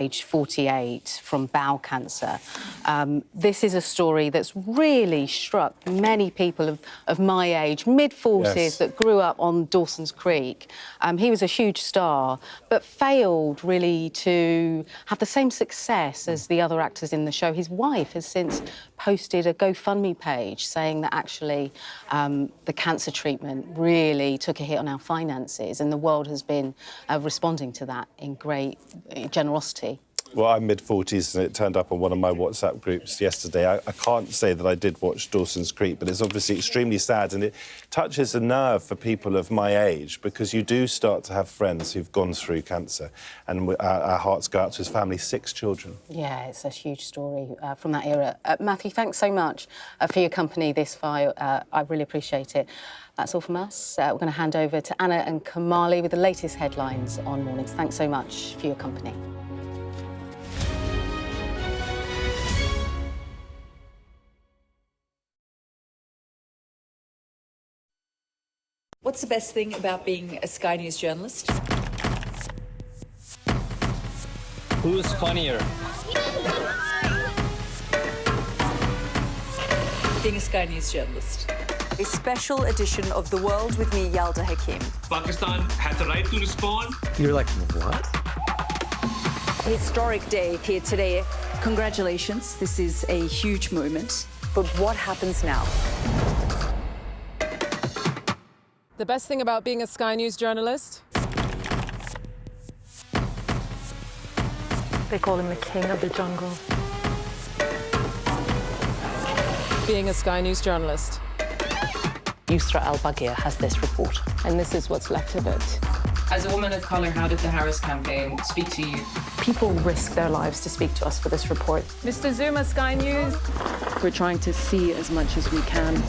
Age 48 from bowel cancer. This is a story that's really struck many people of my age, mid-40s, Yes. that grew up on Dawson's Creek. He was a huge star, but failed really to have the same success as the other actors in the show. His wife has since posted a GoFundMe page saying that actually the cancer treatment really took a hit on our finances, and the world has been responding to that in great generosity. Well, I'm mid-40s and it turned up on one of my WhatsApp groups yesterday. I can't say that I did watch Dawson's Creek, but it's obviously extremely sad, and it touches a nerve for people of my age, because you do start to have friends who've gone through cancer, and our hearts go out to his family, 6 children. Yeah, it's a huge story from that era. Matthew, thanks so much for your company this far. I really appreciate it. That's all from us. We're going to hand over to Anna and Kamali with the latest headlines on Mornings. Thanks so much for your company. What's the best thing about being a Sky News journalist? Who's funnier? Being a Sky News journalist. A special edition of The World with me, Yalda Hakim. Pakistan had the right to respond. You're like, what? Historic day here today. Congratulations, this is a huge moment. But what happens now? The best thing about being a Sky News journalist? They call him the king of the jungle. Being a Sky News journalist. Yusra Al-Baghir has this report. And this is what's left of it. As a woman of colour, how did the Harris campaign speak to you? People risk their lives to speak to us for this report. Mr. Zuma, Sky News. We're trying to see as much as we can.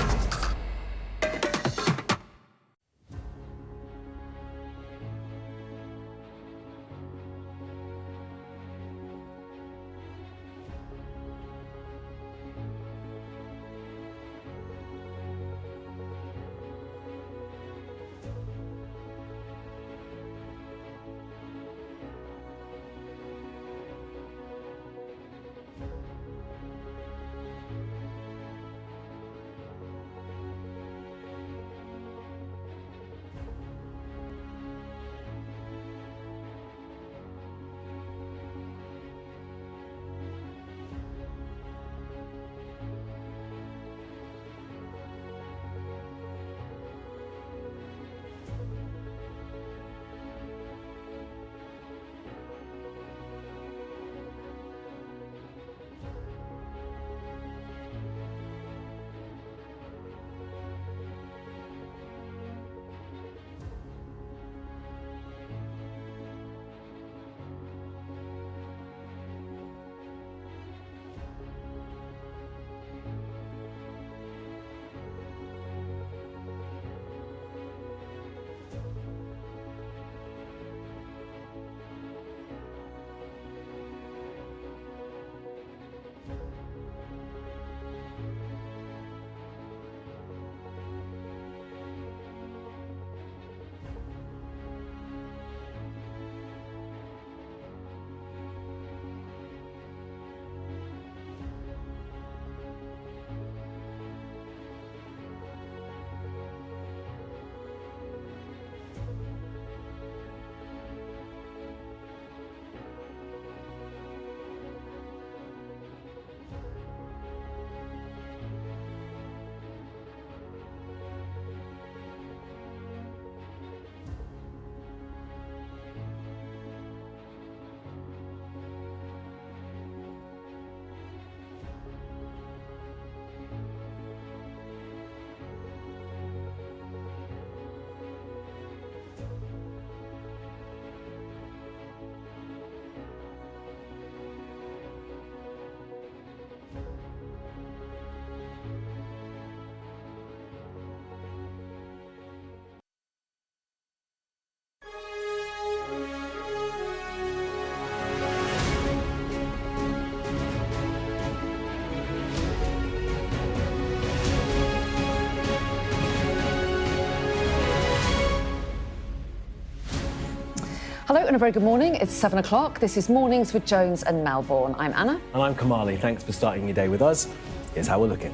Hello and a very good morning. It's 7 o'clock. This is Mornings with Jones and Melbourne. I'm Anna. And I'm Kamali. Thanks for starting your day with us. Here's how we're looking.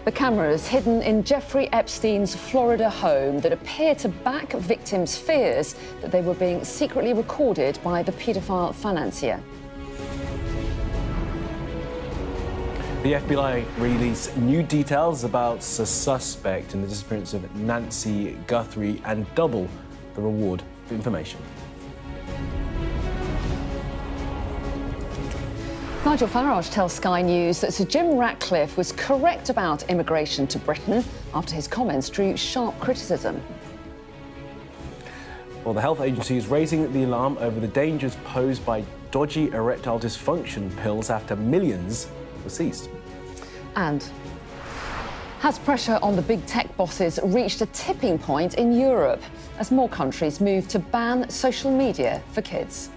The cameras hidden in Jeffrey Epstein's Florida home that appear to back victims' fears that they were being secretly recorded by the paedophile financier. The FBI released new details about the suspect in the disappearance of Nancy Guthrie and double the reward for information. Nigel Farage tells Sky News that Sir Jim Ratcliffe was correct about immigration to Britain after his comments drew sharp criticism. Well, the health agency is raising the alarm over the dangers posed by dodgy erectile dysfunction pills after millions were seized. And has pressure on the big tech bosses reached a tipping point in Europe as more countries move to ban social media for kids?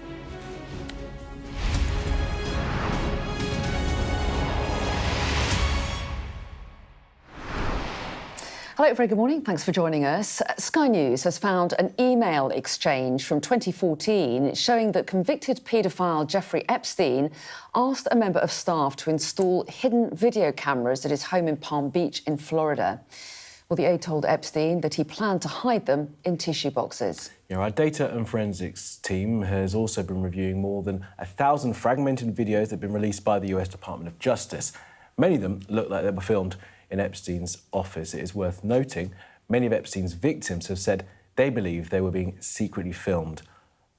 Hello, very good morning. Thanks for joining us. Sky News has found an email exchange from 2014 showing that convicted paedophile Jeffrey Epstein asked a member of staff to install hidden video cameras at his home in Palm Beach in Florida. Well, the aide told Epstein that he planned to hide them in tissue boxes. Yeah, our data and forensics team has also been reviewing more than 1,000 fragmented videos that have been released by the US Department of Justice. Many of them look like they were filmed in Epstein's office. It is worth noting many of Epstein's victims have said they believe they were being secretly filmed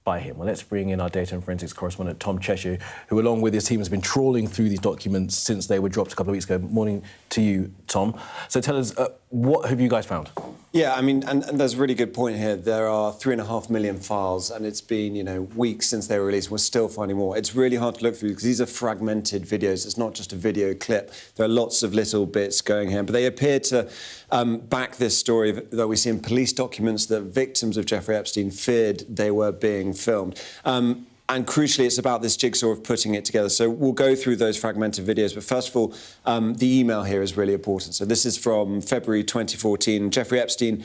by him. Well, let's bring in our data and forensics correspondent, Tom Cheshire, who, along with his team, has been trawling through these documents since they were dropped a couple of weeks ago. Morning to you, Tom. So tell us, what have you guys found? Yeah, I mean, and there's a really good point here. There are 3.5 million files, and it's been, weeks since they were released. We're still finding more. It's really hard to look through because these are fragmented videos. It's not just a video clip. There are lots of little bits going here, but they appear to back this story that we see in police documents that victims of Jeffrey Epstein feared they were being filmed. And crucially, it's about this jigsaw of putting it together. So we'll go through those fragmented videos. But first of all, the email here is really important. So this is from February 2014. Jeffrey Epstein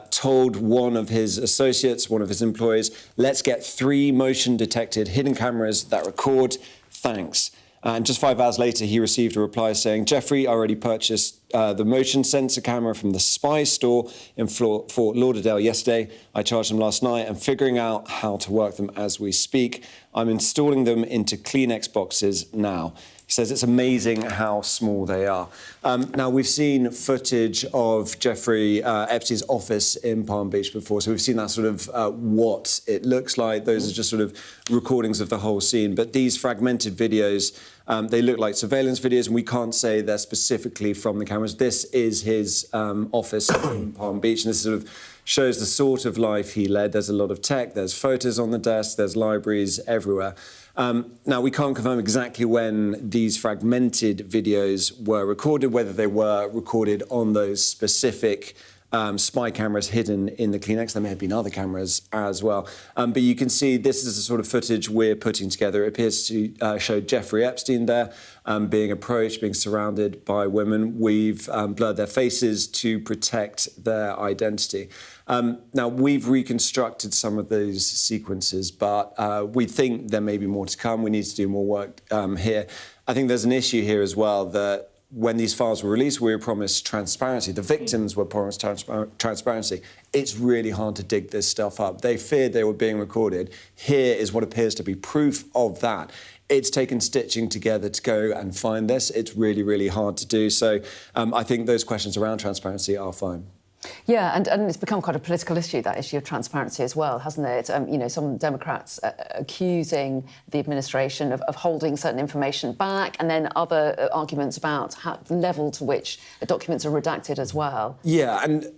told one of his associates, one of his employees, let's get 3 motion-detected hidden cameras that record. Thanks. And just 5 hours later, he received a reply saying, Jeffrey already purchased the motion sensor camera from the Spy store in Fort Lauderdale yesterday. I charged them last night. I'm figuring out how to work them as we speak. I'm installing them into Kleenex boxes now. He says it's amazing how small they are. Now, we've seen footage of Jeffrey Epstein's office in Palm Beach before, so we've seen that sort of what it looks like. Those are just sort of recordings of the whole scene. But these fragmented videos, they look like surveillance videos, and we can't say they're specifically from the cameras. This is his office in Palm Beach, and this sort of shows the sort of life he led. There's a lot of tech, there's photos on the desk, there's libraries everywhere. Now, we can't confirm exactly when these fragmented videos were recorded, whether they were recorded on those specific spy cameras hidden in the Kleenex. There may have been other cameras as well. But you can see this is the sort of footage we're putting together. It appears to show Jeffrey Epstein there being approached, being surrounded by women. We've blurred their faces to protect their identity. Now, we've reconstructed some of those sequences, but we think there may be more to come. We need to do more work here. I think there's an issue here as well that when these files were released, we were promised transparency. The victims were promised transparency. It's really hard to dig this stuff up. They feared they were being recorded. Here is what appears to be proof of that. It's taken stitching together to go and find this. It's really, really hard to do. So I think those questions around transparency are fine. Yeah, and it's become quite a political issue, that issue of transparency as well, hasn't it? Some Democrats accusing the administration of holding certain information back, and then other arguments about the level to which the documents are redacted as well. Yeah, and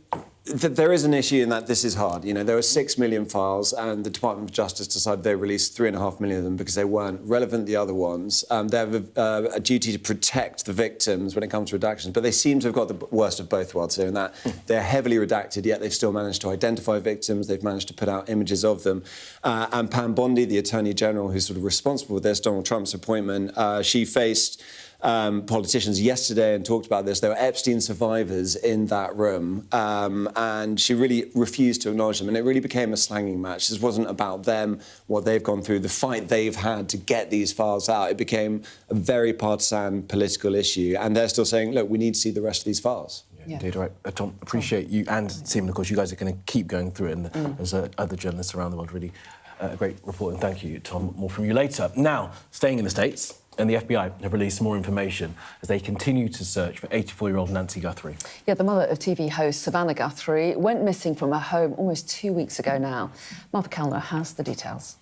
there is an issue in that this is hard. There were 6 million files, and the Department of Justice decided they released 3.5 million of them because they weren't relevant, the other ones. They have a duty to protect the victims when it comes to redactions, but they seem to have got the worst of both worlds here in that they're heavily redacted, yet they've still managed to identify victims, they've managed to put out images of them. And Pam Bondi, the Attorney General who's sort of responsible for this, Donald Trump's appointment, she faced politicians yesterday and talked about this. There were Epstein survivors in that room, and she really refused to acknowledge them, and it really became a slanging match. This wasn't about them, what they've gone through, the fight they've had to get these files out. It became a very partisan political issue, and they're still saying, look, we need to see the rest of these files. Yeah. Indeed, right. Tom, appreciate you and Simon, of course, you guys are going to keep going through it, and as other journalists around the world, really a great report, and thank you, Tom. More from you later. Now, staying in the States, and the FBI have released more information as they continue to search for 84-year-old Nancy Guthrie. Yeah, the mother of TV host Savannah Guthrie went missing from her home almost 2 weeks ago now. Martha Kellner has the details.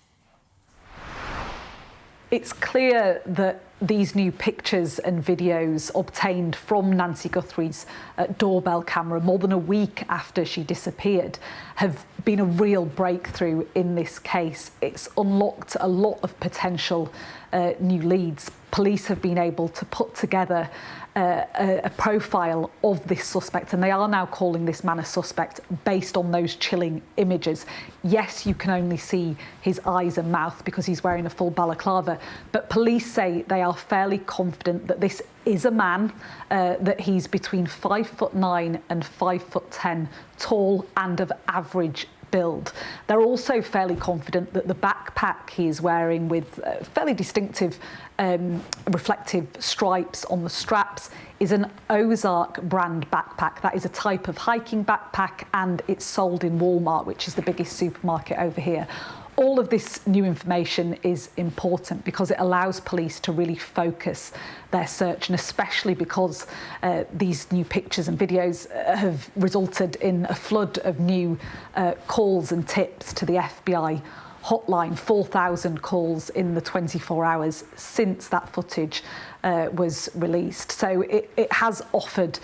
It's clear that these new pictures and videos obtained from Nancy Guthrie's doorbell camera more than a week after she disappeared have been a real breakthrough in this case. It's unlocked a lot of potential new leads. Police have been able to put together a profile of this suspect, and they are now calling this man a suspect based on those chilling images. Yes, you can only see his eyes and mouth because he's wearing a full balaclava, but police say they are fairly confident that this is a man, that he's between 5'9" and 5'10", tall and of average build. They're also fairly confident that the backpack he is wearing, with fairly distinctive reflective stripes on the straps, is an Ozark brand backpack. That is a type of hiking backpack, and it's sold in Walmart, which is the biggest supermarket over here. All of this new information is important because it allows police to really focus their search, and especially because these new pictures and videos have resulted in a flood of new calls and tips to the FBI hotline. 4,000 calls in the 24 hours since that footage was released. So it has offered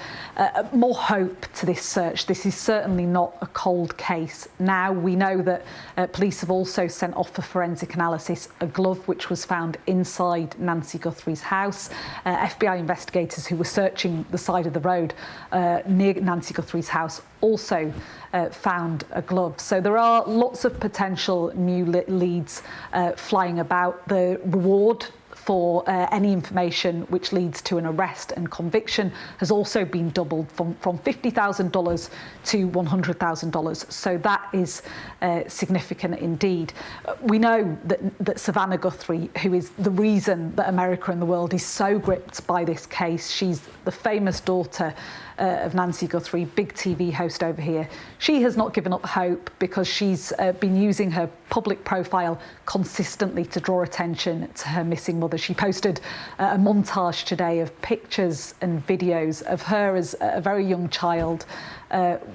more hope to this search. This is certainly not a cold case. Now we know that police have also sent off for forensic analysis a glove which was found inside Nancy Guthrie's house. FBI investigators who were searching the side of the road near Nancy Guthrie's house also found a glove. So there are lots of potential new leads flying about. The reward for any information which leads to an arrest and conviction has also been doubled from $50,000 to $100,000. So that is significant indeed. We know that Savannah Guthrie, who is the reason that America and the world is so gripped by this case, she's the famous daughter of Nancy Guthrie, big TV host over here. She has not given up hope because she's been using her public profile consistently to draw attention to her missing mother. She posted a montage today of pictures and videos of her as a very young child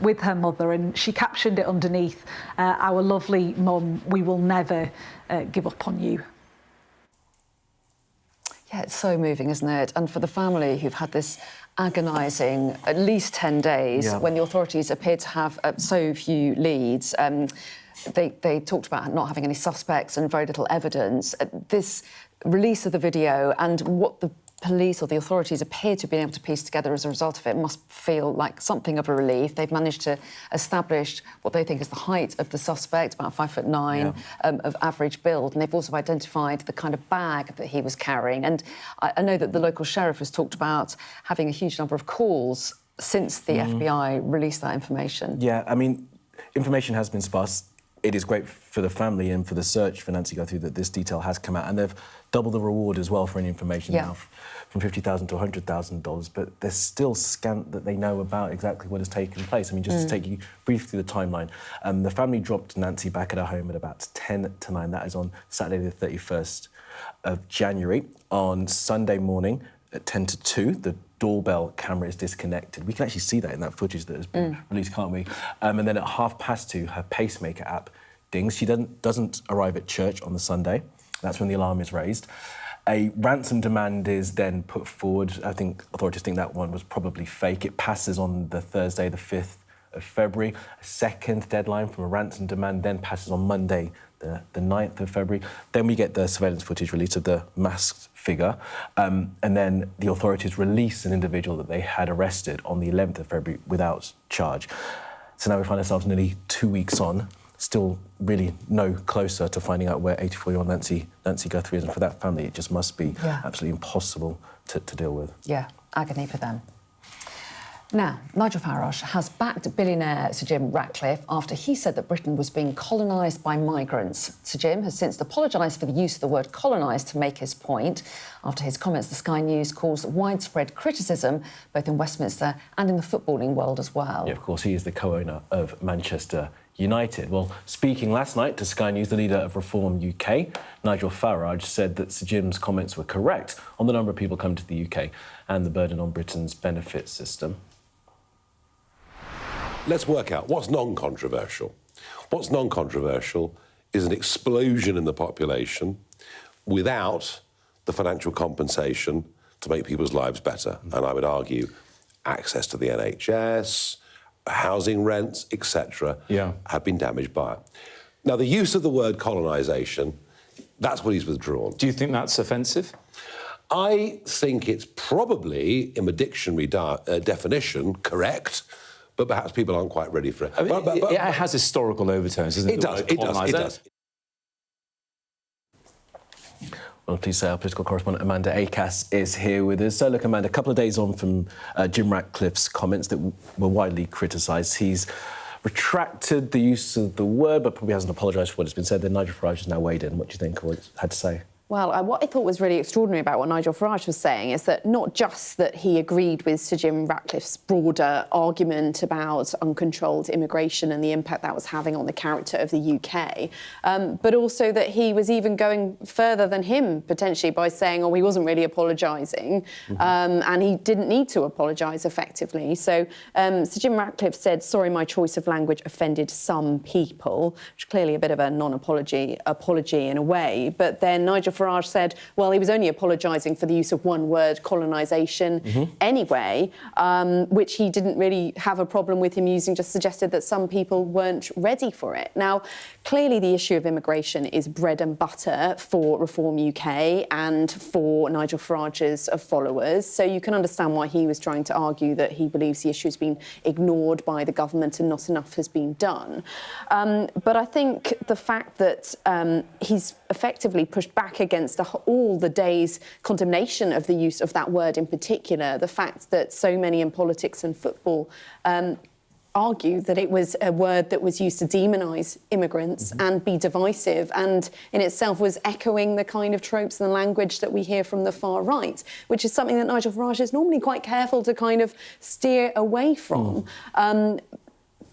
with her mother, and she captioned it underneath, "Our lovely mum, we will never give up on you." Yeah, it's so moving, isn't it? And for the family who've had this agonising at least 10 days, when the authorities appeared to have so few leads. They talked about not having any suspects and very little evidence. This release of the video and what the police or the authorities appear to be able to piece together as a result of it must feel like something of a relief. They've managed to establish what they think is the height of the suspect, about 5'9", of average build, and they've also identified the kind of bag that he was carrying. And I know that the local sheriff has talked about having a huge number of calls since the FBI released that information. Yeah, I mean, information has been sparse. It is great for the family and for the search for Nancy Guthrie that this detail has come out, and they've doubled the reward as well for any information now, from $50,000 to $100,000. But there's still scant that they know about exactly what has taken place. I mean, just to take you briefly through the timeline, the family dropped Nancy back at her home at about 10 to 9. That is on Saturday the 31st of January. On Sunday morning at 10 to 2, the doorbell camera is disconnected. We can actually see that in that footage that has been released, can't we? And then at 2:30, her pacemaker app dings. She doesn't arrive at church on the Sunday. That's when the alarm is raised. A ransom demand is then put forward. I think authorities think that one was probably fake. It passes on the Thursday, the 5th of February. A second deadline from a ransom demand then passes on Monday, the 9th of February. Then we get the surveillance footage release of the masked figure. And then the authorities release an individual that they had arrested on the 11th of February without charge. So now we find ourselves nearly 2 weeks on. still really no closer to finding out where 84-year-old Nancy Guthrie is, and for that family it just must be absolutely impossible to deal with. Yeah, agony for them. Now, Nigel Farage has backed billionaire Sir Jim Ratcliffe after he said that Britain was being colonised by migrants. Sir Jim has since apologised for the use of the word colonised to make his point. After his comments, the Sky News caused widespread criticism, both in Westminster and in the footballing world as well. Yeah, of course, he is the co-owner of Manchester United. Well, speaking last night to Sky News, the leader of Reform UK, Nigel Farage, said that Sir Jim's comments were correct on the number of people coming to the UK and the burden on Britain's benefit system. Let's work out what's non-controversial. What's non-controversial is an explosion in the population without the financial compensation to make people's lives better. And I would argue access to the NHS, housing rents, etc., have been damaged by it. Now, the use of the word colonisation, that's what he's withdrawn. Do you think that's offensive? I think it's probably, in the dictionary definition, correct, but perhaps people aren't quite ready for it. I mean, it has historical overtones, doesn't it? It does. Well, please say our political correspondent Amanda Acas is here with us. So, look, Amanda, a couple of days on from Jim Ratcliffe's comments that were widely criticised, he's retracted the use of the word, but probably hasn't apologised for what has been said. Then Nigel Farage has now weighed in. What do you think of what he had to say? Well, what I thought was really extraordinary about what Nigel Farage was saying is that not just that he agreed with Sir Jim Ratcliffe's broader argument about uncontrolled immigration and the impact that was having on the character of the UK, but also that he was even going further than him, potentially, by saying, oh, he wasn't really apologising, and he didn't need to apologise effectively. So Sir Jim Ratcliffe said, sorry, my choice of language offended some people, which is clearly a bit of a non-apology in a way. But then Nigel Farage said, well, he was only apologising for the use of one word, colonisation, anyway, which he didn't really have a problem with him using, just suggested that some people weren't ready for it. Now, clearly the issue of immigration is bread and butter for Reform UK and for Nigel Farage's followers, so you can understand why he was trying to argue that he believes the issue has been ignored by the government and not enough has been done. But I think the fact that he's effectively pushed back against all the day's condemnation of the use of that word in particular, the fact that so many in politics and football argue that it was a word that was used to demonise immigrants and be divisive, and in itself was echoing the kind of tropes and the language that we hear from the far right, which is something that Nigel Farage is normally quite careful to kind of steer away from.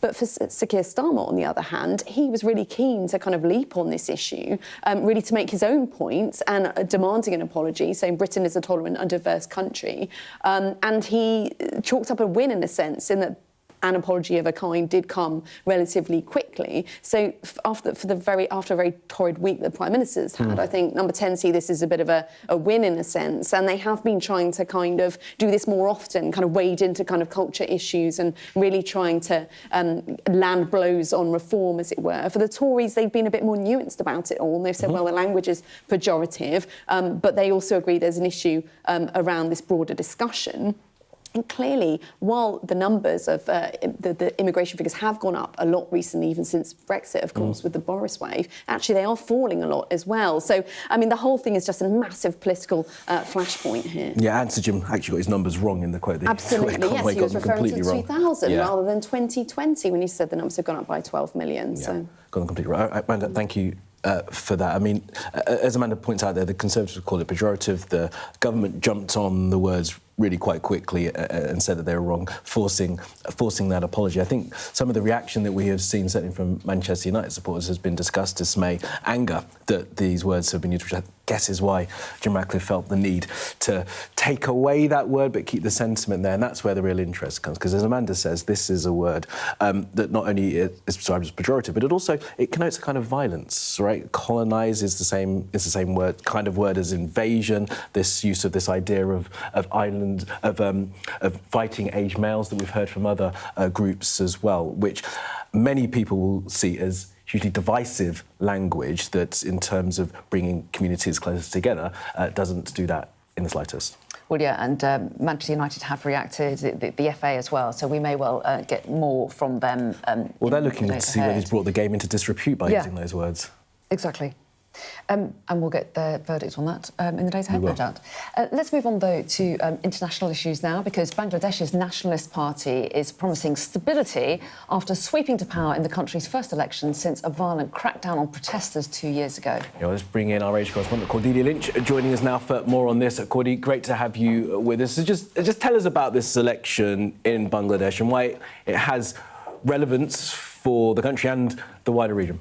But for Sir Keir Starmer, on the other hand, he was really keen to kind of leap on this issue, really to make his own points and demanding an apology, saying Britain is a tolerant and diverse country. And he chalked up a win, in a sense, in that an apology of a kind did come relatively quickly. So after a very torrid week that the Prime Minister's had, I think Number 10 see this as a bit of a win in a sense, and they have been trying to kind of do this more often, kind of wade into kind of culture issues and really trying to land blows on reform, as it were. For the Tories, they've been a bit more nuanced about it all, and they've said, well, the language is pejorative, but they also agree there's an issue around this broader discussion. And clearly, while the numbers of the immigration figures have gone up a lot recently, even since Brexit, of course, with the Boris wave, actually they are falling a lot as well. So, I mean, the whole thing is just a massive political flashpoint here. Yeah, and Sir Jim actually got his numbers wrong in the quote. Absolutely, yes. He was referring to 2000 rather than 2020 when he said the numbers have gone up by 12 million. Yeah, so. Got them completely right. Amanda, thank you for that. I mean, as Amanda points out there, the Conservatives call it pejorative. The government jumped on the words really quite quickly and said that they were wrong, forcing that apology. I think some of the reaction that we have seen, certainly from Manchester United supporters, has been disgust, dismay, anger that these words have been used, which I guess is why Jim Ratcliffe felt the need to take away that word but keep the sentiment there, and that's where the real interest comes, because as Amanda says, this is a word that not only is described as pejorative, but it connotes a kind of violence, right? Colonise is the same word, kind of word as invasion, this use of this idea of island, of fighting-age males that we've heard from other groups as well, which many people will see as hugely divisive language that, in terms of bringing communities closer together, doesn't do that in the slightest. Well, yeah, and Manchester United have reacted, the FA as well, so we may well get more from them. Well, they're looking to see whether he's brought the game into disrepute by using those words. Exactly. And we'll get their verdict on that in the days ahead, no doubt. Let's move on, though, to international issues now, because Bangladesh's Nationalist Party is promising stability after sweeping to power in the country's first election since a violent crackdown on protesters 2 years ago. Yeah, let's bring in our Asia correspondent, Cordelia Lynch, joining us now for more on this. Cordy, great to have you with us. So just tell us about this election in Bangladesh and why it has relevance for the country and the wider region.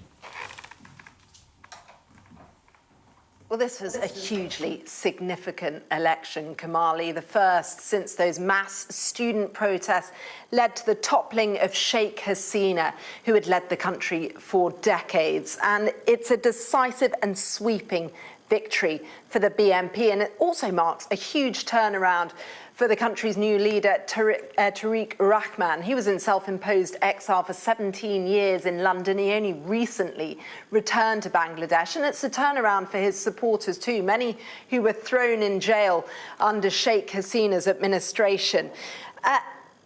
Well, this was a hugely significant election, Kamali, the first since those mass student protests led to the toppling of Sheikh Hasina, who had led the country for decades. And it's a decisive and sweeping victory for the BNP, and it also marks a huge turnaround for the country's new leader, Tariq Rahman. He was in self-imposed exile for 17 years in London. He only recently returned to Bangladesh, and it's a turnaround for his supporters too, many who were thrown in jail under Sheikh Hasina's administration.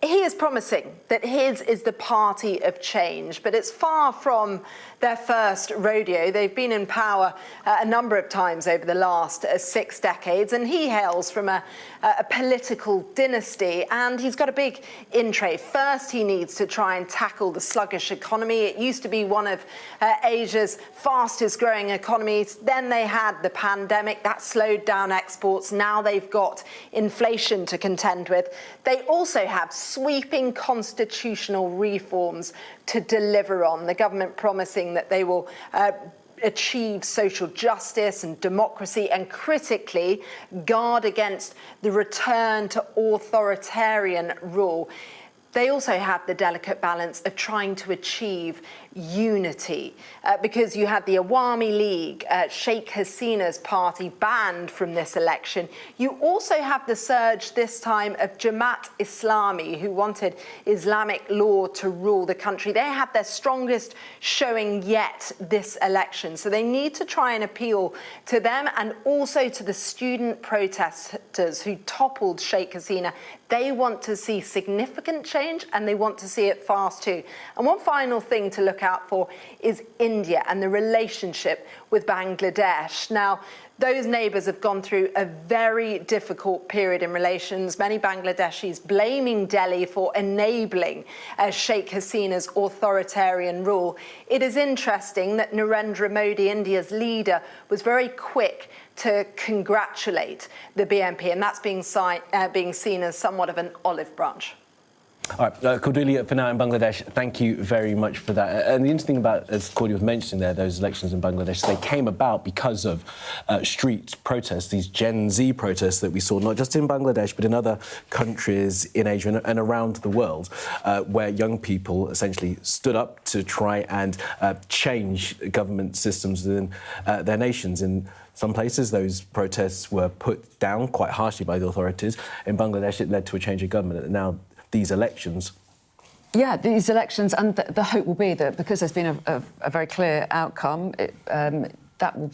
He is promising that his is the party of change, but it's far from their first rodeo. They've been in power a number of times over the last 6 decades, and he hails from a political dynasty, and he's got a big in-tray. First, he needs to try and tackle the sluggish economy. It used to be one of Asia's fastest growing economies. Then they had the pandemic. That slowed down exports. Now they've got inflation to contend with. They also have sweeping constitutional reforms to deliver on. The government promising that they will achieve social justice and democracy and, critically, guard against the return to authoritarian rule. They also have the delicate balance of trying to achieve unity, because you had the Awami League, Sheikh Hasina's party, banned from this election. You also have the surge this time of Jamaat Islami, who wanted Islamic law to rule the country. They had their strongest showing yet this election, so they need to try and appeal to them and also to the student protesters who toppled Sheikh Hasina. They want to see significant change, and they want to see it fast too. And one final thing to look out for is India and the relationship with Bangladesh. Now, those neighbours have gone through a very difficult period in relations, many Bangladeshis blaming Delhi for enabling Sheikh Hasina's authoritarian rule. It is interesting that Narendra Modi, India's leader, was very quick to congratulate the BNP, and that's being seen as somewhat of an olive branch. All right, Cordelia, for now in Bangladesh, thank you very much for that. And the interesting about, as Cordelia was mentioning there, those elections in Bangladesh, they came about because of street protests, these Gen Z protests that we saw, not just in Bangladesh, but in other countries in Asia and around the world, where young people essentially stood up to try and change government systems within their nations. In some places, those protests were put down quite harshly by the authorities. In Bangladesh, it led to a change of government. And now these elections. Yeah, these elections, and the hope will be that because there's been a very clear outcome, that will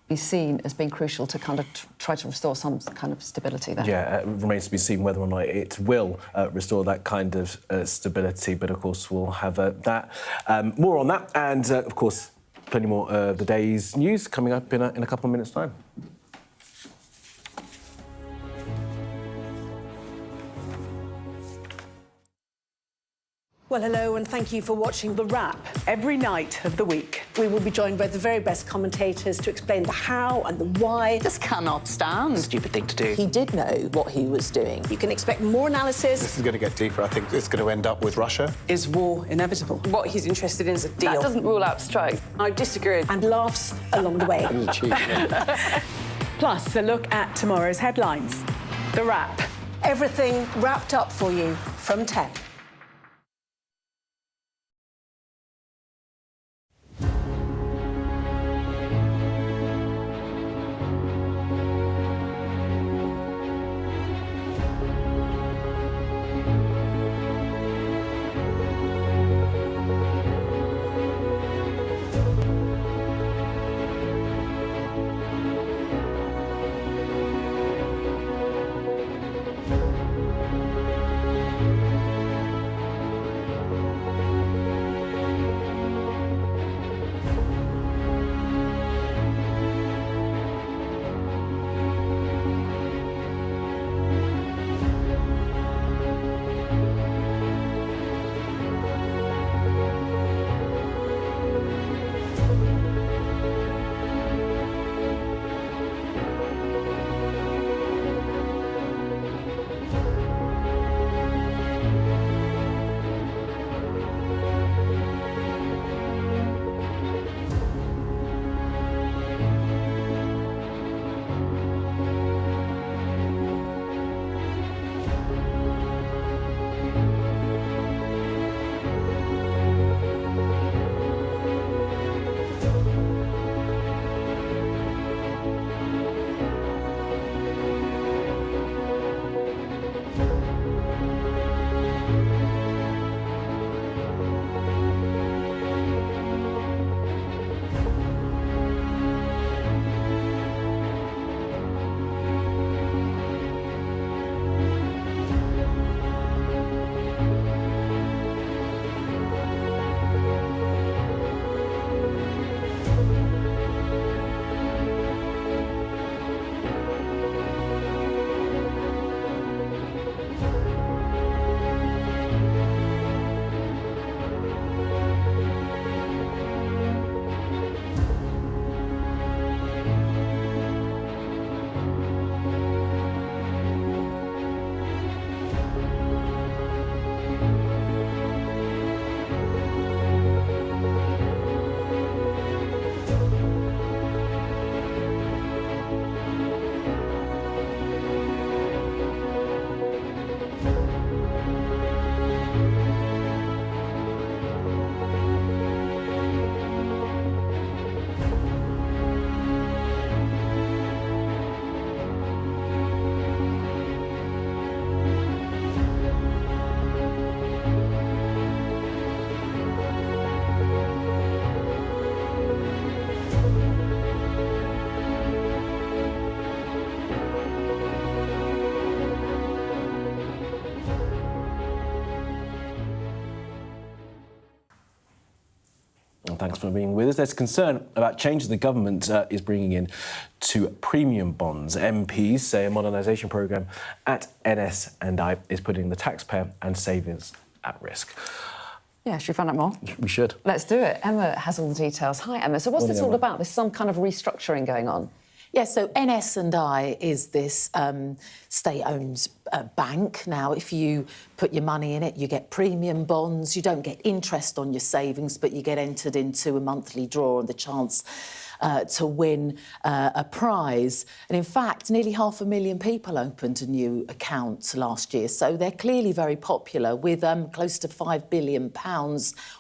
be seen as being crucial to kind of try to restore some kind of stability there. Yeah, it remains to be seen whether or not it will restore that kind of stability, but of course we'll have that. More on that, and of course plenty more of the day's news coming up in a couple of minutes' time. Well, hello, and thank you for watching The Wrap. Every night of the week, we will be joined by the very best commentators to explain the how and the why. This cannot stand. Stupid thing to do. He did know what he was doing. You can expect more analysis. This is going to get deeper. I think it's going to end up with Russia. Is war inevitable? What he's interested in is a deal. That doesn't rule out strikes. I disagree. And laughs along the way. Plus, a look at tomorrow's headlines. The Wrap. Everything wrapped up for you from 10. thanks for being with us. There's concern about changes the government is bringing in to premium bonds. MPs say a modernisation programme at NS&I is putting the taxpayer and savings at risk. Yeah, should we find out more? We should. Let's do it. Emma has all the details. Hi, Emma. So what's this all about? There's some kind of restructuring going on. Yeah, so NS&I is this state-owned bank. Now, if you put your money in it, you get premium bonds. You don't get interest on your savings, but you get entered into a monthly draw and the chance to win a prize. And in fact, nearly 500,000 people opened a new account last year. So they're clearly very popular, with close to £5 billion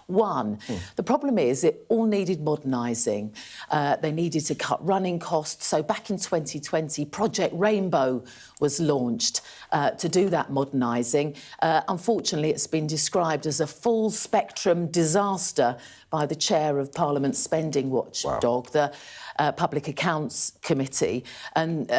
won. The problem is it all needed modernising. They needed to cut running costs. So back in 2020, Project Rainbow was launched to do that modernising. Unfortunately, it's been described as a full-spectrum disaster by the chair of Parliament's Spending Watchdog, the Public Accounts Committee, and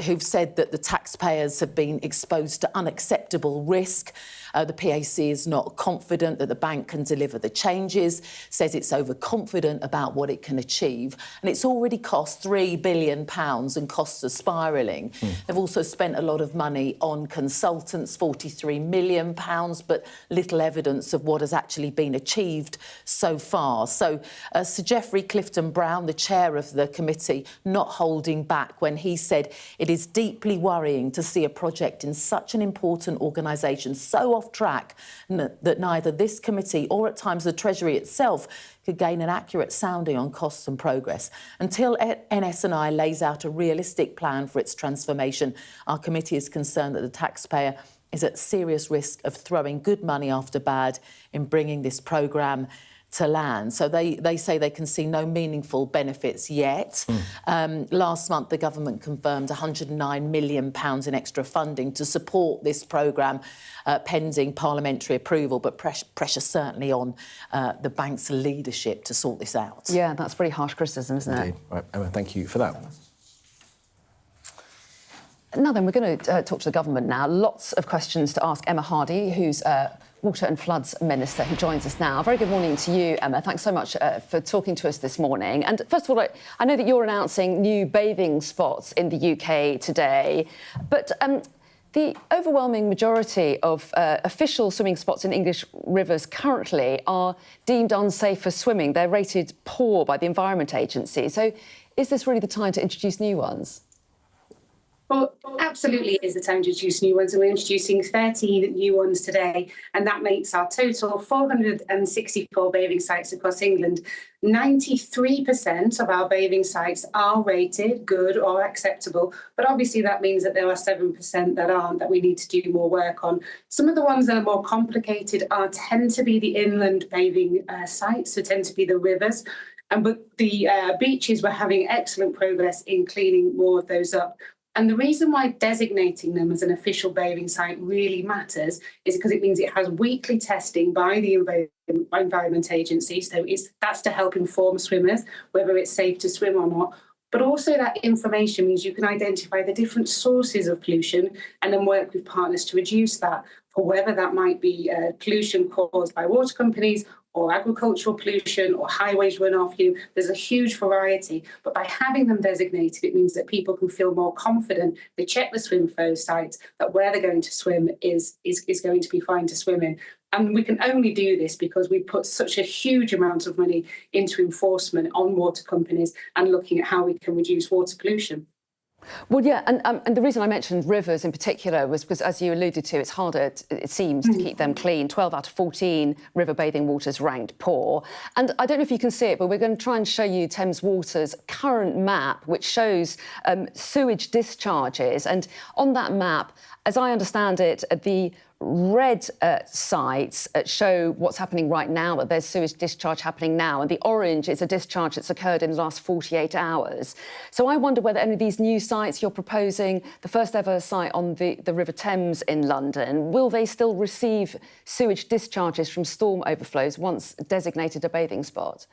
who've said that the taxpayers have been exposed to unacceptable risk. The PAC is not confident that the bank can deliver the changes, says it's overconfident about what it can achieve, and it's already cost £3 billion and costs are spiralling. They've also spent a lot of money on consultants, £43 million, but little evidence of what has actually been achieved so far. So Sir Geoffrey Clifton-Brown, the chair of the committee, not holding back when he said it is deeply worrying to see a project in such an important organisation so off track that neither this committee or at times the Treasury itself could gain an accurate sounding on costs and progress. Until NS&I lays out a realistic plan for its transformation, our committee is concerned that the taxpayer is at serious risk of throwing good money after bad in bringing this programme to land. So they say they can see no meaningful benefits yet. Last month, the government confirmed £109 million in extra funding to support this programme, pending parliamentary approval, but pressure certainly on the bank's leadership to sort this out. Yeah, that's pretty harsh criticism, isn't it? Right, Emma, thank you for that. Now then, we're going to talk to the government now. Lots of questions to ask Emma Hardy, who's Water and Floods Minister, who joins us now. Very good morning to you, Emma. Thanks so much for talking to us this morning. And first of all, I know that you're announcing new bathing spots in the UK today, but the overwhelming majority of official swimming spots in English rivers currently are deemed unsafe for swimming. They're rated poor by the Environment Agency. So is this really the time to introduce new ones? Well, absolutely is the time to introduce new ones, and we're introducing 13 new ones today, and that makes our total 464 bathing sites across England. 93% of our bathing sites are rated good or acceptable, but obviously that means that there are 7% that aren't, that we need to do more work on. Some of the ones that are more complicated tend to be the inland bathing sites, so tend to be the rivers. And with the beaches, we're having excellent progress in cleaning more of those up. And the reason why designating them as an official bathing site really matters is because it means it has weekly testing by the Environment Agency. So that's to help inform swimmers whether it's safe to swim or not. But also that information means you can identify the different sources of pollution and then work with partners to reduce that, for whether that might be pollution caused by water companies or agricultural pollution or highways runoff. There's a huge variety, but by having them designated, it means that people can feel more confident. They check the SwimFo site that where they're going to swim is going to be fine to swim in. And we can only do this because we put such a huge amount of money into enforcement on water companies and looking at how we can reduce water pollution. Well, yeah, and the reason I mentioned rivers in particular was because, as you alluded to, it's harder, it seems, to keep them clean. 12 out of 14 river bathing waters ranked poor. And I don't know if you can see it, but we're going to try and show you Thames Water's current map, which shows sewage discharges. And on that map, as I understand it, the red sites show what's happening right now, that there's sewage discharge happening now, and the orange is a discharge that's occurred in the last 48 hours. So I wonder whether any of these new sites you're proposing, the first ever site on the River Thames in London, will they still receive sewage discharges from storm overflows once designated a bathing spot?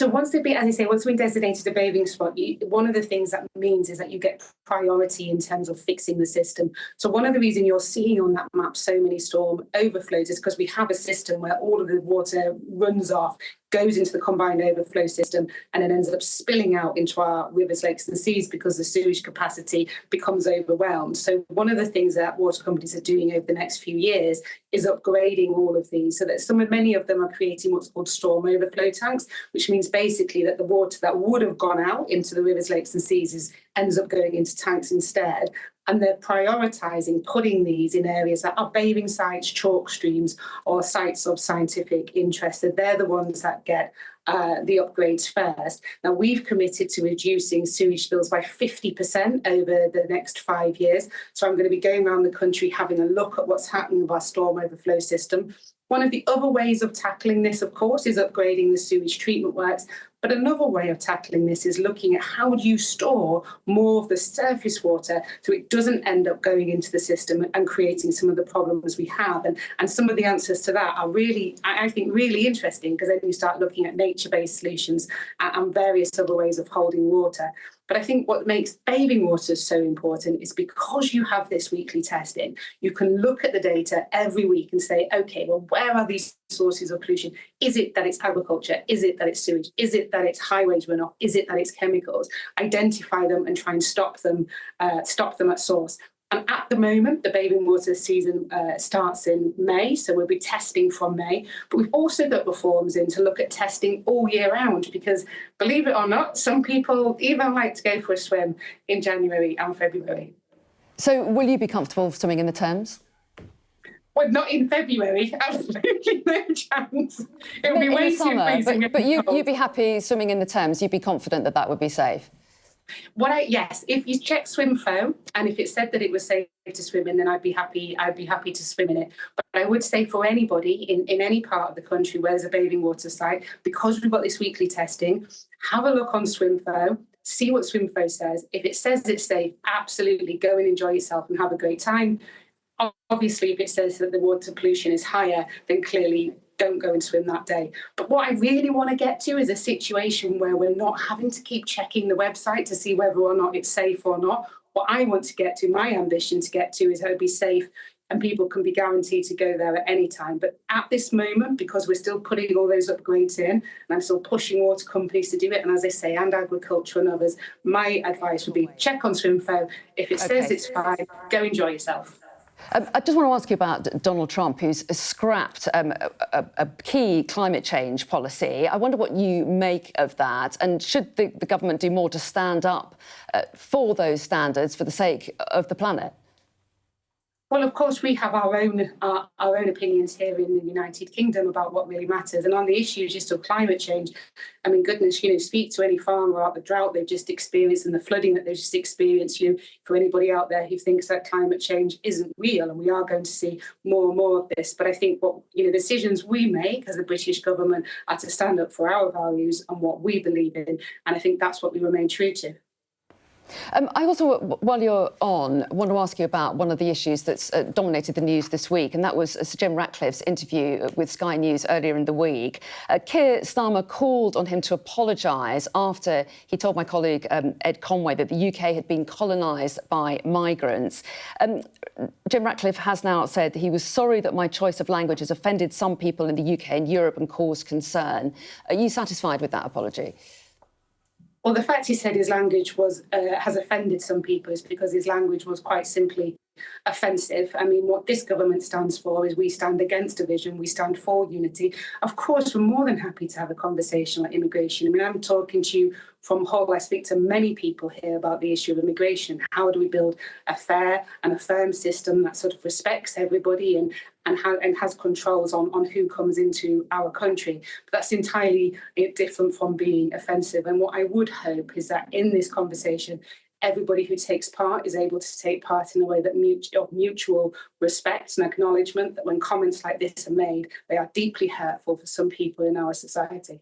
So once they've been, as I say, once we've designated a bathing spot, one of the things that means is that you get priority in terms of fixing the system. So one of the reasons you're seeing on that map so many storm overflows is because we have a system where all of the water runs off goes into the combined overflow system and then ends up spilling out into our rivers, lakes and seas because the sewage capacity becomes overwhelmed. So one of the things that water companies are doing over the next few years is upgrading all of these so that many of them are creating what's called storm overflow tanks, which means basically that the water that would have gone out into the rivers, lakes and seas ends up going into tanks instead. And they're prioritising putting these in areas that are bathing sites, chalk streams, or sites of scientific interest. So they're the ones that get the upgrades first. Now, we've committed to reducing sewage spills by 50% over the next 5 years. So I'm going to be going around the country having a look at what's happening with our storm overflow system. One of the other ways of tackling this, of course, is upgrading the sewage treatment works. But another way of tackling this is looking at how do you store more of the surface water so it doesn't end up going into the system and creating some of the problems we have. And some of the answers to that are really, I think, really interesting, because then you start looking at nature-based solutions and various other ways of holding water. But I think what makes bathing water so important is because you have this weekly testing, you can look at the data every week and say, OK, well, where are these sources of pollution? Is it that it's agriculture? Is it that it's sewage? Is it that it's highways runoff? Is it that it's chemicals? Identify them and try and stop them at source. And at the moment, the bathing water season starts in May, so we'll be testing from May. But we've also got reforms in to look at testing all year round, because, believe it or not, some people even like to go for a swim in January and February. So will you be comfortable swimming in the Thames? Well, not in February. Absolutely no chance. It'll be way too freezing. But you'd be happy swimming in the Thames? You'd be confident that that would be safe? Yes, if you check SwimFo and if it said that it was safe to swim in, then I'd be happy to swim in it. But I would say for anybody in any part of the country where there's a bathing water site, because we've got this weekly testing, have a look on SwimFo, see what SwimFo says. If it says it's safe, absolutely go and enjoy yourself and have a great time. Obviously, if it says that the water pollution is higher, then clearly don't go and swim that day. But what I really want to get to is a situation where we're not having to keep checking the website to see whether or not it's safe or not. What I want to get to, my ambition to get to, is how to be safe and people can be guaranteed to go there at any time. But at this moment, because we're still putting all those upgrades in, and I'm still pushing water companies to do it, and as I say, and agriculture and others, my advice would be check on SwimFo. If it says it's fine, go enjoy yourself. I just want to ask you about Donald Trump, who's scrapped a key climate change policy. I wonder what you make of that, and should the government do more to stand up for those standards for the sake of the planet? Well, of course, we have our own opinions here in the United Kingdom about what really matters. And on the issues just of climate change, I mean, goodness, speak to any farmer about the drought they've just experienced and the flooding that they've just experienced. For anybody out there who thinks that climate change isn't real, and we are going to see more and more of this. But I think what decisions we make as the British government are to stand up for our values and what we believe in. And I think that's what we remain true to. I also, while you're on, want to ask you about one of the issues that's dominated the news this week, and that was Sir Jim Ratcliffe's interview with Sky News earlier in the week. Keir Starmer called on him to apologise after he told my colleague Ed Conway that the UK had been colonised by migrants. Jim Ratcliffe has now said he was sorry that my choice of language has offended some people in the UK and Europe and caused concern. Are you satisfied with that apology? Well, the fact he said his language has offended some people is because his language was quite simply offensive. I mean, what this government stands for is we stand against division, we stand for unity. Of course, we're more than happy to have a conversation on immigration. I mean, I'm talking to you from Hull. I speak to many people here about the issue of immigration. How do we build a fair and a firm system that sort of respects everybody and has controls on who comes into our country? But that's entirely different from being offensive. And what I would hope is that in this conversation, everybody who takes part is able to take part in a way that of mutual respect and acknowledgement, that when comments like this are made, they are deeply hurtful for some people in our society.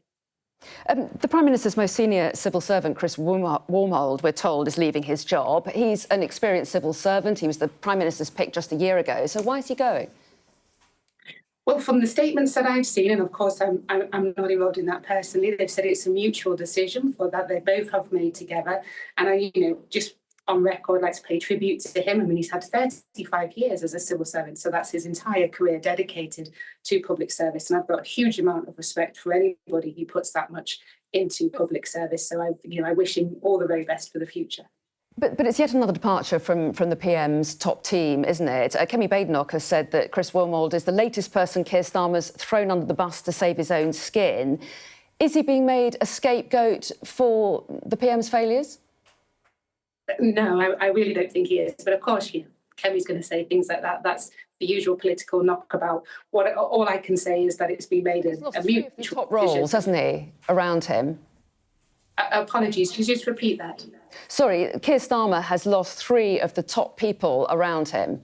The Prime Minister's most senior civil servant, Chris Wormald, we're told, is leaving his job. He's an experienced civil servant. He was the Prime Minister's pick just a year ago. So why is he going? Well, from the statements that I've seen, and of course I'm not involved in that personally, they've said it's a mutual decision for that they both have made together. And just on record like to pay tribute to him. I mean, he's had 35 years as a civil servant, so that's his entire career dedicated to public service. And I've got a huge amount of respect for anybody who puts that much into public service. So I wish him all the very best for the future. But it's yet another departure from the PM's top team, isn't it? Kemi Badenoch has said that Chris Wormold is the latest person Keir Starmer's thrown under the bus to save his own skin. Is he being made a scapegoat for the PM's failures? No, I really don't think he is. But of course, Kemi's going to say things like that. That's the usual political knockabout. All I can say is that it's been made a mutual top roles, hasn't he, around him? Apologies, could you just repeat that? Sorry, Keir Starmer has lost 3 of the top people around him.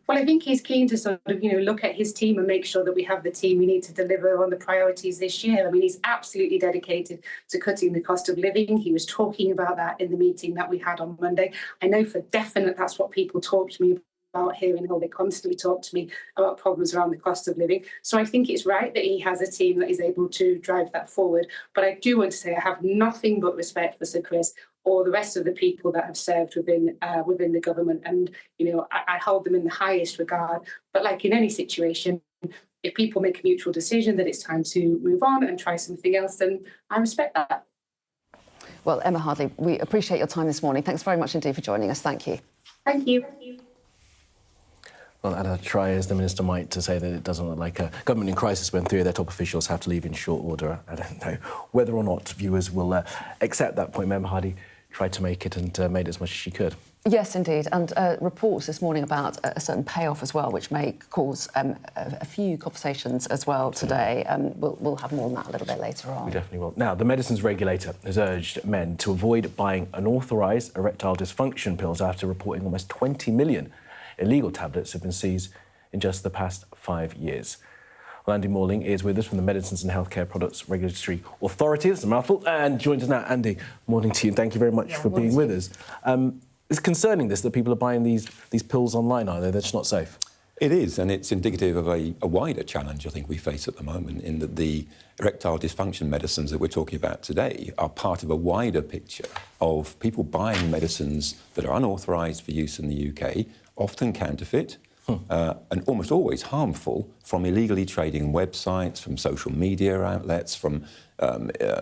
Well, I think he's keen to sort of, look at his team and make sure that we have the team we need to deliver on the priorities this year. I mean, he's absolutely dedicated to cutting the cost of living. He was talking about that in the meeting that we had on Monday. I know for definite that's what people talk to me about here in Hull. They constantly talk to me about problems around the cost of living. So I think it's right that he has a team that is able to drive that forward. But I do want to say I have nothing but respect for Sir Chris or the rest of the people that have served within the government. And, I hold them in the highest regard. But like in any situation, if people make a mutual decision that it's time to move on and try something else, then I respect that. Well, Emma Hardley, we appreciate your time this morning. Thanks very much indeed for joining us. Thank you. Thank you. Well, Anna, try as the Minister might to say that it doesn't look like a government in crisis when 3 of their top officials have to leave in short order. I don't know whether or not viewers will accept that point. Emma Hardley tried to make it and made as much as she could. Yes, indeed. And reports this morning about a certain payoff as well, which may cause a few conversations as well today. We'll have more on that a little bit later on. We definitely will. Now, the medicines regulator has urged men to avoid buying unauthorised erectile dysfunction pills after reporting almost 20 million illegal tablets have been seized in just the past 5 years. Well, Andy Morling is with us from the Medicines and Healthcare Products Regulatory Authority. That's a mouthful. And joins us now. Andy, morning to you, and thank you very much for being with us. It's concerning that people are buying these pills online, are they? They're just not safe. It is, and it's indicative of a wider challenge I think we face at the moment, in that the erectile dysfunction medicines that we're talking about today are part of a wider picture of people buying medicines that are unauthorised for use in the UK, often counterfeit, and almost always harmful, from illegally trading websites, from social media outlets, from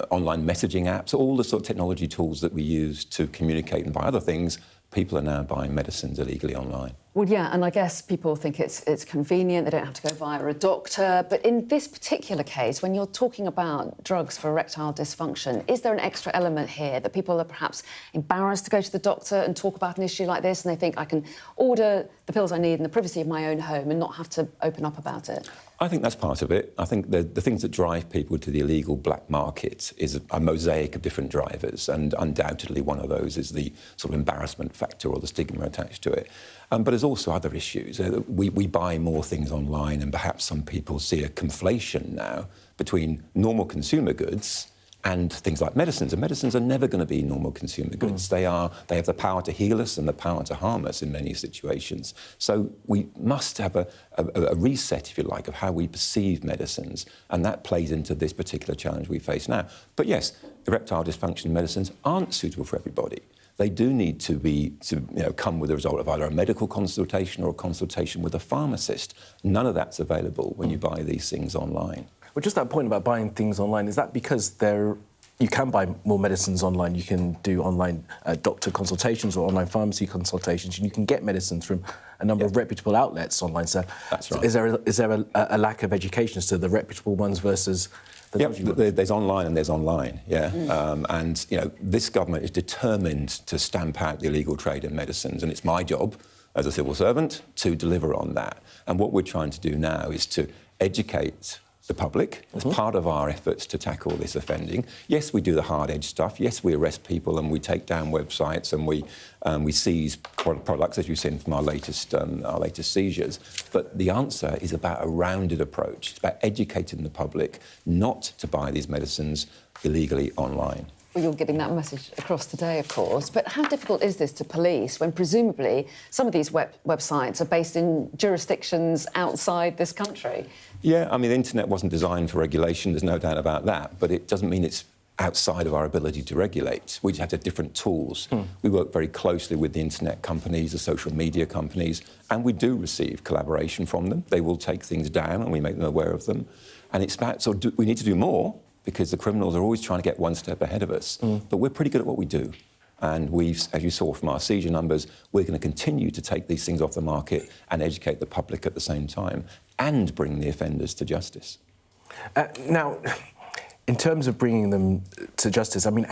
online messaging apps, all the sort of technology tools that we use to communicate and buy other things. People are now buying medicines illegally online. Well, yeah, and I guess people think it's convenient, they don't have to go via a doctor. But in this particular case, when you're talking about drugs for erectile dysfunction, is there an extra element here that people are perhaps embarrassed to go to the doctor and talk about an issue like this, and they think I can order the pills I need in the privacy of my own home and not have to open up about it? I think that's part of it. I think the things that drive people to the illegal black market is a mosaic of different drivers, and undoubtedly one of those is the sort of embarrassment factor or the stigma attached to it. But there's also other issues. We buy more things online, and perhaps some people see a conflation now between normal consumer goods and things like medicines. And medicines are never going to be normal consumer goods. They have the power to heal us and the power to harm us in many situations. So we must have a reset, if you like, of how we perceive medicines, and that plays into this particular challenge we face now. But yes, erectile dysfunction medicines aren't suitable for everybody. They do need to come with the result of either a medical consultation or a consultation with a pharmacist. None of that's available when you buy these things online. Well, just that point about buying things online, is that because you can buy more medicines online, you can do online doctor consultations or online pharmacy consultations, and you can get medicines from a number of reputable outlets online. So that's right. Is there a lack of education as to the reputable ones versus the dodgy ones? There's online and there's online, and, this government is determined to stamp out the illegal trade in medicines, and it's my job as a civil servant to deliver on that. And what we're trying to do now is to educate the public as part of our efforts to tackle this offending. Yes, we do the hard edge stuff. Yes, we arrest people and we take down websites and we seize products, as you've seen from our latest seizures. But the answer is about a rounded approach. It's about educating the public not to buy these medicines illegally online. Well, you're getting that message across today, of course. But how difficult is this to police when presumably some of these websites are based in jurisdictions outside this country? Yeah, I mean, the internet wasn't designed for regulation, there's no doubt about that, but it doesn't mean it's outside of our ability to regulate. We just have different tools. We work very closely with the internet companies, the social media companies, and we do receive collaboration from them. They will take things down and we make them aware of them. And it's about, we need to do more because the criminals are always trying to get one step ahead of us. But we're pretty good at what we do. And we've, as you saw from our seizure numbers, we're going to continue to take these things off the market and educate the public at the same time and bring the offenders to justice. Now, in terms of bringing them to justice, I mean,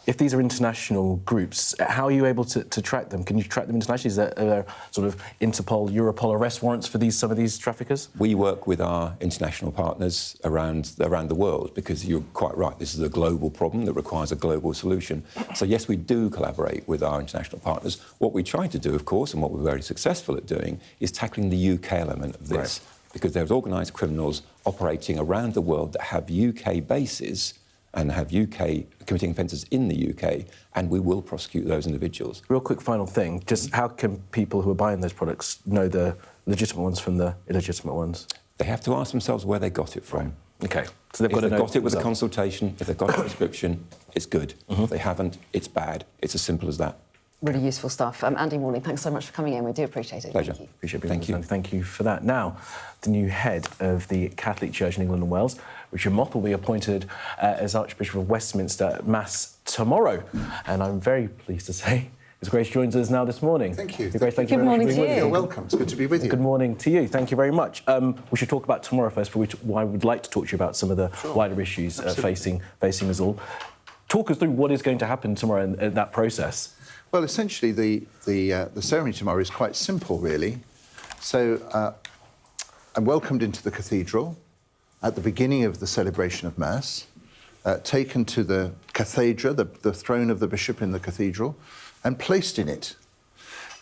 if these are international groups, how are you able to track them? Can you track them internationally? Is there sort of Interpol, Europol arrest warrants for some of these traffickers? We work with our international partners around the world because you're quite right, this is a global problem that requires a global solution. So yes, we do collaborate with our international partners. What we try to do, of course, and what we're very successful at doing, is tackling the UK element of this. Right. Because there's organised criminals operating around the world that have UK bases and have committing offences in the UK, and we will prosecute those individuals. Real quick final thing, just how can people who are buying those products know the legitimate ones from the illegitimate ones? They have to ask themselves where they got it from. Right. OK. So they've got if they've got it with a consultation, if they've got a prescription, it's good. If they haven't, it's bad. It's as simple as that. Really useful stuff. Andy Morley, thanks so much for coming in. We do appreciate it. Pleasure. Thank you. Appreciate being with us. Thank you for that. Now, the new head of the Catholic Church in England and Wales, Richard Moth, will be appointed as Archbishop of Westminster at Mass tomorrow. And I'm very pleased to say His Grace joins us now this morning. Thank you. Grace, thank you very much for being with us. You're welcome. It's good to be with you. Good morning to you. Thank you very much. We should talk about tomorrow first, but I would like to talk to you about some of the wider issues facing us all. Talk us through what is going to happen tomorrow in that process. Well, essentially, the ceremony tomorrow is quite simple, really. So I'm welcomed into the cathedral at the beginning of the celebration of Mass, taken to the cathedra, the throne of the bishop in the cathedral, and placed in it.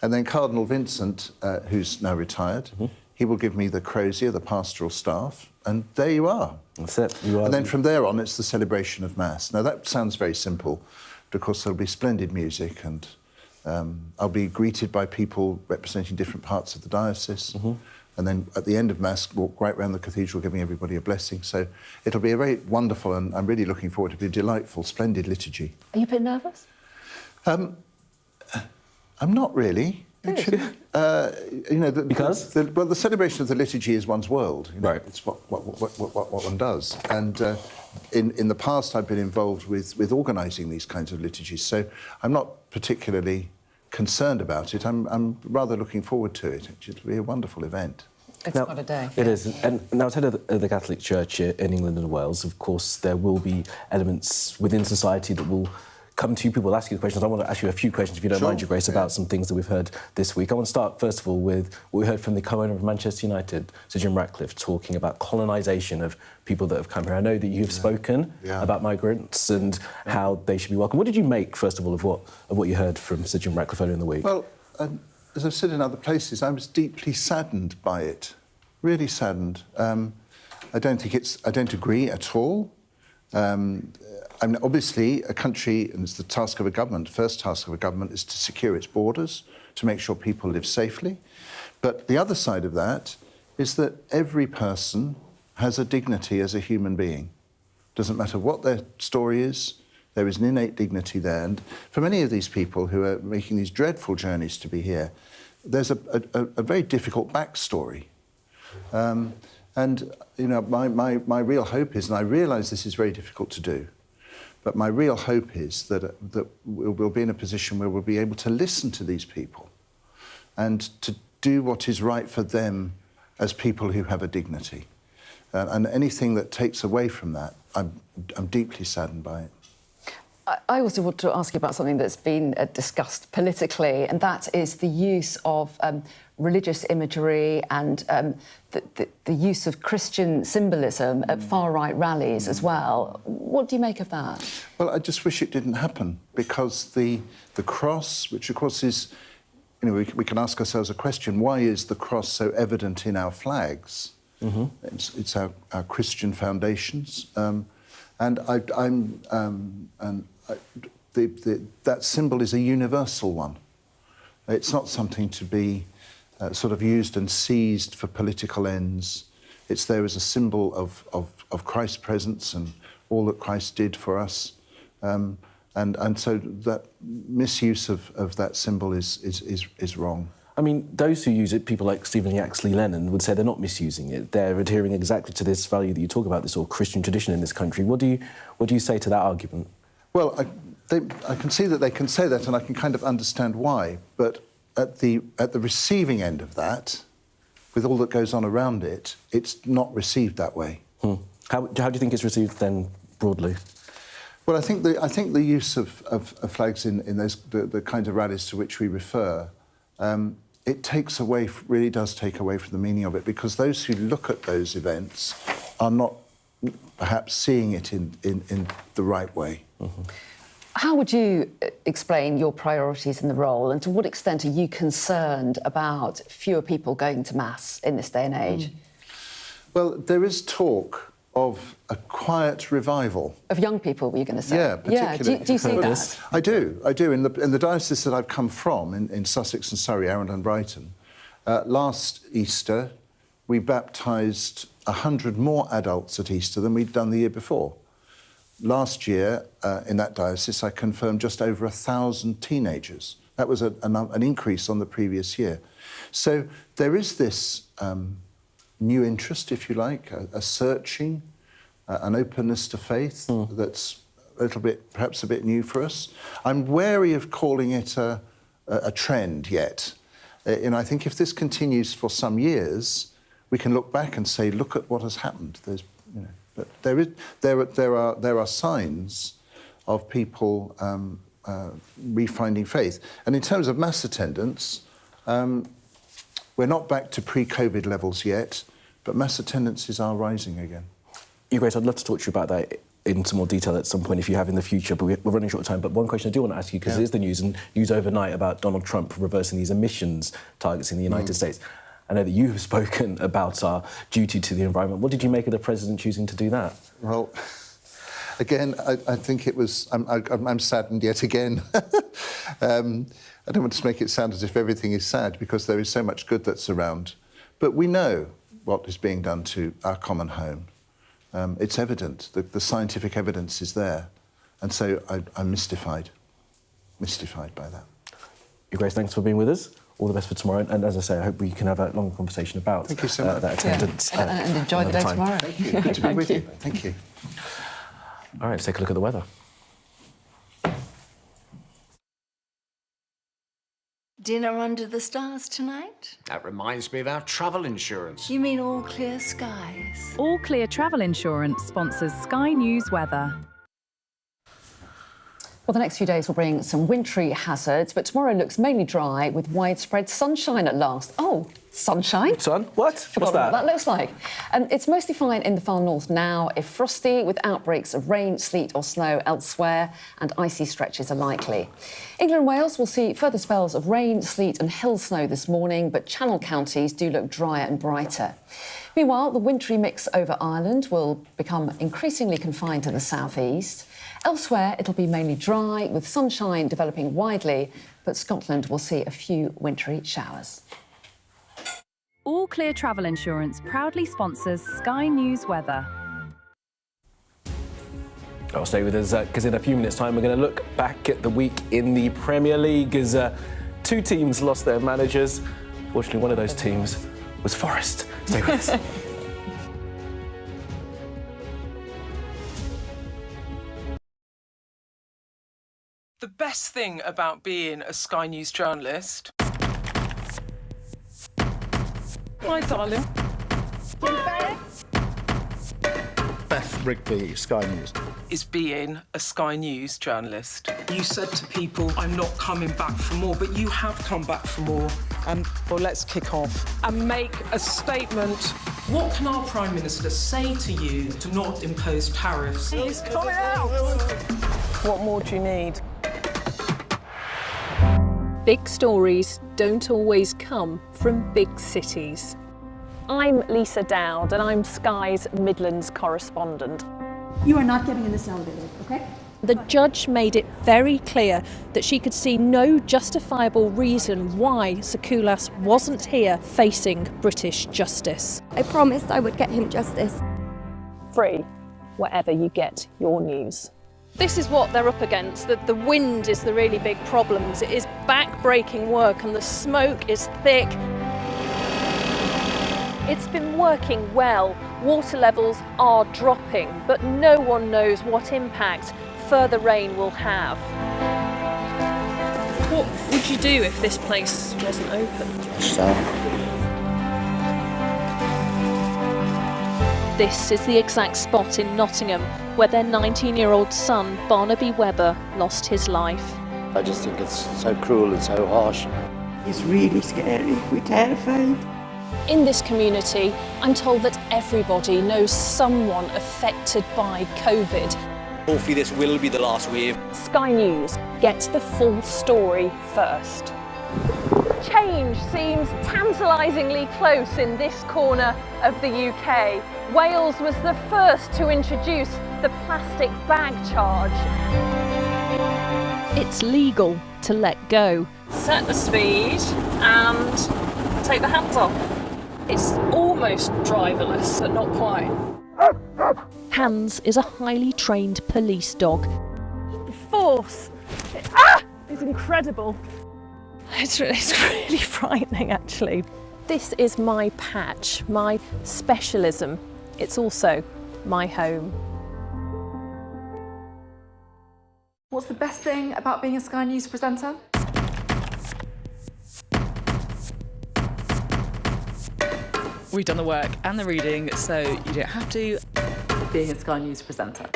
And then Cardinal Vincent, who's now retired, he will give me the crozier, the pastoral staff, and there you are. That's it. You are. And then from there on, it's the celebration of Mass. Now, that sounds very simple, but of course there'll be splendid music, and I'll be greeted by people representing different parts of the diocese. And then at the end of Mass, walk right around the cathedral, giving everybody a blessing. So it'll be a very wonderful, and I'm really looking forward to it. It'll be a delightful, splendid liturgy. Are you a bit nervous? I'm not really, actually. You know, because? The celebration of the liturgy is one's world. You know, right. It's what one does. And in the past, I've been involved with organising these kinds of liturgies, so I'm not particularly concerned about it. I'm rather looking forward to it. It'll be a wonderful event. It's quite a day. It is. And now, as head of the Catholic Church in England and Wales, of course, there will be elements within society that will come to you. People will ask you questions. I want to ask you a few questions, if you don't mind, Your Grace, about some things that we've heard this week. I want to start, first of all, with what we heard from the co-owner of Manchester United, Sir Jim Ratcliffe, talking about colonisation of people that have come here. I know that you've spoken about migrants and how they should be welcome. What did you make, first of all, of what you heard from Sir Jim Ratcliffe earlier in the week? Well, as I've said in other places, I was deeply saddened by it. Really saddened. I don't agree at all. I mean, obviously, a country, and it's the task of a government, first task of a government is to secure its borders, to make sure people live safely. But the other side of that is that every person has a dignity as a human being. Doesn't matter what their story is, there is an innate dignity there. And for many of these people who are making these dreadful journeys to be here, there's a very difficult backstory. And, you know, my real hope is, and I realise this is very difficult to do, but my real hope is that we'll be in a position where we'll be able to listen to these people and to do what is right for them as people who have a dignity. And anything that takes away from that, I'm deeply saddened by it. I also want to ask you about something that's been discussed politically, and that is the use of religious imagery and the use of Christian symbolism at far-right rallies as well. What do you make of that? Well, I just wish it didn't happen, because the cross, which of course is, you know, we can ask ourselves a question: why is the cross so evident in our flags? It's our Christian foundations, and that symbol is a universal one. It's not something to be sort of used and seized for political ends. It's there as a symbol of Christ's presence and all that Christ did for us. And so that misuse of that symbol is wrong. I mean, those who use it, people like Stephen Yaxley Lennon, would say they're not misusing it. They're adhering exactly to this value that you talk about, this sort of Christian tradition in this country. What do you say to that argument? Well, I can see that they can say that, and I can kind of understand why. But at the receiving end of that, with all that goes on around it, it's not received that way. How do you think it's received then, broadly? Well, I think the use of flags in those the kinds of rallies to which we refer, it takes away, really does take away from the meaning of it, because those who look at those events are not perhaps seeing it in the right way. How would you explain your priorities in the role, and to what extent are you concerned about fewer people going to Mass in this day and age? Well, there is talk of a quiet revival. Of young people, were you going to say? Yeah, particularly. Do you see that? I do. In the diocese that I've come from, in Sussex and Surrey, Arundel and Brighton, last Easter we baptised 100 more adults at Easter than we'd done the year before. Last year, in that diocese, I confirmed just over 1,000 teenagers. That was an increase on the previous year. So there is this new interest, if you like, a searching, an openness to faith that's a little bit, perhaps a bit new for us. I'm wary of calling it a trend yet. I think if this continues for some years, we can look back and say, look at what has happened. But there are signs of people refinding faith. And in terms of mass attendance, we're not back to pre-COVID levels yet, but mass attendances are rising again. Grace, I'd love to talk to you about that in some more detail at some point if you have in the future, but we're running short of time. But one question I do want to ask you, because it is the news, and news overnight about Donald Trump reversing these emissions targets in the United States. I know that you have spoken about our duty to the environment. What did you make of the president choosing to do that? Well, again, I think it was... I'm saddened yet again. I don't want to make it sound as if everything is sad, because there is so much good that's around. But we know what is being done to our common home. It's evident. The scientific evidence is there. And so I'm mystified by that. Grace, thanks for being with us. All the best for tomorrow. And as I say, I hope we can have a longer conversation about Thank you so much. that attendance. And enjoy the day tomorrow. Thank you. Good to be with you. Thank you. All right, let's take a look at the weather. Dinner under the stars tonight? That reminds me of our travel insurance. You mean All Clear Skies? All Clear Travel Insurance sponsors Sky News weather. Well, the next few days will bring some wintry hazards, but tomorrow looks mainly dry with widespread sunshine at last. Oh, sunshine? Sun? What? Forgot what that looks like. It's mostly fine in the far north now, if frosty, with outbreaks of rain, sleet or snow elsewhere, and icy stretches are likely. England and Wales will see further spells of rain, sleet and hill snow this morning, but Channel counties do look drier and brighter. Meanwhile, the wintry mix over Ireland will become increasingly confined to the southeast. Elsewhere, it'll be mainly dry, with sunshine developing widely, but Scotland will see a few wintry showers. All Clear Travel Insurance proudly sponsors Sky News weather. I'll stay with us, because in a few minutes' time, we're going to look back at the week in the Premier League as two teams lost their managers. Fortunately, one of those teams was Forest. Stay with us. The best thing about being a Sky News journalist... My darling. Beth Rigby, Sky News. ...is being a Sky News journalist. You said to people, I'm not coming back for more, but you have come back for more. Well, let's kick off and make a statement. What can our Prime Minister say to you to not impose tariffs? He's coming out! What more do you need? Big stories don't always come from big cities. I'm Lisa Dowd and I'm Sky's Midlands correspondent. You are not getting in this elevator, okay? The judge made it very clear that she could see no justifiable reason why Sakulas wasn't here facing British justice. I promised I would get him justice. Free, wherever you get your news. This is what they're up against. The wind is the really big problem. It is back-breaking work and the smoke is thick. It's been working well. Water levels are dropping, but no one knows what impact further rain will have. What would you do if this place wasn't open? This is the exact spot in Nottingham where their 19-year-old son, Barnaby Webber, lost his life. I just think it's so cruel and so harsh. It's really scary. We're terrified. In this community, I'm told that everybody knows someone affected by COVID. Hopefully this will be the last wave. Sky News gets the full story first. Change seems tantalisingly close in this corner of the UK. Wales was the first to introduce the plastic bag charge. It's legal to let go. Set the speed and take the hands off. It's almost driverless, but not quite. Hans is a highly trained police dog. The force is incredible. It's really frightening, actually. This is my patch, my specialism. It's also my home. What's the best thing about being a Sky News presenter? We've done the work and the reading, so you don't have to. Being a Sky News presenter.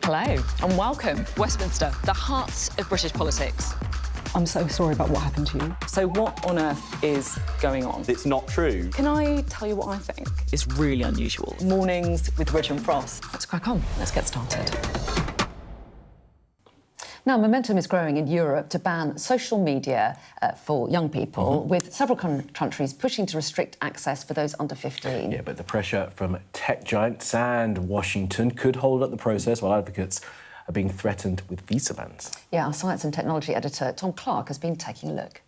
Hello and welcome, Westminster, the heart of British politics. I'm so sorry about what happened to you. So what on earth is going on? It's not true. Can I tell you what I think? It's really unusual. Mornings with Rich and Frost. Let's crack on. Let's get started. Now, momentum is growing in Europe to ban social media for young people, with several countries pushing to restrict access for those under 15. Yeah, but the pressure from tech giants and Washington could hold up the process, while advocates are being threatened with visa bans. Yeah, our science and technology editor, Tom Clark, has been taking a look.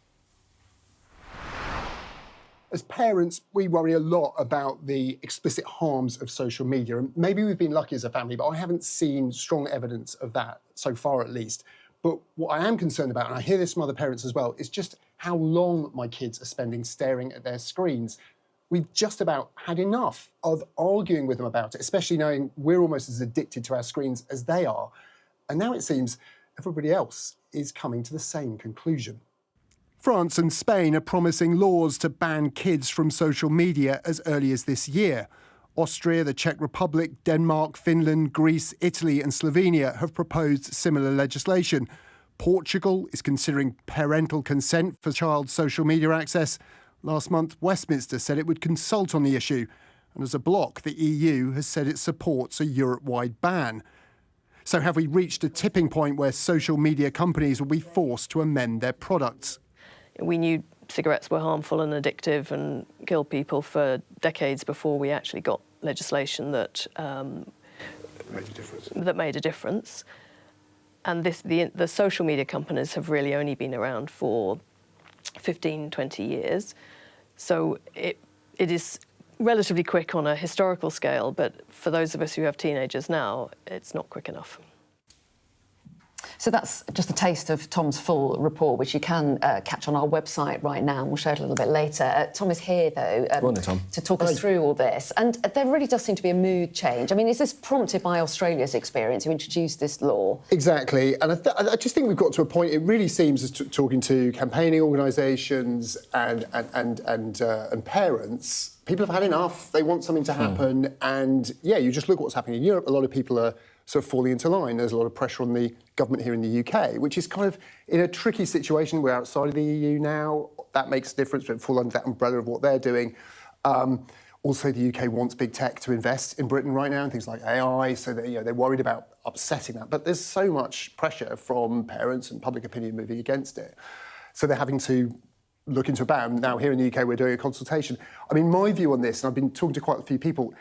As parents, we worry a lot about the explicit harms of social media. And maybe we've been lucky as a family, but I haven't seen strong evidence of that, so far at least. But what I am concerned about, and I hear this from other parents as well, is just how long my kids are spending staring at their screens. We've just about had enough of arguing with them about it, especially knowing we're almost as addicted to our screens as they are. And now it seems everybody else is coming to the same conclusion. France and Spain are promising laws to ban kids from social media as early as this year. Austria, the Czech Republic, Denmark, Finland, Greece, Italy and Slovenia have proposed similar legislation. Portugal is considering parental consent for child social media access. Last month, Westminster said it would consult on the issue. And as a bloc, the EU has said it supports a Europe-wide ban. So have we reached a tipping point where social media companies will be forced to amend their products? We knew cigarettes were harmful and addictive and killed people for decades before we actually got legislation that made a difference. And the social media companies have really only been around for 15, 20 years. So it is relatively quick on a historical scale, but for those of us who have teenagers now, it's not quick enough. So that's just a taste of Tom's full report, which you can catch on our website right now, and we'll show it a little bit later. Tom is here, though, to talk us through all this. And there really does seem to be a mood change. I mean, is this prompted by Australia's experience, who introduced this law? Exactly. And I just think we've got to a point, it really seems, as talking to campaigning organisations and parents, people have had enough. They want something to happen. And, yeah, you just look at what's happening in Europe. A lot of people are sort of falling into line. There's a lot of pressure on the government here in the UK, which is kind of in a tricky situation. We're outside of the EU now. That makes a difference. We fall under that umbrella of what they're doing. Also, the UK wants big tech to invest in Britain right now, and things like AI, so that, they're worried about upsetting that. But there's so much pressure from parents and public opinion moving against it. So they're having to look into a ban. Now, here in the UK, we're doing a consultation. I mean, my view on this, and I've been talking to quite a few people,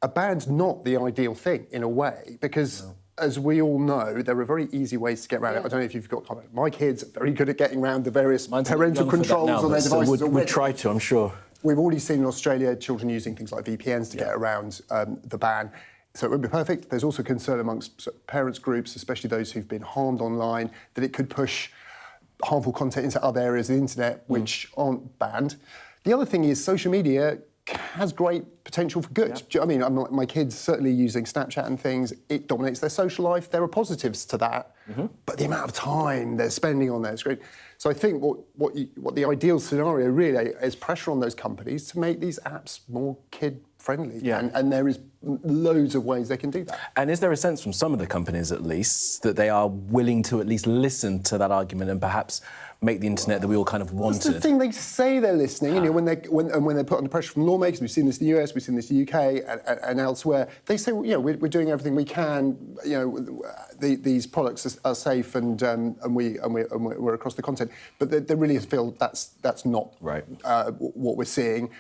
a ban's not the ideal thing, in a way, because as we all know, there are very easy ways to get around it. I don't know if you've got comment. My kids are very good at getting around the various parental controls on their devices. We'd try to, I'm sure. We've already seen in Australia children using things like VPNs to get around the ban. So it won't be perfect. There's also concern amongst parents groups, especially those who've been harmed online, that it could push harmful content into other areas of the internet which aren't banned. The other thing is social media has great potential for good. Do you know what I mean? My kids certainly using Snapchat and things, it dominates their social life. There are positives to that, but the amount of time they're spending on there is great. So I think what the ideal scenario really is pressure on those companies to make these apps more kid-friendly. Yeah. And there is loads of ways they can do that. And is there a sense from some of the companies, at least, that they are willing to at least listen to that argument and perhaps make the internet that we all kind of wanted? That's the thing, they say they're listening, you know, when they're put under pressure from lawmakers. We've seen this in the US, we've seen this in the UK and elsewhere. They say, well, you know, we're doing everything we can. You know, these products are safe and we're across the content. But they really feel that's not what we're seeing.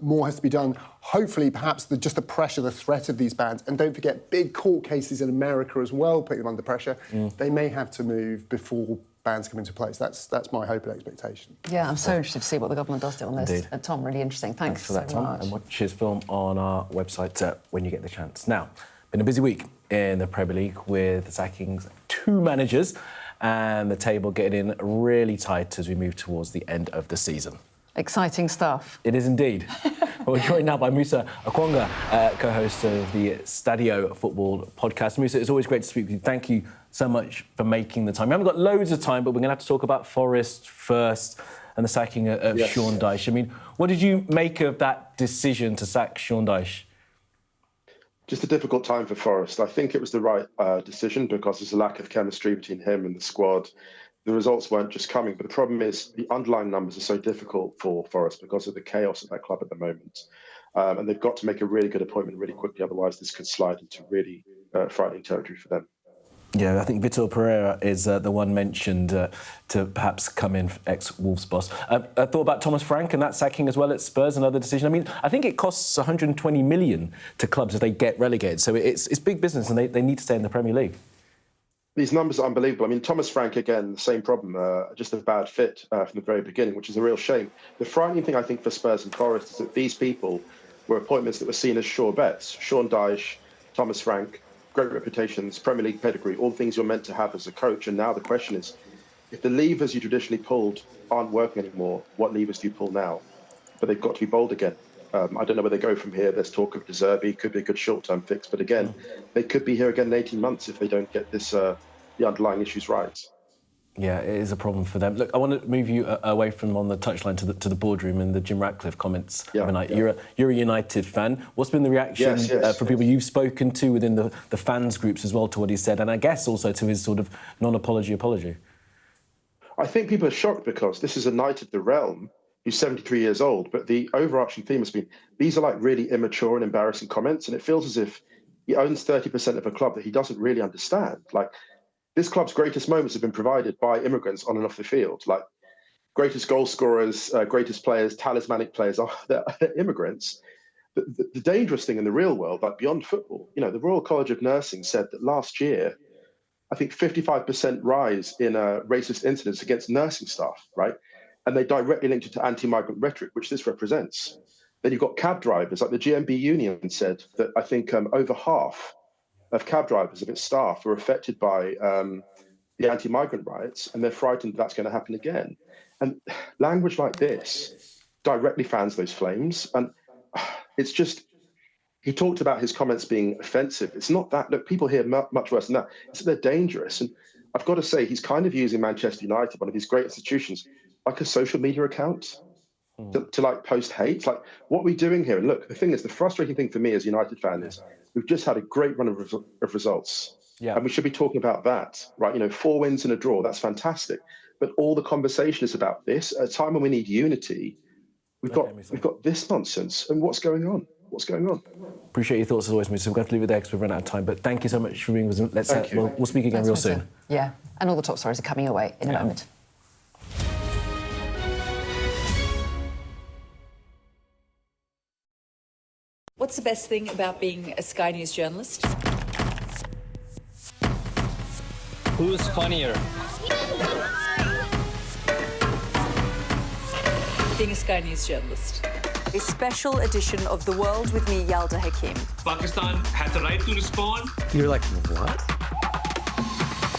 More has to be done. Hopefully, perhaps just the pressure, the threat of these bans, and don't forget big court cases in America as well, putting them under pressure. They may have to move before bans come into place. That's my hope and expectation. Yeah, I'm so interested to see what the government does on this. Tom, really interesting. Thanks for that, so Tom. much. And watch his film on our website when you get the chance. Now, been a busy week in the Premier League with the sackings of 2 managers and the table getting in really tight as we move towards the end of the season. Exciting stuff. It is indeed. We're joined now by Musa Okwonga, co-host of the Stadio Football podcast. Musa, it's always great to speak with you. Thank you so much for making the time. We haven't got loads of time, but we're going to have to talk about Forest first and the sacking of Sean Dyche. I mean, what did you make of that decision to sack Sean Dyche? Just a difficult time for Forest. I think it was the right decision because there's a lack of chemistry between him and the squad. The results weren't just coming, but the problem is the underlying numbers are so difficult for Forest because of the chaos at that club at the moment. And they've got to make a really good appointment really quickly, otherwise this could slide into really frightening territory for them. Yeah, I think Vitor Pereira is the one mentioned to perhaps come in, ex-Wolves boss. I thought about Thomas Frank and that sacking as well at Spurs, another decision. I mean, I think it costs 120 million to clubs if they get relegated, so it's big business and they need to stay in the Premier League. These numbers are unbelievable. I mean, Thomas Frank, again, the same problem, just a bad fit from the very beginning, which is a real shame. The frightening thing, I think, for Spurs and Forest is that these people were appointments that were seen as sure bets. Sean Dyche, Thomas Frank, great reputations, Premier League pedigree, all things you're meant to have as a coach. And now the question is, if the levers you traditionally pulled aren't working anymore, what levers do you pull now? But they've got to be bold again. I don't know where they go from here. There's talk of De Zerbi, could be a good short-term fix. But again, they could be here again in 18 months if they don't get this the underlying issues right. Yeah, it is a problem for them. Look, I want to move you away from on the touchline to the boardroom and the Jim Ratcliffe comments overnight. You're a United fan. What's been the reaction from people you've spoken to within the fans groups as well to what he said, and I guess also to his sort of non-apology apology? I think people are shocked because this is a knight of the realm who's 73 years old, but the overarching theme has been these are like really immature and embarrassing comments, and it feels as if he owns 30% of a club that he doesn't really understand. Like, this club's greatest moments have been provided by immigrants on and off the field. Like, greatest goal scorers, greatest players, talismanic players are they're immigrants. The dangerous thing in the real world, like beyond football, you know, the Royal College of Nursing said that last year, I think 55% rise in racist incidents against nursing staff, right? And they directly linked it to anti-migrant rhetoric, which this represents. Then you've got cab drivers, like the GMB union said that I think over half of cab drivers of its staff were affected by the anti-migrant riots, and they're frightened that's going to happen again. And language like this directly fans those flames. And it's just, he talked about his comments being offensive. It's not that. Look, people hear much worse than that. It's that they're dangerous. And I've got to say, he's kind of using Manchester United, one of these great institutions, like a social media account to like post hate. Like, what are we doing here? And look, the thing is, the frustrating thing for me as a United fan is we've just had a great run of results. And we should be talking about that, right? You know, 4 wins and a draw, that's fantastic. But all the conversation is about this. At a time when we need unity, we've got this nonsense. And what's going on? What's going on? Appreciate your thoughts as always, Musa. We're going to leave it there because we've run out of time. But thank you so much for being with us. We'll speak again real soon. Yeah, and all the top stories are coming your way in a moment. What's the best thing about being a Sky News journalist? Who's funnier? Being a Sky News journalist. a special edition of The World with me, Yalda Hakim. Pakistan has the right to respond. You're like, what?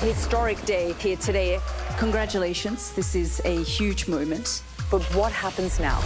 Historic day here today. Congratulations, this is a huge moment. But what happens now?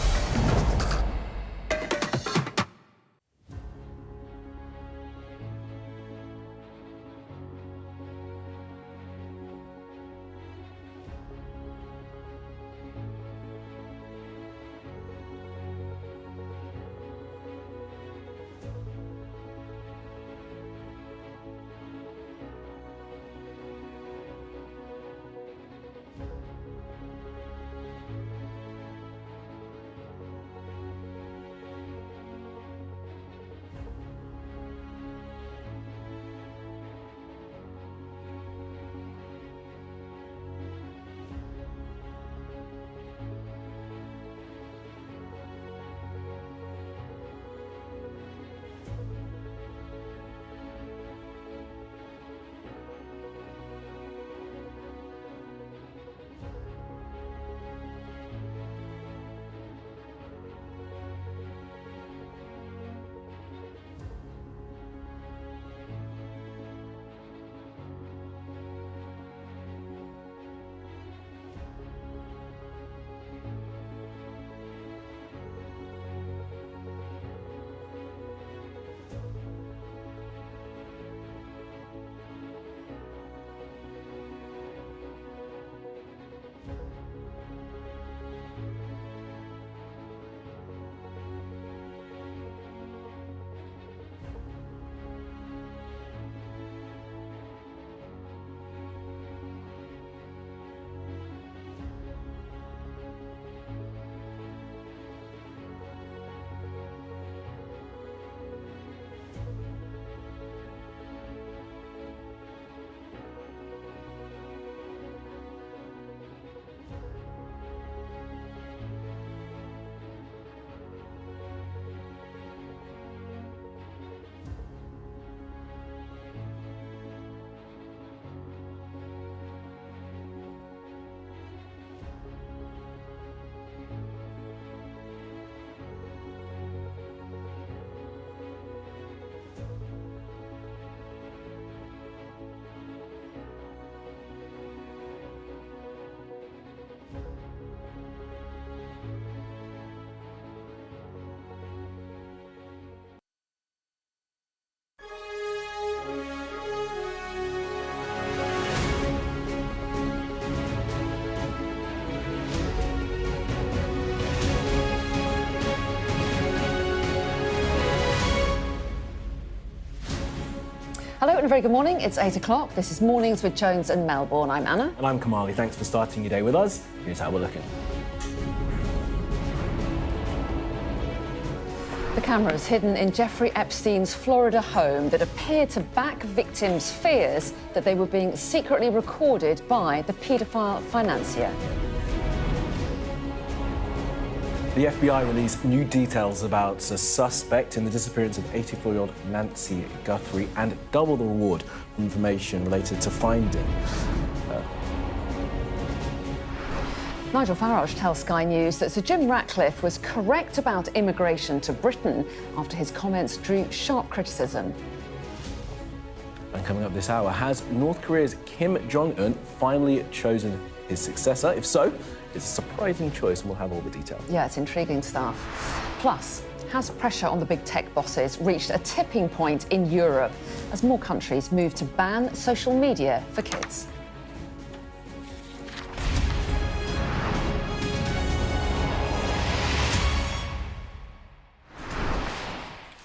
Hello and a very good morning. It's 8 o'clock. This is Mornings with Jones and Melbourne. I'm Anna. And I'm Kamali. Thanks for starting your day with us. Here's how we're looking. The cameras hidden in Jeffrey Epstein's Florida home that appear to back victims' fears that they were being secretly recorded by the paedophile financier. The FBI released new details about a suspect in the disappearance of 84-year-old Nancy Guthrie and double the reward for information related to finding her. Nigel Farage tells Sky News that Sir Jim Ratcliffe was correct about immigration to Britain after his comments drew sharp criticism. And coming up this hour, has North Korea's Kim Jong-un finally chosen his successor? If so, it's a surprising choice, and we'll have all the details. Yeah, it's intriguing stuff. Plus, has pressure on the big tech bosses reached a tipping point in Europe as more countries move to ban social media for kids?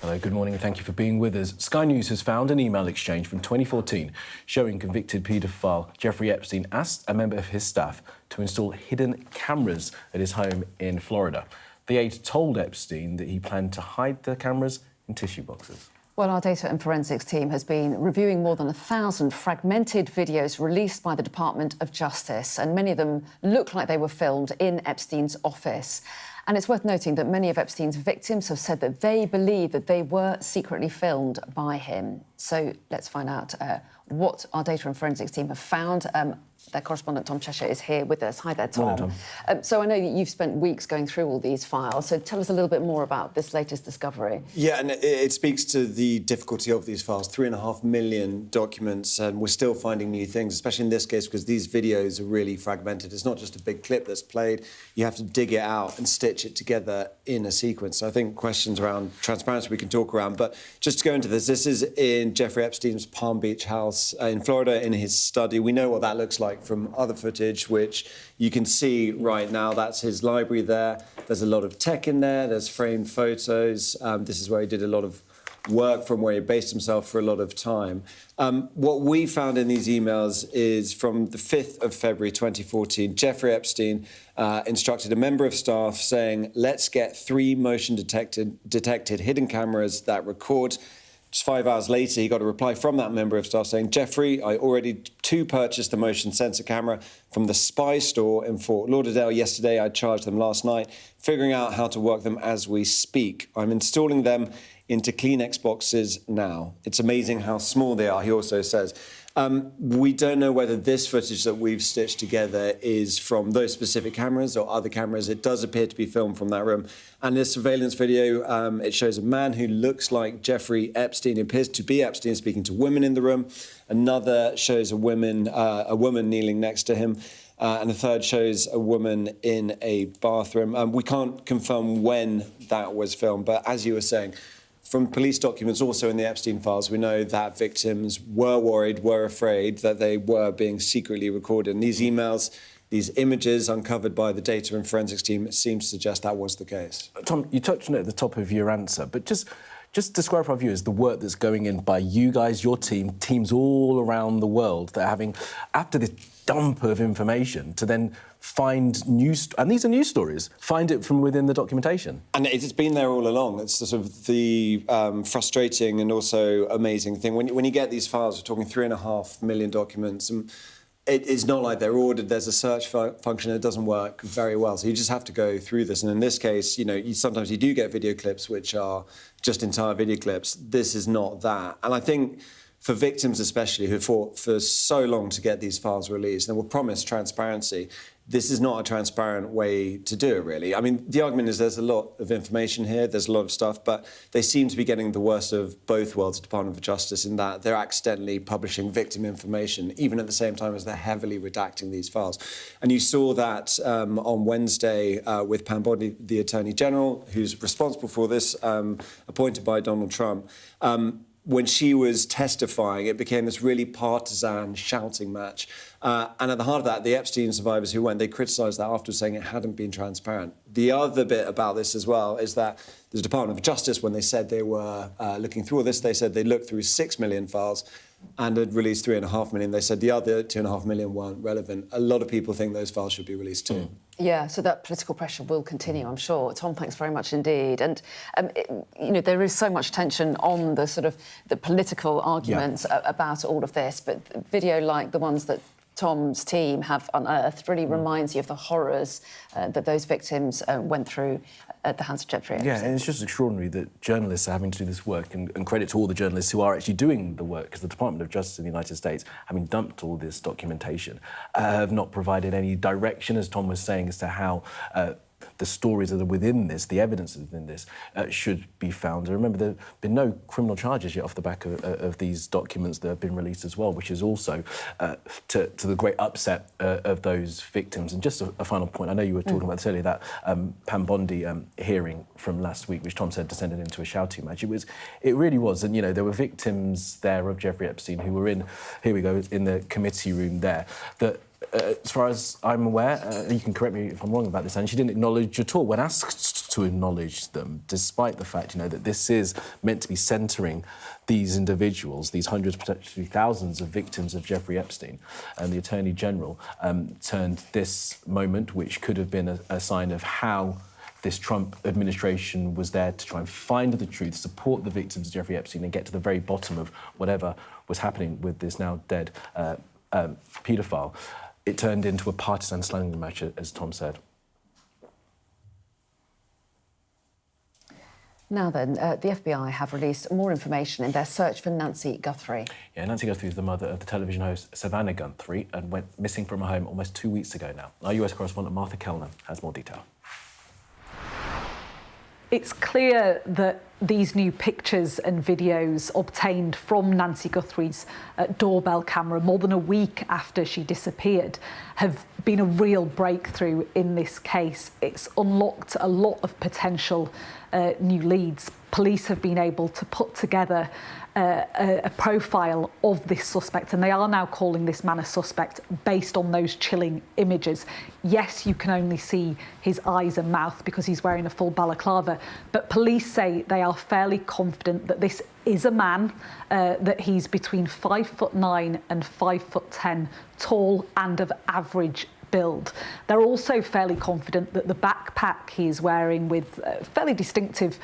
Hello, good morning and thank you for being with us. Sky News has found an email exchange from 2014 showing convicted paedophile Jeffrey Epstein asked a member of his staff to install hidden cameras at his home in Florida. The aide told Epstein that he planned to hide the cameras in tissue boxes. Well, our data and forensics team has been reviewing more than 1,000 fragmented videos released by the Department of Justice, and many of them look like they were filmed in Epstein's office. And it's worth noting that many of Epstein's victims have said that they believe that they were secretly filmed by him. So let's find out what our data and forensics team have found. Their correspondent Tom Cheshire is here with us. Hi there, Tom. Morning, Tom. So I know that you've spent weeks going through all these files, so tell us a little bit more about this latest discovery. Yeah, and it speaks to the difficulty of these files. 3.5 million documents, and we're still finding new things, especially in this case, because these videos are really fragmented. It's not just a big clip that's played. You have to dig it out and stitch it together in a sequence. So I think questions around transparency we can talk around. But just to go into this is in Jeffrey Epstein's Palm Beach house in Florida, in his study. We know what that looks like from other footage, which you can see right now. That's his library there. There's a lot of tech in there. There's framed photos. This is where he did a lot of work, from where he based himself for a lot of time. What we found in these emails is from the 5th of February 2014, Jeffrey Epstein instructed a member of staff saying, let's get 3 motion detected hidden cameras that record. Just 5 hours later, he got a reply from that member of staff saying, Jeffrey, I already purchased the motion sensor camera from the Spy store in Fort Lauderdale yesterday. I charged them last night, figuring out how to work them as we speak. I'm installing them into Kleenex boxes now. It's amazing how small they are, he also says. We don't know whether this footage that we've stitched together is from those specific cameras or other cameras. It does appear to be filmed from that room. And this surveillance video, it shows a man who looks like Jeffrey Epstein, appears to be Epstein, speaking to women in the room. Another shows a woman kneeling next to him. And a third shows a woman in a bathroom. We can't confirm when that was filmed, but as you were saying, from police documents also in the Epstein files, we know that victims were worried, were afraid that they were being secretly recorded. And these emails, these images uncovered by the data and forensics team seem to suggest that was the case. Tom, you touched on it at the top of your answer, but just describe for our viewers the work that's going in by you guys, your team, teams all around the world that are having, after this dump of information, to then find news, and these are news stories, find it from within the documentation. And it's been there all along. It's sort of the frustrating and also amazing thing. When you get these files, we're talking 3.5 million documents, and it's not like they're ordered. There's a search function that doesn't work very well. So you just have to go through this. And in this case, sometimes you do get video clips which are just entire video clips. This is not that. And I think for victims especially who fought for so long to get these files released and were promised transparency, this is not a transparent way to do it, really. I mean, the argument is there's a lot of information here, there's a lot of stuff, but they seem to be getting the worst of both worlds, the Department of Justice, in that they're accidentally publishing victim information, even at the same time as they're heavily redacting these files. And you saw that on Wednesday with Pam Bondi, the Attorney General, who's responsible for this, appointed by Donald Trump. When she was testifying, it became this really partisan shouting match. And at the heart of that, the Epstein survivors who went, they criticised that after, saying it hadn't been transparent. The other bit about this as well is that the Department of Justice, when they said they were looking through all this, they said they looked through 6 million files and had released 3.5 million. They said the other 2.5 million weren't relevant. A lot of people think those files should be released too. Yeah, so that political pressure will continue, I'm sure. Tom, thanks very much indeed. And, there is so much tension on the sort of the political arguments about all of this, but video like the ones that Tom's team have unearthed really reminds you of the horrors that those victims went through at the hands of Jeffrey Epstein. Yeah, and it's just extraordinary that journalists are having to do this work, and credit to all the journalists who are actually doing the work, because the Department of Justice in the United States, having dumped all this documentation, have not provided any direction, as Tom was saying, as to how the stories that are within this, the evidence that's within this, should be found. And remember, there have been no criminal charges yet off the back of these documents that have been released as well, which is also to the great upset of those victims. And just a final point, I know you were talking about this earlier, that Pam Bondi hearing from last week, which Tom said descended into a shouting match. It really was. And, there were victims there of Jeffrey Epstein who were in the committee room there, that as far as I'm aware, you can correct me if I'm wrong about this, and she didn't acknowledge at all when asked to acknowledge them, despite the fact, that this is meant to be centering these individuals, these hundreds, potentially thousands of victims of Jeffrey Epstein. And the Attorney General turned this moment, which could have been a sign of how this Trump administration was there to try and find the truth, support the victims of Jeffrey Epstein, and get to the very bottom of whatever was happening with this now dead paedophile. It turned into a partisan slang match, as Tom said. Now then, the FBI have released more information in their search for Nancy Guthrie. Yeah, Nancy Guthrie is the mother of the television host Savannah Guthrie and went missing from her home almost 2 weeks ago now. Our US correspondent Martha Kellner has more detail. It's clear that these new pictures and videos obtained from Nancy Guthrie's doorbell camera more than a week after she disappeared have been a real breakthrough in this case. It's unlocked a lot of potential new leads. Police have been able to put together a profile of this suspect, and they are now calling this man a suspect based on those chilling images. Yes, you can only see his eyes and mouth because he's wearing a full balaclava, but police say they are fairly confident that this is a man, that he's between 5'9" and 5'10", tall and of average build. They're also fairly confident that the backpack he is wearing, with fairly distinctive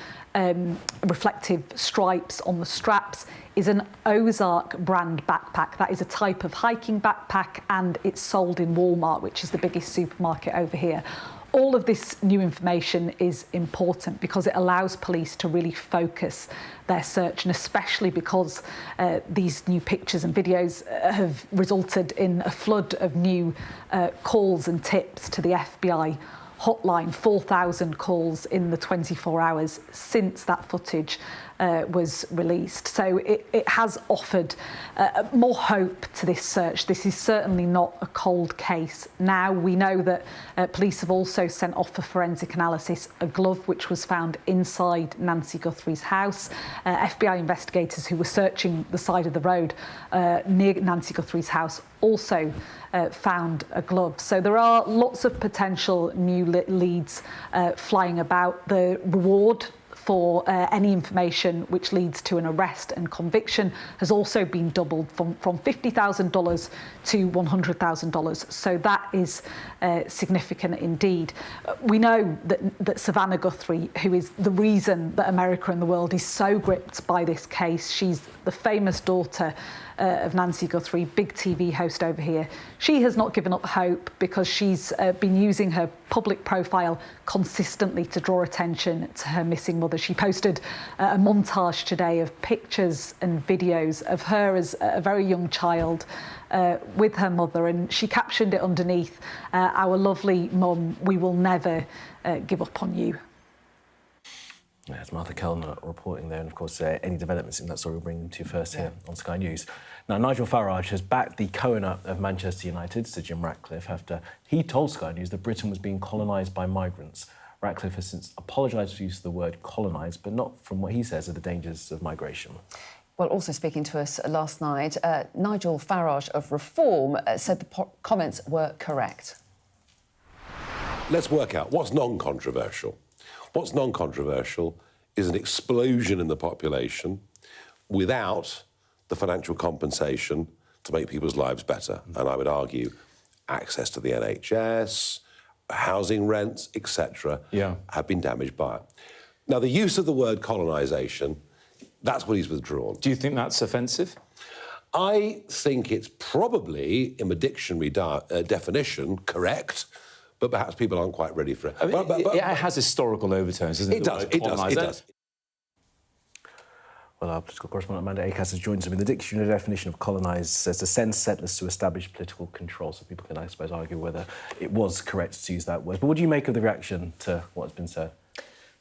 reflective stripes on the straps, is an Ozark brand backpack. That is a type of hiking backpack, and it's sold in Walmart, which is the biggest supermarket over here. All of this new information is important because it allows police to really focus their search, and especially because these new pictures and videos have resulted in a flood of new calls and tips to the FBI hotline. 4,000 calls in the 24 hours since that footage was released. So it has offered more hope to this search. This is certainly not a cold case. Now we know that police have also sent off for forensic analysis a glove which was found inside Nancy Guthrie's house. FBI investigators who were searching the side of the road near Nancy Guthrie's house also found a glove. So there are lots of potential new leads flying about. The reward for any information which leads to an arrest and conviction has also been doubled from $50,000 to $100,000. So that is significant indeed. We know that Savannah Guthrie, who is the reason that America and the world is so gripped by this case, she's the famous daughter of Nancy Guthrie, big TV host over here. She has not given up hope because she's been using her public profile consistently to draw attention to her missing mother. She posted a montage today of pictures and videos of her as a very young child with her mother, and she captioned it underneath, "Our lovely mum, we will never give up on you." There's Martha Kellner reporting there, and of course any developments in that story we'll bring them to you first here on Sky News. Now, Nigel Farage has backed the co-owner of Manchester United, Sir Jim Ratcliffe, after he told Sky News that Britain was being colonised by migrants. Ratcliffe has since apologised for the use of the word colonised, but not from what he says are the dangers of migration. Well, also speaking to us last night, Nigel Farage of Reform said the comments were correct. Let's work out what's non-controversial. What's non-controversial is an explosion in the population without the financial compensation to make people's lives better. And I would argue access to the NHS, housing rents, etc., have been damaged by it. Now, the use of the word colonisation, that's what he's withdrawn. Do you think that's offensive? I think it's probably, in the dictionary definition, correct, but perhaps people aren't quite ready for it. I mean, it has historical overtones, doesn't it? It does. Well, our political correspondent Amanda Akers has joined us. I mean, the dictionary definition of colonise says to send settlers to establish political control. So people can, I suppose, argue whether it was correct to use that word. But what do you make of the reaction to what's been said?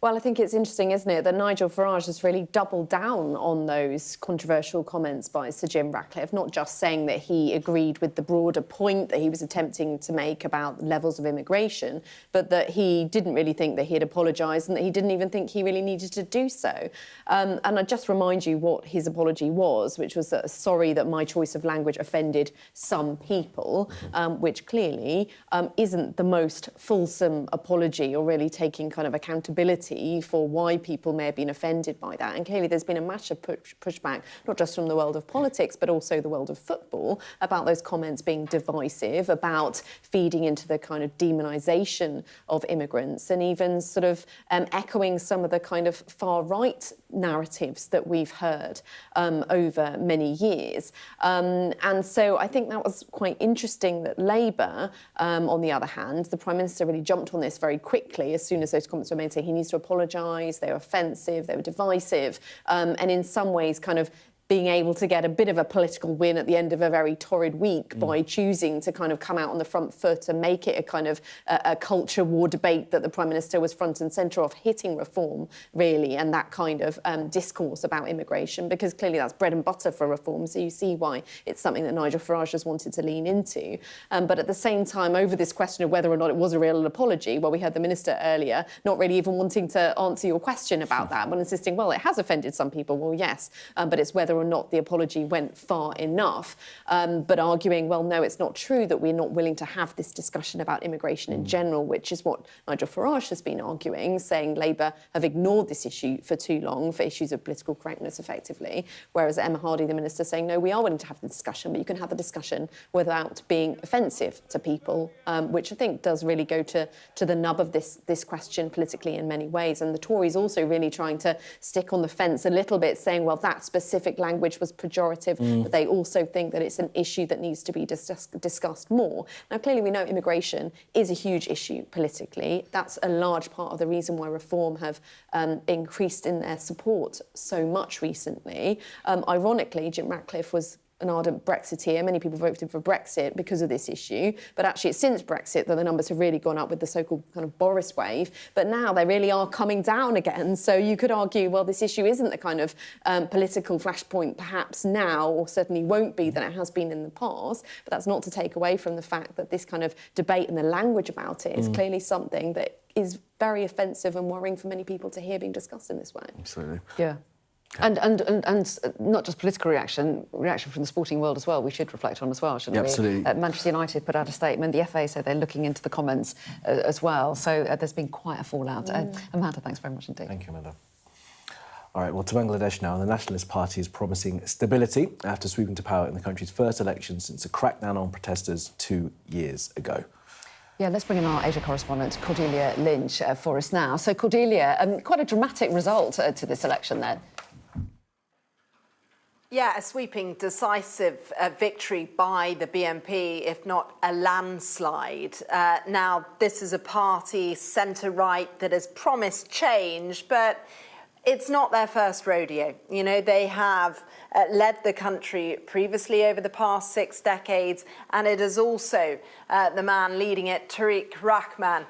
Well, I think it's interesting, isn't it, that Nigel Farage has really doubled down on those controversial comments by Sir Jim Ratcliffe, not just saying that he agreed with the broader point that he was attempting to make about levels of immigration, but that he didn't really think that he had apologised and that he didn't even think he really needed to do so. And I just remind you what his apology was, which was that, sorry that my choice of language offended some people, which clearly isn't the most fulsome apology or really taking kind of accountability for why people may have been offended by that. And clearly there's been a massive pushback, not just from the world of politics, but also the world of football, about those comments being divisive, about feeding into the kind of demonisation of immigrants, and even sort of echoing some of the kind of far-right narratives that we've heard over many years. And so I think that was quite interesting that Labour, on the other hand, the Prime Minister really jumped on this very quickly as soon as those comments were made, saying he needs to apologise, they were offensive, they were divisive, and in some ways kind of being able to get a bit of a political win at the end of a very torrid week by choosing to kind of come out on the front foot and make it a kind of a culture war debate that the Prime Minister was front and centre of, hitting reform, really, and that kind of discourse about immigration, because clearly that's bread and butter for reform, so you see why it's something that Nigel Farage has wanted to lean into. But at the same time, over this question of whether or not it was a real apology, well, we heard the Minister earlier not really even wanting to answer your question about that, but insisting, well, it has offended some people. Well, yes, but it's whether or not the apology went far enough, but arguing, well, no, it's not true that we're not willing to have this discussion about immigration in general, which is what Nigel Farage has been arguing, saying Labour have ignored this issue for too long, for issues of political correctness, effectively, whereas Emma Hardy, the Minister, saying, no, we are willing to have the discussion, but you can have the discussion without being offensive to people, which I think does really go to the nub of this question politically in many ways. And the Tories also really trying to stick on the fence a little bit, saying, well, that specific language was pejorative, but they also think that it's an issue that needs to be discussed more. Now, clearly we know immigration is a huge issue politically. That's a large part of the reason why Reform have increased in their support so much recently. Ironically, Jim Ratcliffe was an ardent Brexiteer. Many people voted for Brexit because of this issue, but actually it's since Brexit that the numbers have really gone up with the so-called kind of Boris wave, but now they really are coming down again. So you could argue, well, this issue isn't the kind of political flashpoint perhaps now, or certainly won't be, than it has been in the past, but that's not to take away from the fact that this kind of debate and the language about it is clearly something that is very offensive and worrying for many people to hear being discussed in this way. Absolutely. Yeah. And not just political reaction from the sporting world as well, we should reflect on as well, shouldn't we? Absolutely. Manchester United put out a statement, the FA said they're looking into the comments as well, so there's been quite a fallout. Amanda, thanks very much indeed. Thank you, Amanda. All right, well, to Bangladesh now. The Nationalist Party is promising stability after sweeping to power in the country's first election since a crackdown on protesters 2 years ago. Yeah, let's bring in our Asia correspondent, Cordelia Lynch, for us now. So, Cordelia, quite a dramatic result to this election then. Yeah, a sweeping, decisive victory by the BNP, if not a landslide. Now, this is a party centre-right that has promised change, but it's not their first rodeo. You know, they have led the country previously over the past 6 decades, and it is also the man leading it, Tariq Rahman,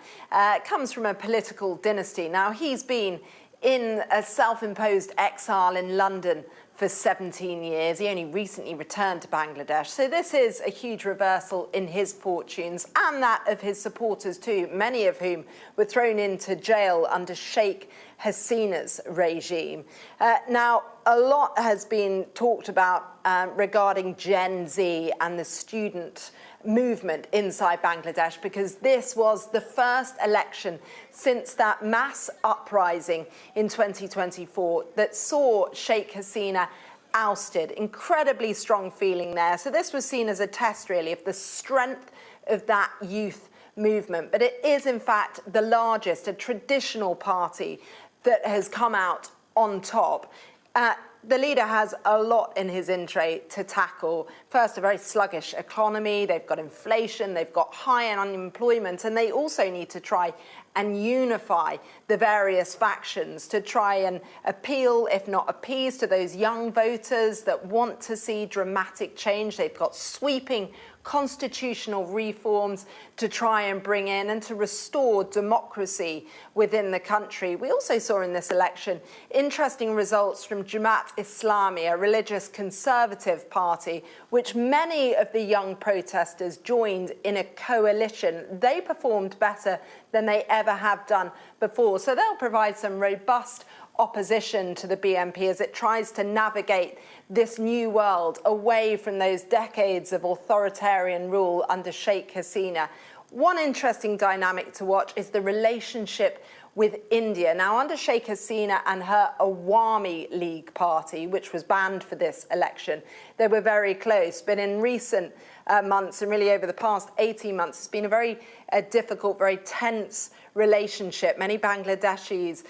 comes from a political dynasty. Now, he's been in a self-imposed exile in London for 17 years. He only recently returned to Bangladesh. So this is a huge reversal in his fortunes and that of his supporters too, many of whom were thrown into jail under Sheikh Hasina's regime. Now, a lot has been talked about regarding Gen Z and the student movement inside Bangladesh, because this was the first election since that mass uprising in 2024 that saw Sheikh Hasina ousted. Incredibly strong feeling there. So this was seen as a test, really, of the strength of that youth movement. But it is, in fact, the largest, a traditional party that has come out on top. The leader has a lot in his in-tray to tackle. First, a very sluggish economy. They've got inflation, they've got high unemployment, and they also need to try and unify the various factions to try and appeal, if not appease, to those young voters that want to see dramatic change. They've got sweeping constitutional reforms to try and bring in and to restore democracy within the country. We also saw in this election interesting results from Jamaat Islami, a religious conservative party, which many of the young protesters joined in a coalition. They performed better than they ever have done before. So they'll provide some robust opposition to the BNP as it tries to navigate this new world away from those decades of authoritarian rule under Sheikh Hasina. One interesting dynamic to watch is the relationship with India. Now, under Sheikh Hasina and her Awami League party, which was banned for this election, they were very close. But in recent months, and really over the past 18 months, it's been a very difficult, very tense relationship. Many Bangladeshis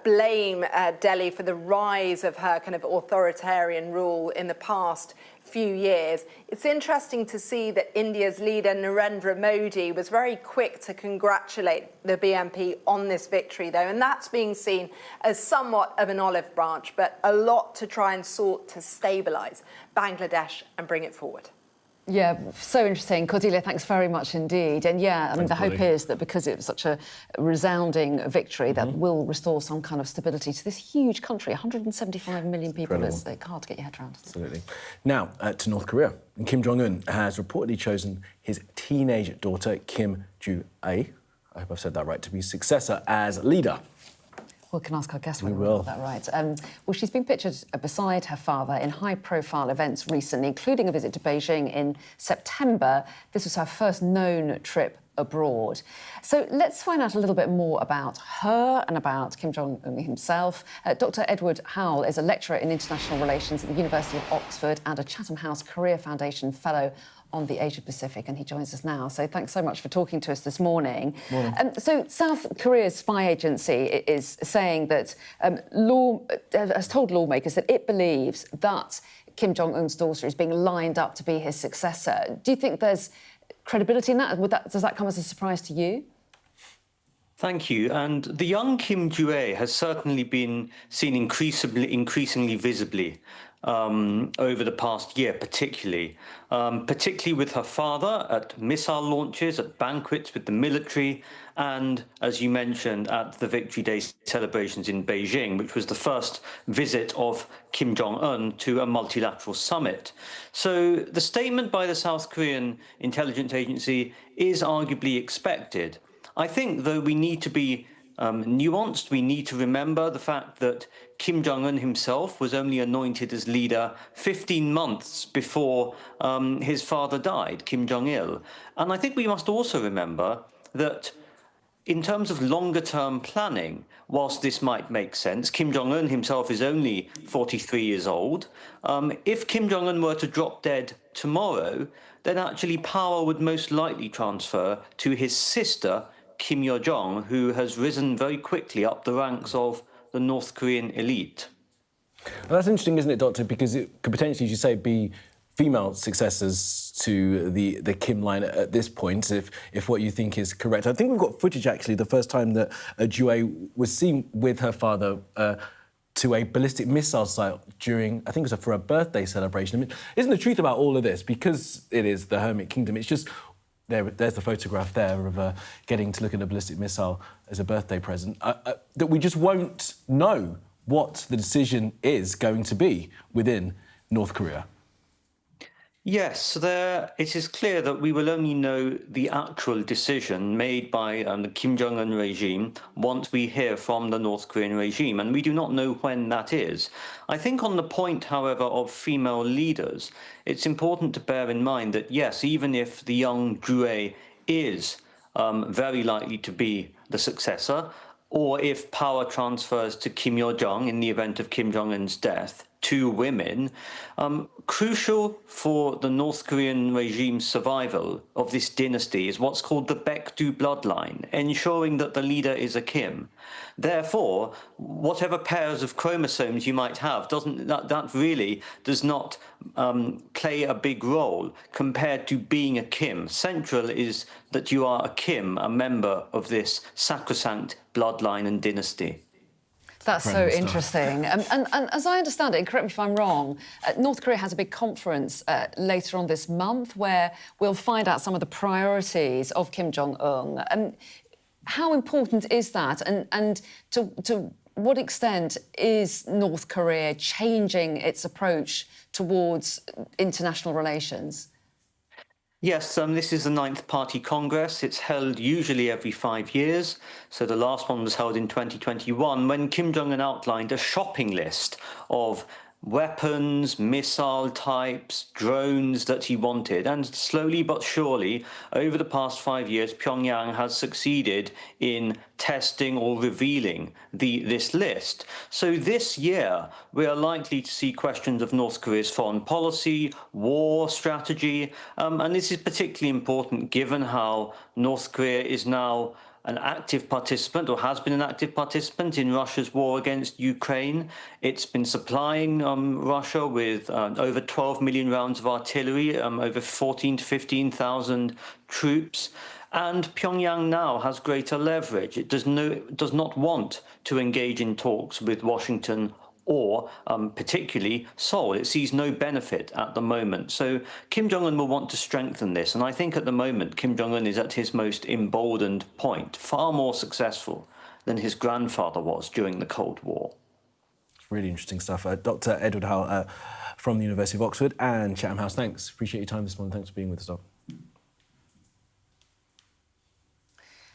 blame Delhi for the rise of her kind of authoritarian rule in the past few years. It's interesting to see that India's leader Narendra Modi was very quick to congratulate the BNP on this victory, though, and that's being seen as somewhat of an olive branch, but a lot to try and sort to stabilise Bangladesh and bring it forward. Yeah, so interesting. Cordelia, thanks very much indeed. And yeah, I mean, the hope is that because it was such a resounding victory, that will restore some kind of stability to this huge country. 175 million people. It's hard to get your head around. Absolutely. Now, to North Korea. And Kim Jong-un has reportedly chosen his teenage daughter, Kim Joo-ae, I hope I've said that right, to be successor as leader. We can ask our guest whether we got that right. Well, she's been pictured beside her father in high-profile events recently, including a visit to Beijing in September. This was her first known trip abroad. So let's find out a little bit more about her and about Kim Jong-un himself. Dr. Edward Howell is a lecturer in international relations at the University of Oxford and a Chatham House Career Foundation Fellow on the Asia-Pacific, and he joins us now. So thanks so much for talking to us this morning. So South Korea's spy agency is saying that has told lawmakers that it believes that Kim Jong-un's daughter is being lined up to be his successor. Do you think there's credibility in that? Does that come as a surprise to you? Thank you. And the young Kim Joo-ae has certainly been seen increasingly visibly over the past year, particularly with her father at missile launches, at banquets with the military, and, as you mentioned, at the Victory Day celebrations in Beijing, which was the first visit of Kim Jong-un to a multilateral summit. So the statement by the South Korean intelligence agency is arguably expected. I think, though, we need to be nuanced. We need to remember the fact that Kim Jong-un himself was only anointed as leader 15 months before his father died, Kim Jong-il. And I think we must also remember that in terms of longer-term planning, whilst this might make sense, Kim Jong-un himself is only 43 years old. If Kim Jong-un were to drop dead tomorrow, then actually power would most likely transfer to his sister, Kim Yo-jong, who has risen very quickly up the ranks of the North Korean elite. Well, that's interesting, isn't it, Doctor? Because it could potentially, as you say, be female successors to the Kim line at this point, if what you think is correct. I think we've got footage, actually, the first time that Joo-ae was seen with her father to a ballistic missile site during, I think it was for a birthday celebration. I mean, isn't the truth about all of this, because it is the Hermit Kingdom, it's just... There's the photograph there of getting to look at a ballistic missile as a birthday present, that we just won't know what the decision is going to be within North Korea. Yes, it is clear that we will only know the actual decision made by the Kim Jong-un regime once we hear from the North Korean regime, and we do not know when that is. I think on the point, however, of female leaders, it's important to bear in mind that, yes, even if the young Joo-ae is very likely to be the successor, or if power transfers to Kim Yo-jong in the event of Kim Jong-un's death, two women, crucial for the North Korean regime's survival of this dynasty is what's called the Baekdu bloodline, ensuring that the leader is a Kim. Therefore, whatever pairs of chromosomes you might have, that really does not play a big role compared to being a Kim. Central is that you are a Kim, a member of this sacrosanct bloodline and dynasty. That's so interesting. And as I understand it, and correct me if I'm wrong, North Korea has a big conference later on this month where we'll find out some of the priorities of Kim Jong-un. How important is that? And to what extent is North Korea changing its approach towards international relations? Yes, this is the 9th Party Congress. It's held usually every 5 years. So the last one was held in 2021 when Kim Jong-un outlined a shopping list of weapons, missile types, drones that he wanted. And slowly but surely, over the past 5 years, Pyongyang has succeeded in testing or revealing this list. So this year, we are likely to see questions of North Korea's foreign policy, war strategy, and this is particularly important given how North Korea is now an active participant, or has been an active participant in Russia's war against Ukraine. It's been supplying Russia with over 12 million rounds of artillery, over 14 to 15,000 troops. And Pyongyang now has greater leverage. It does not want to engage in talks with Washington or particularly Seoul. It sees no benefit at the moment. So Kim Jong-un will want to strengthen this. And I think at the moment, Kim Jong-un is at his most emboldened point, far more successful than his grandfather was during the Cold War. It's really interesting stuff. Dr. Edward Hull from the University of Oxford and Chatham House, thanks. Appreciate your time this morning. Thanks for being with us, Doc.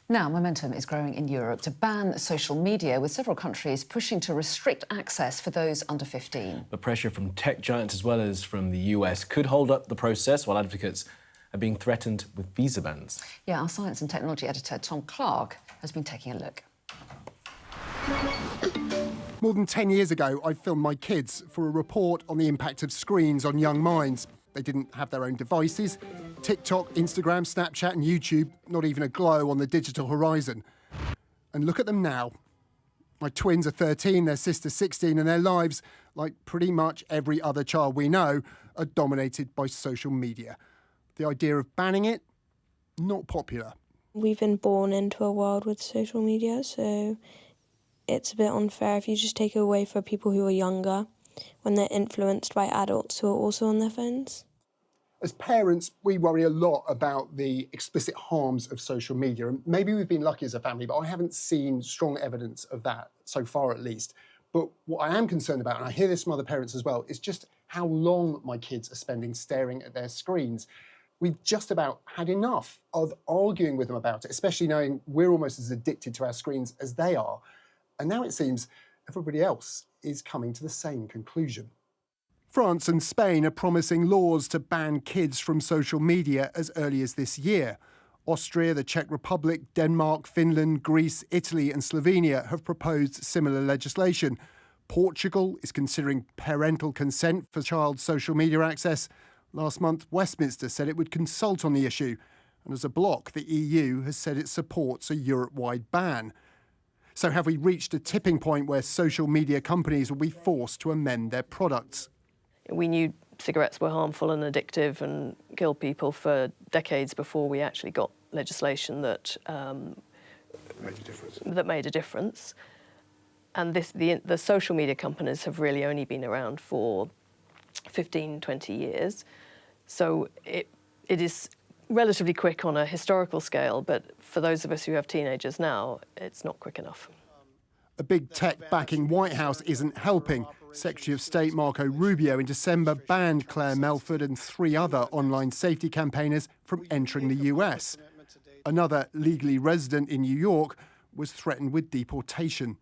Now, momentum is growing in Europe to ban social media, with several countries pushing to restrict access for those under 15. The pressure from tech giants as well as from the US could hold up the process, while advocates are being threatened with visa bans. Yeah, our science and technology editor, Tom Clark, has been taking a look. More than 10 years ago, I filmed my kids for a report on the impact of screens on young minds. They didn't have their own devices. TikTok, Instagram, Snapchat and YouTube, not even a glow on the digital horizon. And look at them now. My twins are 13, their sister's 16, and their lives, like pretty much every other child we know, are dominated by social media. The idea of banning it, not popular. We've been born into a world with social media, so it's a bit unfair if you just take it away for people who are younger when they're influenced by adults who are also on their phones. As parents, we worry a lot about the explicit harms of social media. And maybe we've been lucky as a family, but I haven't seen strong evidence of that, so far at least. But what I am concerned about, and I hear this from other parents as well, is just how long my kids are spending staring at their screens. We've just about had enough of arguing with them about it, especially knowing we're almost as addicted to our screens as they are. And now it seems everybody else is coming to the same conclusion. France and Spain are promising laws to ban kids from social media as early as this year. Austria, the Czech Republic, Denmark, Finland, Greece, Italy and Slovenia have proposed similar legislation. Portugal is considering parental consent for child social media access. Last month, Westminster said it would consult on the issue. And as a bloc, the EU has said it supports a Europe-wide ban. So have we reached a tipping point where social media companies will be forced to amend their products? We knew cigarettes were harmful and addictive and kill people for decades before we actually got legislation that made a difference. And the social media companies have really only been around for 15, 20 years. So it is relatively quick on a historical scale, but for those of us who have teenagers now, it's not quick enough. A big tech backing White House isn't helping. Secretary of State Marco Rubio in December banned Claire Melford and 3 other online safety campaigners from entering the US. Another legally resident in New York was threatened with deportation.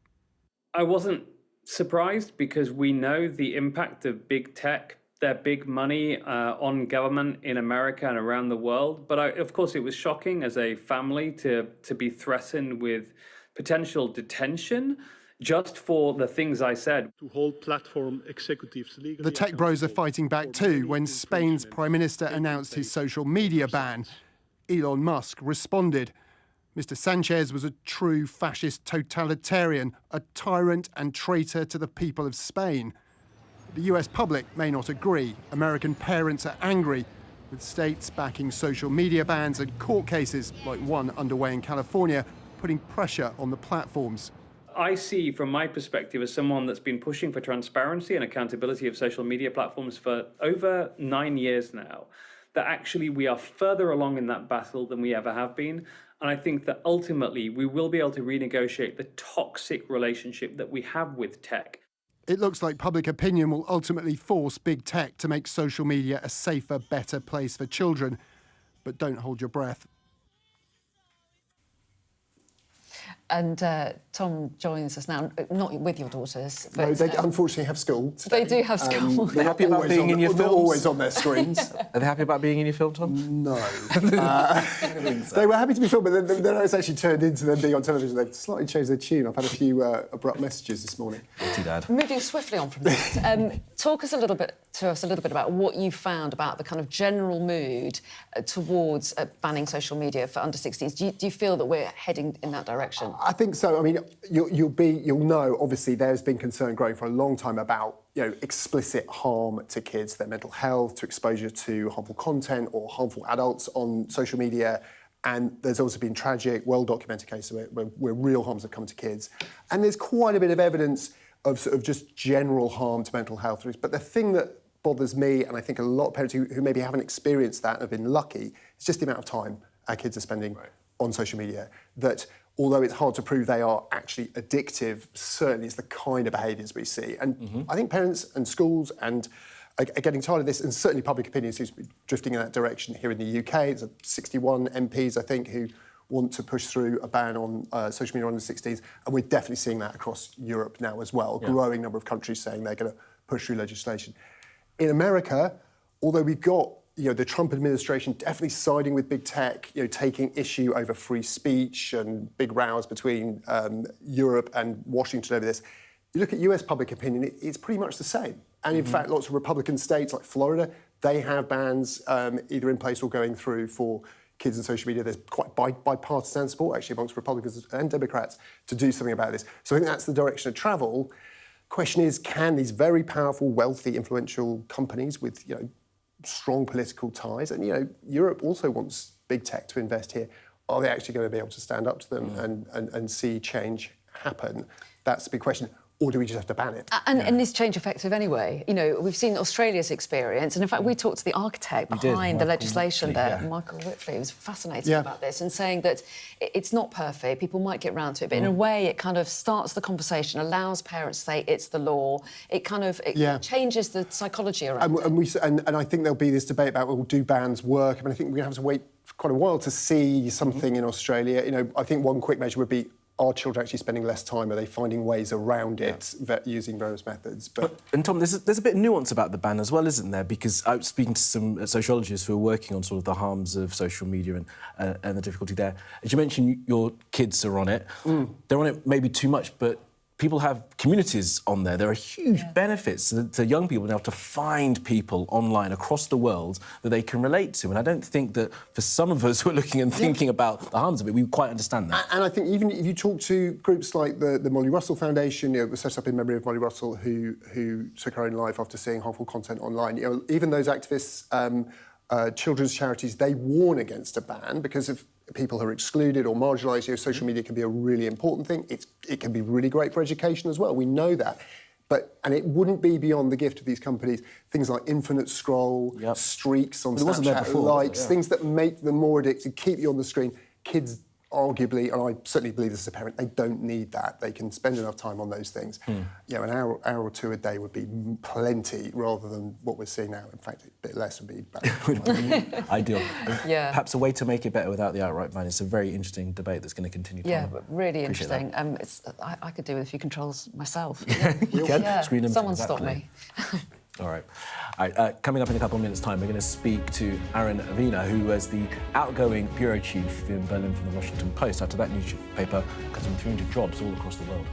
I wasn't surprised because we know the impact of big tech, their big money on government in America and around the world. But of course, it was shocking as a family to be threatened with potential detention just for the things I said. To hold platform executives legally. The tech bros are fighting back too when Spain's Prime Minister announced his social media ban. Elon Musk responded. Mr. Sanchez was a true fascist totalitarian, a tyrant and traitor to the people of Spain. The US public may not agree. American parents are angry, with states backing social media bans and court cases, like one underway in California, putting pressure on the platforms. I see, from my perspective, as someone that's been pushing for transparency and accountability of social media platforms for over 9 years now, that actually we are further along in that battle than we ever have been. And I think that ultimately we will be able to renegotiate the toxic relationship that we have with tech. It looks like public opinion will ultimately force big tech to make social media a safer, better place for children. But don't hold your breath. And Tom joins us now, not with your daughters. But, no, they unfortunately have school today. They do have school. They're happy about being in your films? Not always on their screens. Are they happy about being in your film, Tom? No. They were happy to be filmed, but then it's actually turned into them being on television. They've slightly changed their tune. I've had a few abrupt messages this morning. Dad. Moving swiftly on from that, talk to us a little bit about what you found about the kind of general mood towards banning social media for under 16s. Do you feel that we're heading in that direction? I think so. I mean, you'll know. Obviously, there's been concern growing for a long time about explicit harm to kids, their mental health, to exposure to harmful content or harmful adults on social media. And there's also been tragic, well-documented cases where real harms have come to kids. And there's quite a bit of evidence of sort of just general harm to mental health. But the thing that bothers me, and I think a lot of parents who maybe haven't experienced that and have been lucky, is just the amount of time our kids are spending on social media. That although it's hard to prove they are actually addictive, certainly it's the kind of behaviours we see. And I think parents and schools and are getting tired of this, and certainly public opinion seems to be drifting in that direction here in the UK. There's 61 MPs, I think, who want to push through a ban on social media under 16s, and we're definitely seeing that across Europe now as well. A growing number of countries saying they're going to push through legislation. In America, although we've got the Trump administration definitely siding with big tech, taking issue over free speech and big rows between Europe and Washington over this. You look at US public opinion, it's pretty much the same. And in fact, lots of Republican states like Florida, they have bans either in place or going through for kids and social media. There's quite bipartisan support actually amongst Republicans and Democrats to do something about this. So I think that's the direction of travel. Question is, can these very powerful, wealthy, influential companies with strong political ties, and Europe also wants big tech to invest here, are they actually going to be able to stand up to them and see change happen? That's the big question. Or do we just have to ban it? And is change effective anyway? We've seen Australia's experience, and in fact, we talked to the architect behind the legislation there, Michael Whitley, who was fascinating about this, and saying that it's not perfect, people might get round to it, but in a way, it kind of starts the conversation, allows parents to say it's the law, it kind of changes the psychology around it. And I think there'll be this debate about, well, do bans work? I mean, I think we're going to have to wait for quite a while to see something in Australia. I think one quick measure would be, are children actually spending less time? Are they finding ways around it, using various methods? And Tom, there's a bit of nuance about the ban as well, isn't there? Because I was speaking to some sociologists who are working on sort of the harms of social media and the difficulty there. As you mentioned, your kids are on it. They're on it maybe too much, but people have communities on there. There are huge benefits to young people now to find people online across the world that they can relate to. And I don't think that for some of us who are looking and thinking about the harms of it, we quite understand that. And I think even if you talk to groups like the Molly Russell Foundation, it was set up in memory of Molly Russell, who took her own life after seeing harmful content online. Even those activists, children's charities, they warn against a ban because of people who are excluded or marginalised. Social media can be a really important thing. It can be really great for education as well. We know that. And it wouldn't be beyond the gift of these companies, things like infinite scroll, streaks on Snapchat, likes, things that make them more addicted, keep you on the screen. Kids, arguably, and I certainly believe this as a parent, they don't need that. They can spend enough time on those things. An hour or two a day would be plenty rather than what we're seeing now. In fact, a bit less would be better. Ideal. Perhaps a way to make it better without the outright ban. It's a very interesting debate that's going to continue. Really interesting. I could do with a few controls myself. You can. Someone stop me. All right. Coming up in a couple of minutes' time, we're going to speak to Aaron Avina, who was the outgoing bureau chief in Berlin for the Washington Post. After that newspaper cut some 300 jobs all across the world.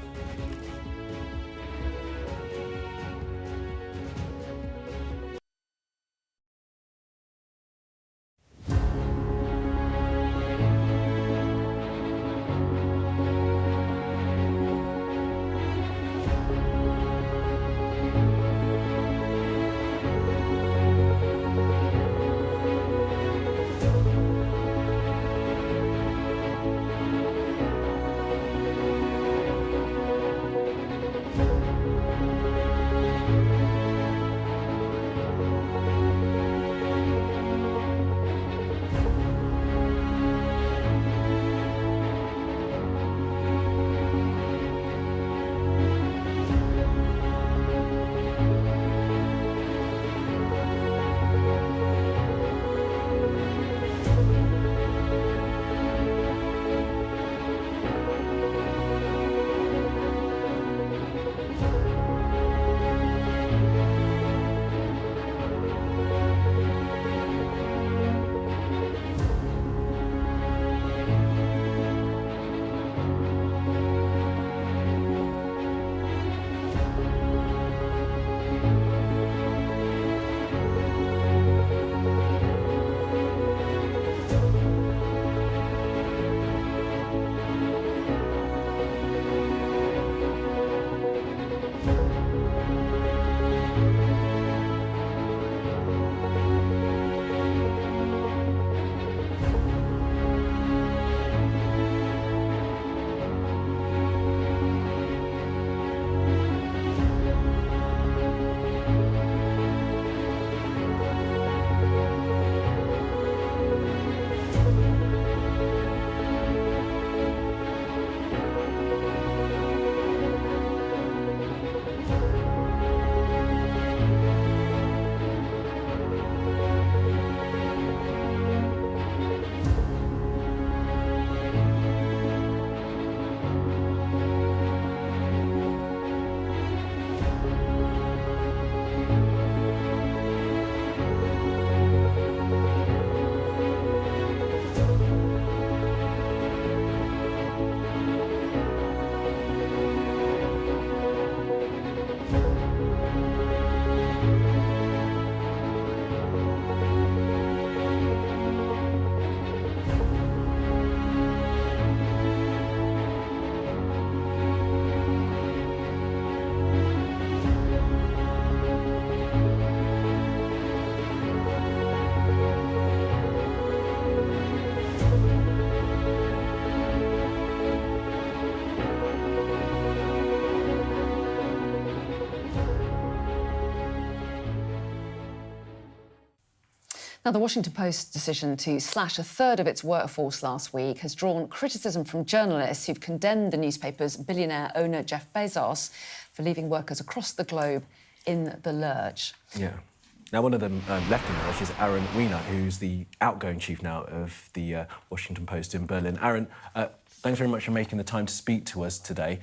Now, the Washington Post's decision to slash a third of its workforce last week has drawn criticism from journalists who've condemned the newspaper's billionaire owner Jeff Bezos for leaving workers across the globe in the lurch. Yeah. Now, one of them left in the lurch is Aaron Wiener, who's the outgoing chief now of the Washington Post in Berlin. Aaron, thanks very much for making the time to speak to us today.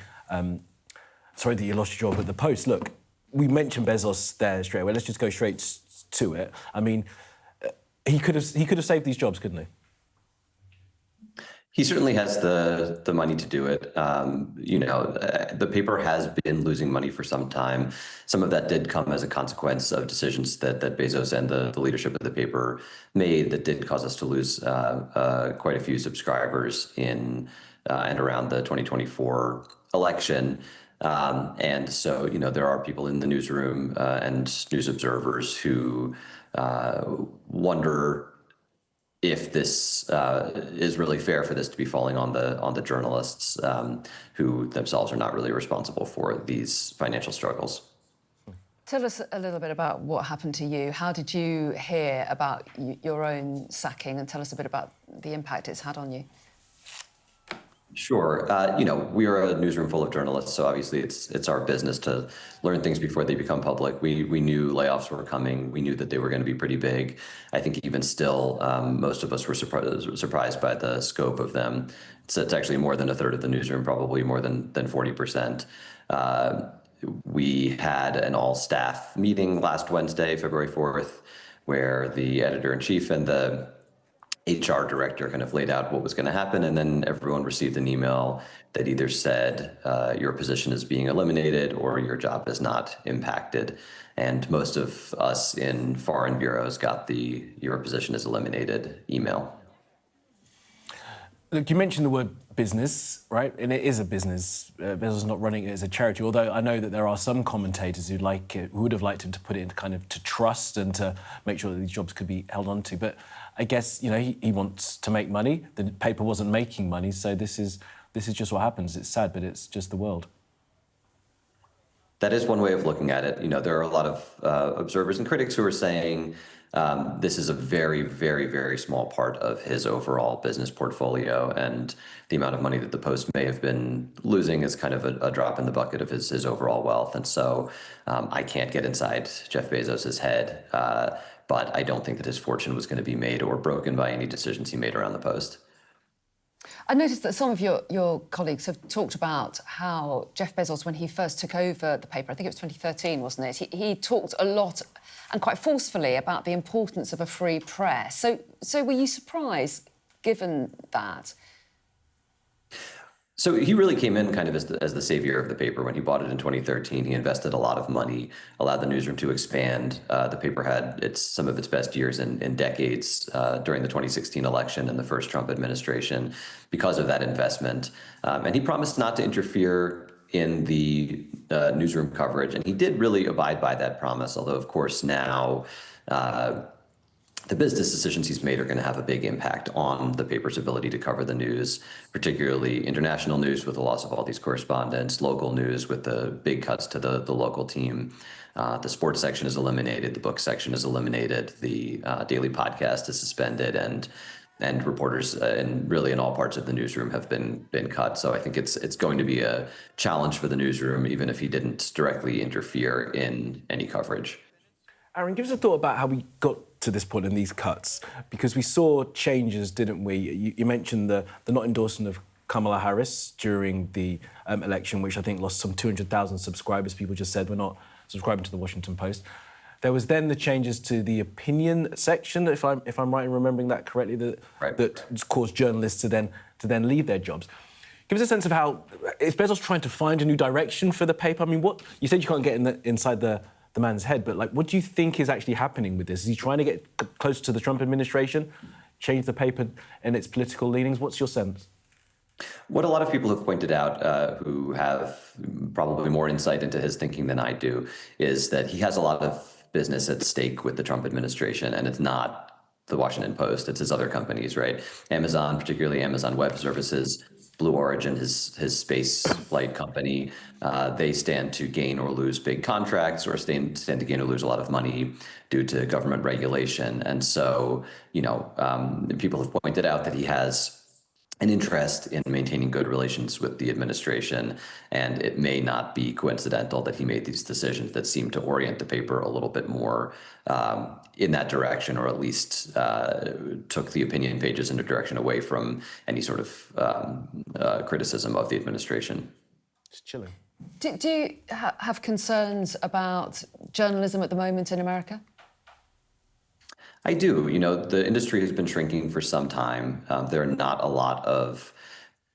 Sorry that you lost your job at the Post. Look, we mentioned Bezos there straight away. Let's just go straight to it. I mean, he could have saved these jobs, couldn't he? He certainly has the money to do it. The paper has been losing money for some time. Some of that did come as a consequence of decisions that Bezos and the leadership of the paper made that did cause us to lose quite a few subscribers in and around the 2024 election. And so, there are people in the newsroom and news observers who wonder if this is really fair for this to be falling on the journalists who themselves are not really responsible for these financial struggles. Tell us a little bit about what happened to you. How did you hear about your own sacking, and tell us a bit about the impact it's had on you? Sure. We are a newsroom full of journalists, so obviously it's our business to learn things before they become public. We knew layoffs were coming. We knew that they were going to be pretty big. I think even still, most of us were surprised by the scope of them. It's actually more than a third of the newsroom, probably more than 40%. We had an all-staff meeting last Wednesday, February 4th, where the editor-in-chief and the HR director kind of laid out what was going to happen, and then everyone received an email that either said your position is being eliminated or your job is not impacted. And most of us in foreign bureaus got the your position is eliminated email. Look, you mentioned the word business, right? And it is a business. Bezos is not running it as a charity, although I know that there are some commentators who would have liked him to put it into kind of to trust and to make sure that these jobs could be held on to. But I guess, he wants to make money. The paper wasn't making money, so this is just what happens. It's sad, but it's just the world. That is one way of looking at it. There are a lot of observers and critics who are saying this is a very, very, very small part of his overall business portfolio, and the amount of money that the Post may have been losing is kind of a drop in the bucket of his overall wealth. And so I can't get inside Jeff Bezos's head, but I don't think that his fortune was going to be made or broken by any decisions he made around the Post. I noticed that some of your colleagues have talked about how Jeff Bezos, when he first took over the paper, I think it was 2013, wasn't it? He talked a lot and quite forcefully about the importance of a free press. So were you surprised, given that? So he really came in kind of as the savior of the paper. When he bought it in 2013, he invested a lot of money, allowed the newsroom to expand. The paper had some of its best years in decades during the 2016 election and the first Trump administration because of that investment. And he promised not to interfere in the newsroom coverage. And he did really abide by that promise, although, of course, now the business decisions he's made are going to have a big impact on the paper's ability to cover the news, particularly international news with the loss of all these correspondents, local news with the big cuts to the local team. The sports section is eliminated, the book section is eliminated, the daily podcast is suspended, and reporters really in all parts of the newsroom have been cut. So I think it's going to be a challenge for the newsroom, even if he didn't directly interfere in any coverage. Aaron, give us a thought about how we got to this point in these cuts, because we saw changes, didn't we? You mentioned the not endorsement of Kamala Harris during the election, which I think lost some 200,000 subscribers. People just said we're not subscribing to the Washington Post. There was then the changes to the opinion section, if I'm right in remembering that correctly, that caused journalists to then leave their jobs. Give us a sense of how is Bezos trying to find a new direction for the paper? I mean, what you said you can't get inside the man's head, but what do you think is actually happening with this? Is he trying to get close to the Trump administration, change the paper and its political leanings? What's your sense? What a lot of people have pointed out, who have probably more insight into his thinking than I do, is that he has a lot of business at stake with the Trump administration, and it's not the Washington Post, it's his other companies, right? Amazon, particularly Amazon Web Services, Blue Origin, his space flight company, they stand to gain or lose big contracts, or stand to gain or lose a lot of money due to government regulation. And so, people have pointed out that he has an interest in maintaining good relations with the administration, and it may not be coincidental that he made these decisions that seem to orient the paper a little bit more in that direction, or at least took the opinion pages in a direction away from any sort of criticism of the administration. Just chilling. Do you have concerns about journalism at the moment in America? I do. The industry has been shrinking for some time. There are not a lot of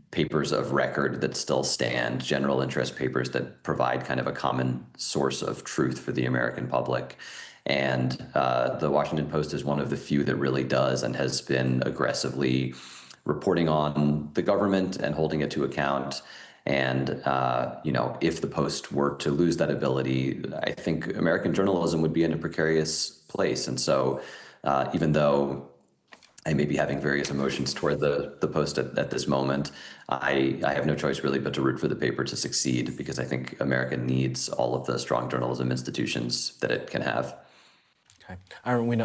papers of record that still stand, general interest papers that provide kind of a common source of truth for the American public. And the Washington Post is one of the few that really does, and has been aggressively reporting on the government and holding it to account. And, if the Post were to lose that ability, I think American journalism would be in a precarious place. And so even though I may be having various emotions toward the Post at this moment, I have no choice really but to root for the paper to succeed, because I think America needs all of the strong journalism institutions that it can have. Okay. Aaron, we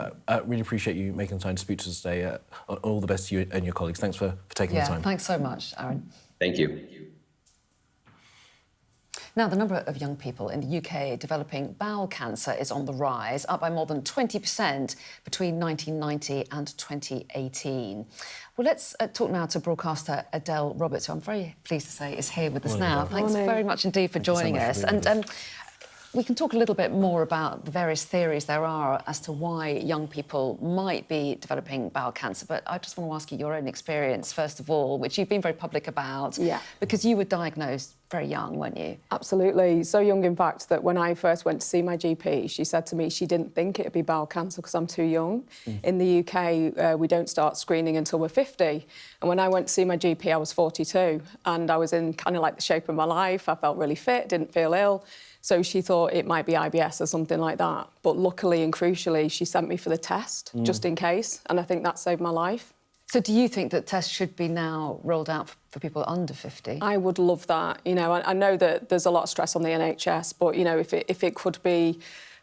really appreciate you making the time to speak to us today. All the best to you and your colleagues. Thanks for taking the time. Thanks so much, Aaron. Thank you. Now, the number of young people in the UK developing bowel cancer is on the rise, up by more than 20% between 1990 and 2018. Well, let's talk now to broadcaster Adele Roberts, who I'm very pleased to say is here with us now. Thanks very much indeed for joining us. And we can talk a little bit more about the various theories there are as to why young people might be developing bowel cancer. But I just want to ask you your own experience, first of all, which you've been very public about. Yeah. Because you were diagnosed very young, weren't you? Absolutely. So young, in fact, that when I first went to see my GP, she said to me she didn't think it'd be bowel cancer because I'm too young. In the UK, we don't start screening until we're 50. And when I went to see my GP, I was 42. And I was in kind of like the shape of my life. I felt really fit, didn't feel ill. So she thought it might be IBS or something like that. But luckily and crucially, she sent me for the test, just in case. And I think that saved my life. So do you think that tests should be now rolled out for people under 50? I would love that. I know that there's a lot of stress on the NHS, but, if it could be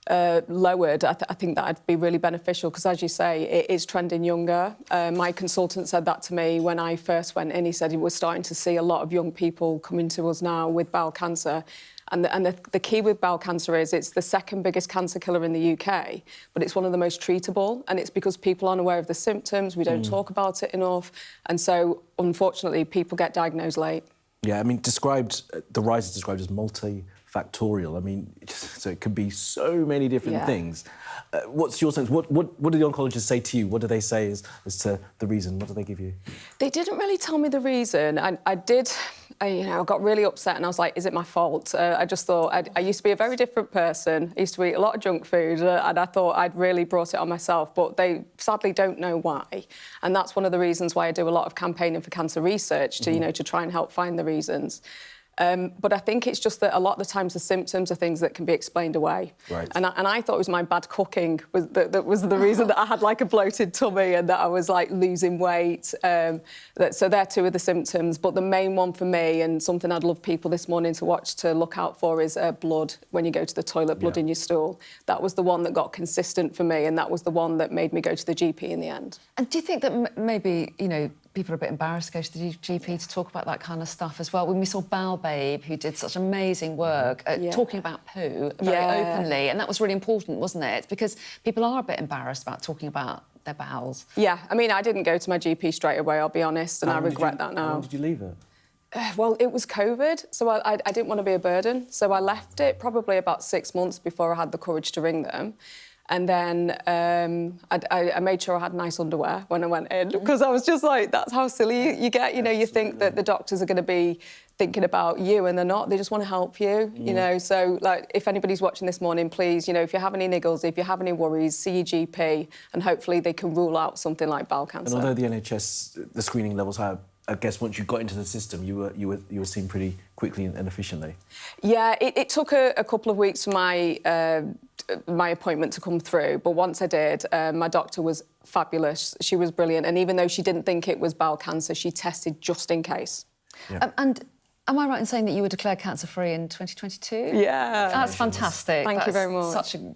lowered, I think that'd be really beneficial, because, as you say, it is trending younger. My consultant said that to me when I first went in. He said we're starting to see a lot of young people coming to us now with bowel cancer. And the key with bowel cancer is it's the second biggest cancer killer in the UK, but it's one of the most treatable, and it's because people aren't aware of the symptoms, we don't talk about it enough, and so, unfortunately, people get diagnosed late. Yeah, I mean, the rise is described as multifactorial. I mean, so it could be so many different things. What's your sense? What do the oncologists say to you? What do they say as to the reason? What do they give you? They didn't really tell me the reason. I got really upset, and I was like, is it my fault? I just thought I used to be a very different person. I used to eat a lot of junk food, and I thought I'd really brought it on myself, but they sadly don't know why. And that's one of the reasons why I do a lot of campaigning for cancer research, to try and help find the reasons. But I think it's just that a lot of the times the symptoms are things that can be explained away. Right. And I thought it was my bad cooking that was the reason that I had like a bloated tummy and that I was like losing weight. So they're two of the symptoms. But the main one for me, and something I'd love people this morning to watch to look out for, is blood. When you go to the toilet, blood in your stool. That was the one that got consistent for me, and that was the one that made me go to the GP in the end. And do you think that maybe, people are a bit embarrassed to go to the GP to talk about that kind of stuff as well? When we saw Bowel Babe, who did such amazing work talking about poo very openly, and that was really important, wasn't it? Because people are a bit embarrassed about talking about their bowels. Yeah, I mean, I didn't go to my GP straight away, I'll be honest, and I regret that now. How did you leave it? Well, it was COVID, so I didn't want to be a burden, so I left it probably about 6 months before I had the courage to ring them. And then I made sure I had nice underwear when I went in, because I was just like, that's how silly you get. You think that the doctors are going to be thinking about you, and they're not. They just want to help you, So, like, if anybody's watching this morning, please, if you have any niggles, if you have any worries, see your GP, and hopefully they can rule out something like bowel cancer. And although the NHS, the screening levels have, I guess once you got into the system, you were seen pretty quickly and efficiently. Yeah, it took a couple of weeks for my appointment to come through, but once I did, my doctor was fabulous. She was brilliant, and even though she didn't think it was bowel cancer, she tested just in case. Yeah. And am I right in saying that you were declared cancer-free in 2022? Yeah. That's fantastic. Thank you very much. Such an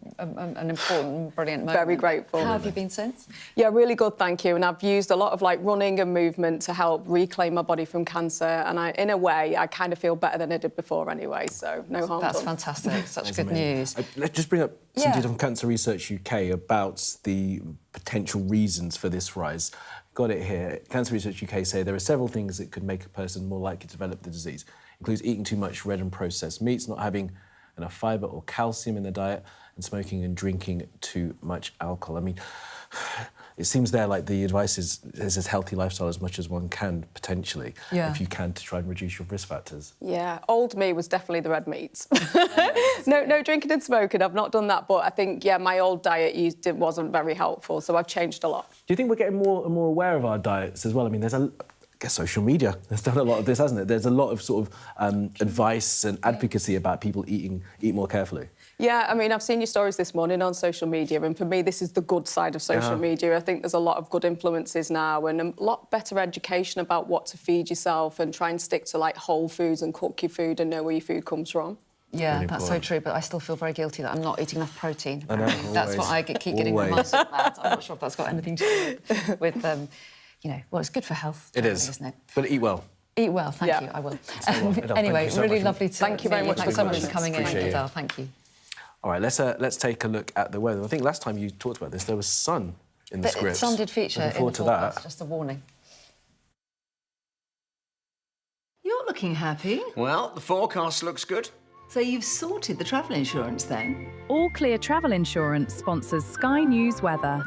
important, brilliant moment. Very grateful. How have you been since? Yeah, really good, thank you. And I've used a lot of like running and movement to help reclaim my body from cancer. And in a way, I kind of feel better than I did before anyway. So no harm That's done. fantastic. Such That's good amazing. news. Let's just bring up some Yeah. data from Cancer Research UK about the potential reasons for this rise. Got it here. Cancer Research UK say there are several things that could make a person more likely to develop the disease. Includes eating too much red and processed meats, not having enough fibre or calcium in the diet, and smoking and drinking too much alcohol. I mean, it seems there like the advice is as healthy lifestyle as much as one can, potentially, if you can, to try and reduce your risk factors. Yeah, old me was definitely the red meats. No drinking and smoking, I've not done that, but I think, yeah, my old diet wasn't very helpful, so I've changed a lot. Do you think we're getting more and more aware of our diets as well? I mean, I guess social media has done a lot of this, hasn't it? There's a lot of sort of advice and advocacy about people eat more carefully. Yeah, I mean, I've seen your stories this morning on social media, and for me, this is the good side of social media. I think there's a lot of good influences now and a lot better education about what to feed yourself and try and stick to, like, whole foods and cook your food and know where your food comes from. Yeah, Really that's important. so true, but I still feel very guilty that I'm not eating enough protein. I know, That's what I keep getting reminded of that. I'm not sure if that's got anything to do with, you know, well, it's good for health. It is. Isn't it? But eat well. Eat well, thank you, I will. Thank Anyway, you so really much. lovely to Thank you very much Thanks for so much coming. for coming in, Appreciate it. Adele, thank you. All right, let's take a look at the weather. I think last time you talked about this, there was sun in the script. Sun did feature Looking in the forward to forecast, that. just a warning. You're looking happy. Well, the forecast looks good. So you've sorted the travel insurance then? All Clear Travel Insurance sponsors Sky News weather.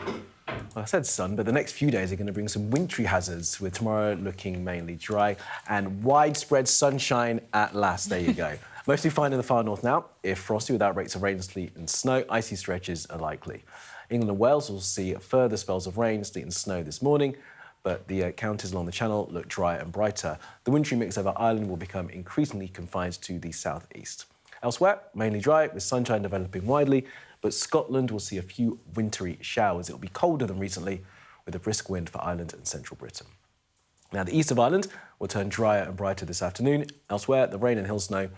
Well, I said sun, but the next few days are going to bring some wintry hazards, with tomorrow looking mainly dry and widespread sunshine at last. There you go. Mostly fine in the far north now. If frosty with outbreaks of rain, sleet and snow, icy stretches are likely. England and Wales will see further spells of rain, sleet and snow this morning, but the counties along the Channel look dry and brighter. The wintry mix over Ireland will become increasingly confined to the southeast. Elsewhere, mainly dry, with sunshine developing widely, but Scotland will see a few wintry showers. It will be colder than recently, with a brisk wind for Ireland and central Britain. Now, the east of Ireland will turn drier and brighter this afternoon. Elsewhere, the rain and hill snow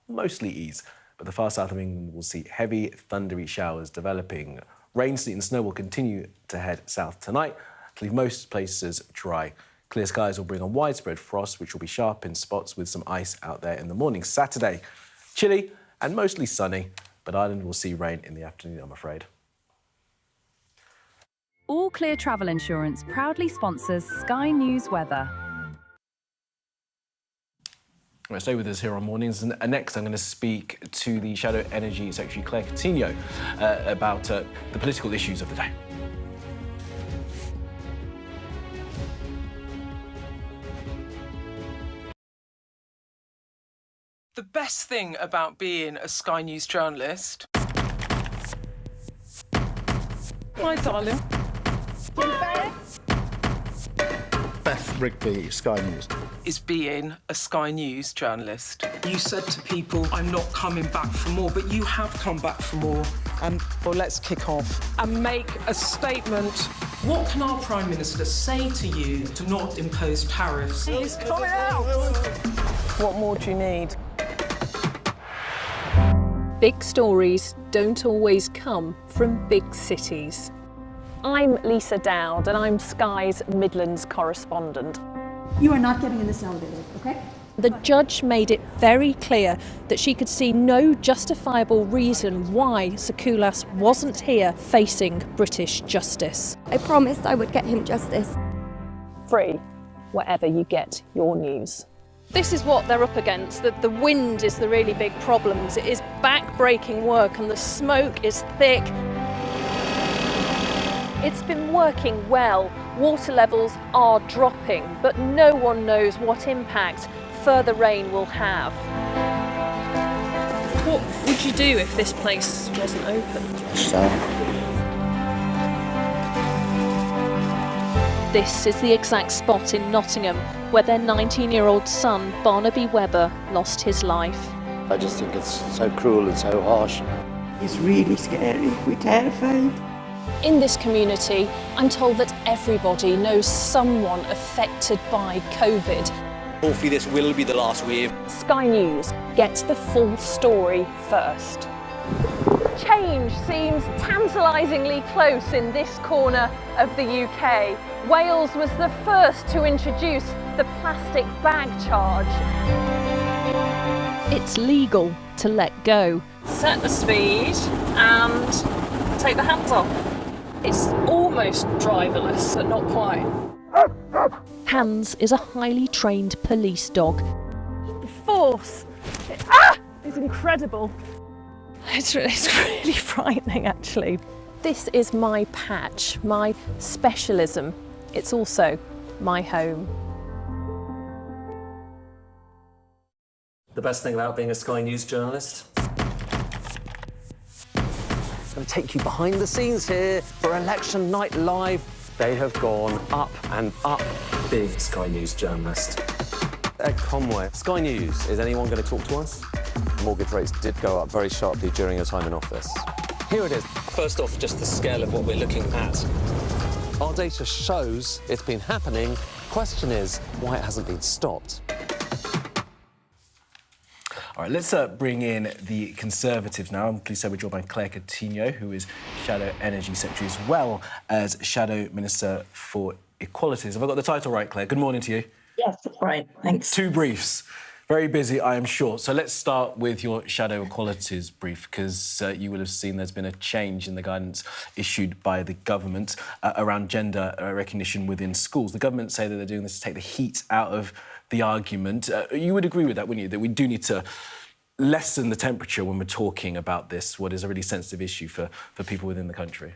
will mostly ease, but the far south of England will see heavy, thundery showers developing. Rain, sleet and snow will continue to head south tonight, to leave most places dry. Clear skies will bring on widespread frost, which will be sharp in spots with some ice out there in the morning. Saturday, chilly and mostly sunny, but Ireland will see rain in the afternoon, I'm afraid. All Clear Travel Insurance proudly sponsors Sky News weather. Right, stay with us here on Mornings, and next I'm going to speak to the Shadow Energy Secretary Claire Coutinho about the political issues of the day. The best thing about being a Sky News journalist... My darling. Beth Rigby, Sky News. Is being a Sky News journalist. You said to people, I'm not coming back for more, but you have come back for more. Well, let's kick off and make a statement. What can our Prime Minister say to you to not impose tariffs? He's coming out! What more do you need? Big stories don't always come from big cities. I'm Lisa Dowd and I'm Sky's Midlands correspondent. You are not getting in this elevator, okay? The judge made it very clear that she could see no justifiable reason why Sakulas wasn't here facing British justice. I promised I would get him justice. Free, wherever you get your news. This is what they're up against. The wind is the really big problem. It is back-breaking work and the smoke is thick. It's been working well. Water levels are dropping, but no one knows what impact further rain will have. What would you do if this place wasn't open? This is the exact spot in Nottingham where their 19-year-old son, Barnaby Webber, lost his life. I just think it's so cruel and so harsh. It's really scary. We're terrified. In this community, I'm told that everybody knows someone affected by COVID. Hopefully this will be the last wave. Sky News gets the full story first. Change seems tantalisingly close in this corner of the UK. Wales was the first to introduce the plastic bag charge. It's legal to let go. Set the speed and take the hands off. It's almost driverless, but not quite. Hans is a highly trained police dog. The force is incredible. It's really frightening, actually. This is my patch, my specialism. It's also my home. The best thing about being a Sky News journalist? I'm going to take you behind the scenes here for Election Night Live. They have gone up and up. Big Sky News journalist. Ed Conway. Sky News, is anyone going to talk to us? Mortgage rates did go up very sharply during your time in office. Here it is. First off, just the scale of what we're looking at. Our data shows it's been happening. Question is, why it hasn't been stopped. All right, let's bring in the Conservatives now. I'm pleased to say we're joined by Claire Coutinho, who is Shadow Energy Secretary, as well as Shadow Minister for Equalities. Have I got the title right, Claire? Good morning to you. Yes, that's right. Thanks. 2 briefs. Very busy, I am sure. So let's start with your Shadow Equalities brief, because you will have seen there's been a change in the guidance issued by the government around gender recognition within schools. The government say that they're doing this to take the heat out of the argument. You would agree with that, wouldn't you, that we do need to lessen the temperature when we're talking about this, what is a really sensitive issue for people within the country?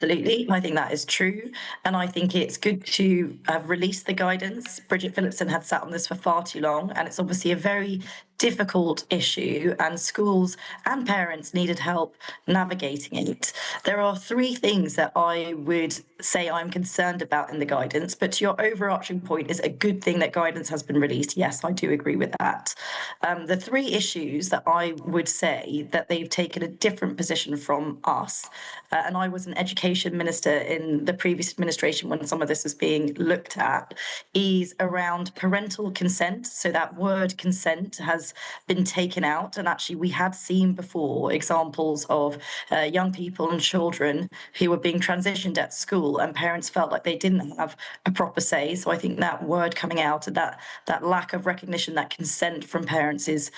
Absolutely. I think that is true. And I think it's good to have released the guidance. Bridget Phillipson had sat on this for far too long, and it's obviously a very difficult issue, and schools and parents needed help navigating it. There are 3 things that I would say I'm concerned about in the guidance, but to your overarching point, is a good thing that guidance has been released. Yes, I do agree with that. The 3 issues that I would say that they've taken a different position from us, and I was an education minister in the previous administration when some of this was being looked at, is around parental consent. So that word consent has been taken out, and actually we had seen before examples of young people and children who were being transitioned at school, and parents felt like they didn't have a proper say. So I think that word coming out and that lack of recognition that consent from parents is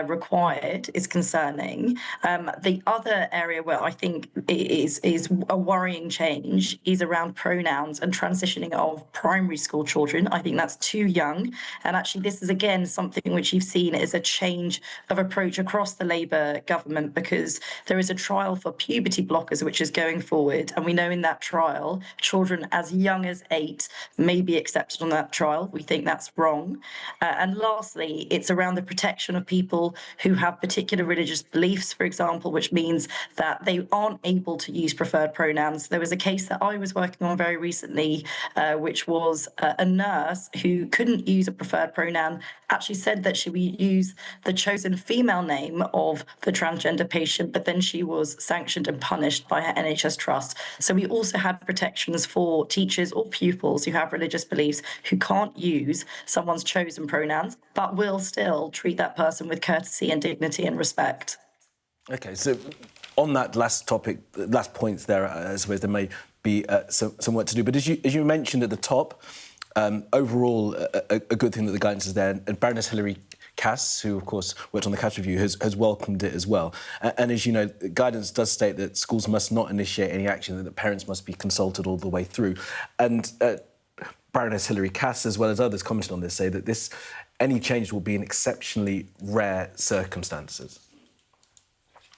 required is concerning. The other area where I think is a worrying change is around pronouns and transitioning of primary school children. I think that's too young, and actually this is again something which you've seen as a change of approach across the Labour government, because there is a trial for puberty blockers which is going forward, and we know in that trial children as young as 8 may be accepted on that trial. We think that's wrong. And lastly, it's around the protection of people who have particular religious beliefs, for example, which means that they aren't able to use preferred pronouns. There was a case that I was working on very recently, which was a nurse who couldn't use a preferred pronoun, actually said that she would use the chosen female name of the transgender patient, but then she was sanctioned and punished by her NHS trust. So we also had protections for teachers or pupils who have religious beliefs who can't use someone's chosen pronouns, but will still treat that person with courtesy and dignity and respect. OK, so on that last topic, last points there, I suppose there may be some work to do. But as you mentioned at the top, overall, a good thing that the guidance is there. And Baroness Hilary Cass, who, of course, worked on the Cass Review, has welcomed it as well. And as you know, the guidance does state that schools must not initiate any action, that parents must be consulted all the way through. And Baroness Hilary Cass, as well as others commented on this, say that any change will be in exceptionally rare circumstances.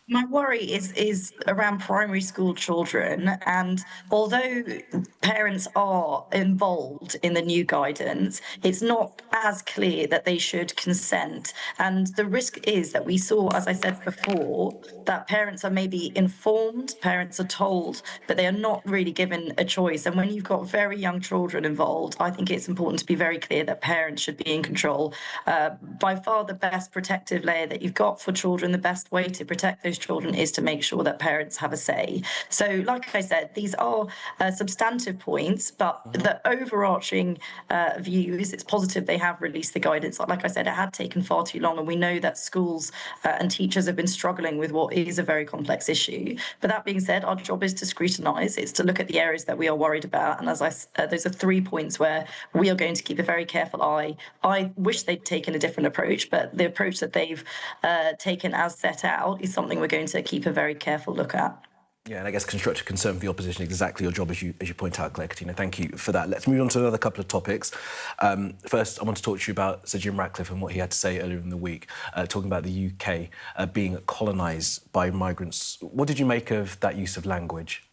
My worry is around primary school children, and although parents are involved in the new guidance, it's not as clear that they should consent. And the risk is that we saw, as I said before, that parents are maybe informed, parents are told, but they are not really given a choice. And when you've got very young children involved, I think it's important to be very clear that parents should be in control. By far the best protective layer that you've got for children, the best way to protect those most children is to make sure that parents have a say. So, like I said, these are substantive points, but the overarching view is it's positive they have released the guidance. Like I said, it had taken far too long, and we know that schools and teachers have been struggling with what is a very complex issue. But that being said, our job is to scrutinise, it's to look at the areas that we are worried about, and as I those are 3 points where we are going to keep a very careful eye. I wish they'd taken a different approach, but the approach that they've taken as set out is something we're going to keep a very careful look at. Yeah, and I guess constructive concern for the opposition, exactly your job, as you point out, Claire Coutinho. Thank you for that. Let's move on to another couple of topics. First, I want to talk to you about Sir Jim Ratcliffe and what he had to say earlier in the week, talking about the UK being colonised by migrants. What did you make of that use of language?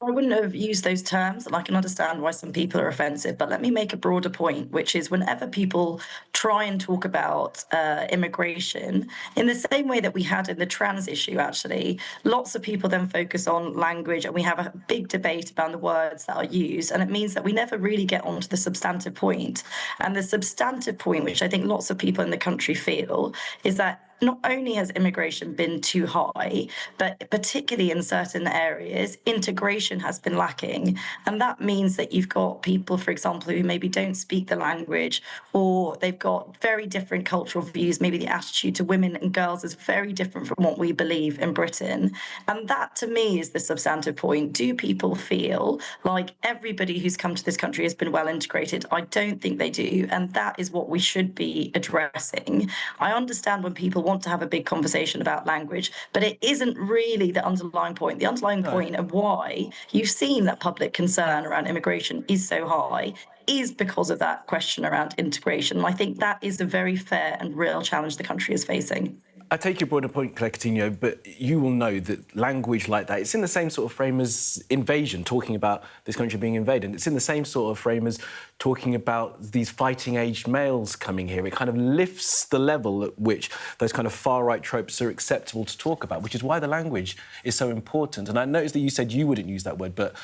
I wouldn't have used those terms, and I can understand why some people are offensive, but let me make a broader point, which is whenever people try and talk about immigration, in the same way that we had in the trans issue, actually, lots of people then focus on language, and we have a big debate about the words that are used, and it means that we never really get onto the substantive point. And the substantive point, which I think lots of people in the country feel, is that not only has immigration been too high, but particularly in certain areas, integration has been lacking. And that means that you've got people, for example, who maybe don't speak the language, or they've got very different cultural views. Maybe the attitude to women and girls is very different from what we believe in Britain. And that, to me, is the substantive point. Do people feel like everybody who's come to this country has been well integrated? I don't think they do. And that is what we should be addressing. I understand when people want to have a big conversation about language, but it isn't really the underlying point. The underlying point of why you've seen that public concern around immigration is so high is because of that question around integration. And I think that is a very fair and real challenge the country is facing. I take your broader point, Claire Coutinho, but you will know that language like that, it's in the same sort of frame as invasion, talking about this country being invaded. It's in the same sort of frame as talking about these fighting-aged males coming here. It kind of lifts the level at which those kind of far-right tropes are acceptable to talk about, which is why the language is so important. And I noticed that you said you wouldn't use that word, but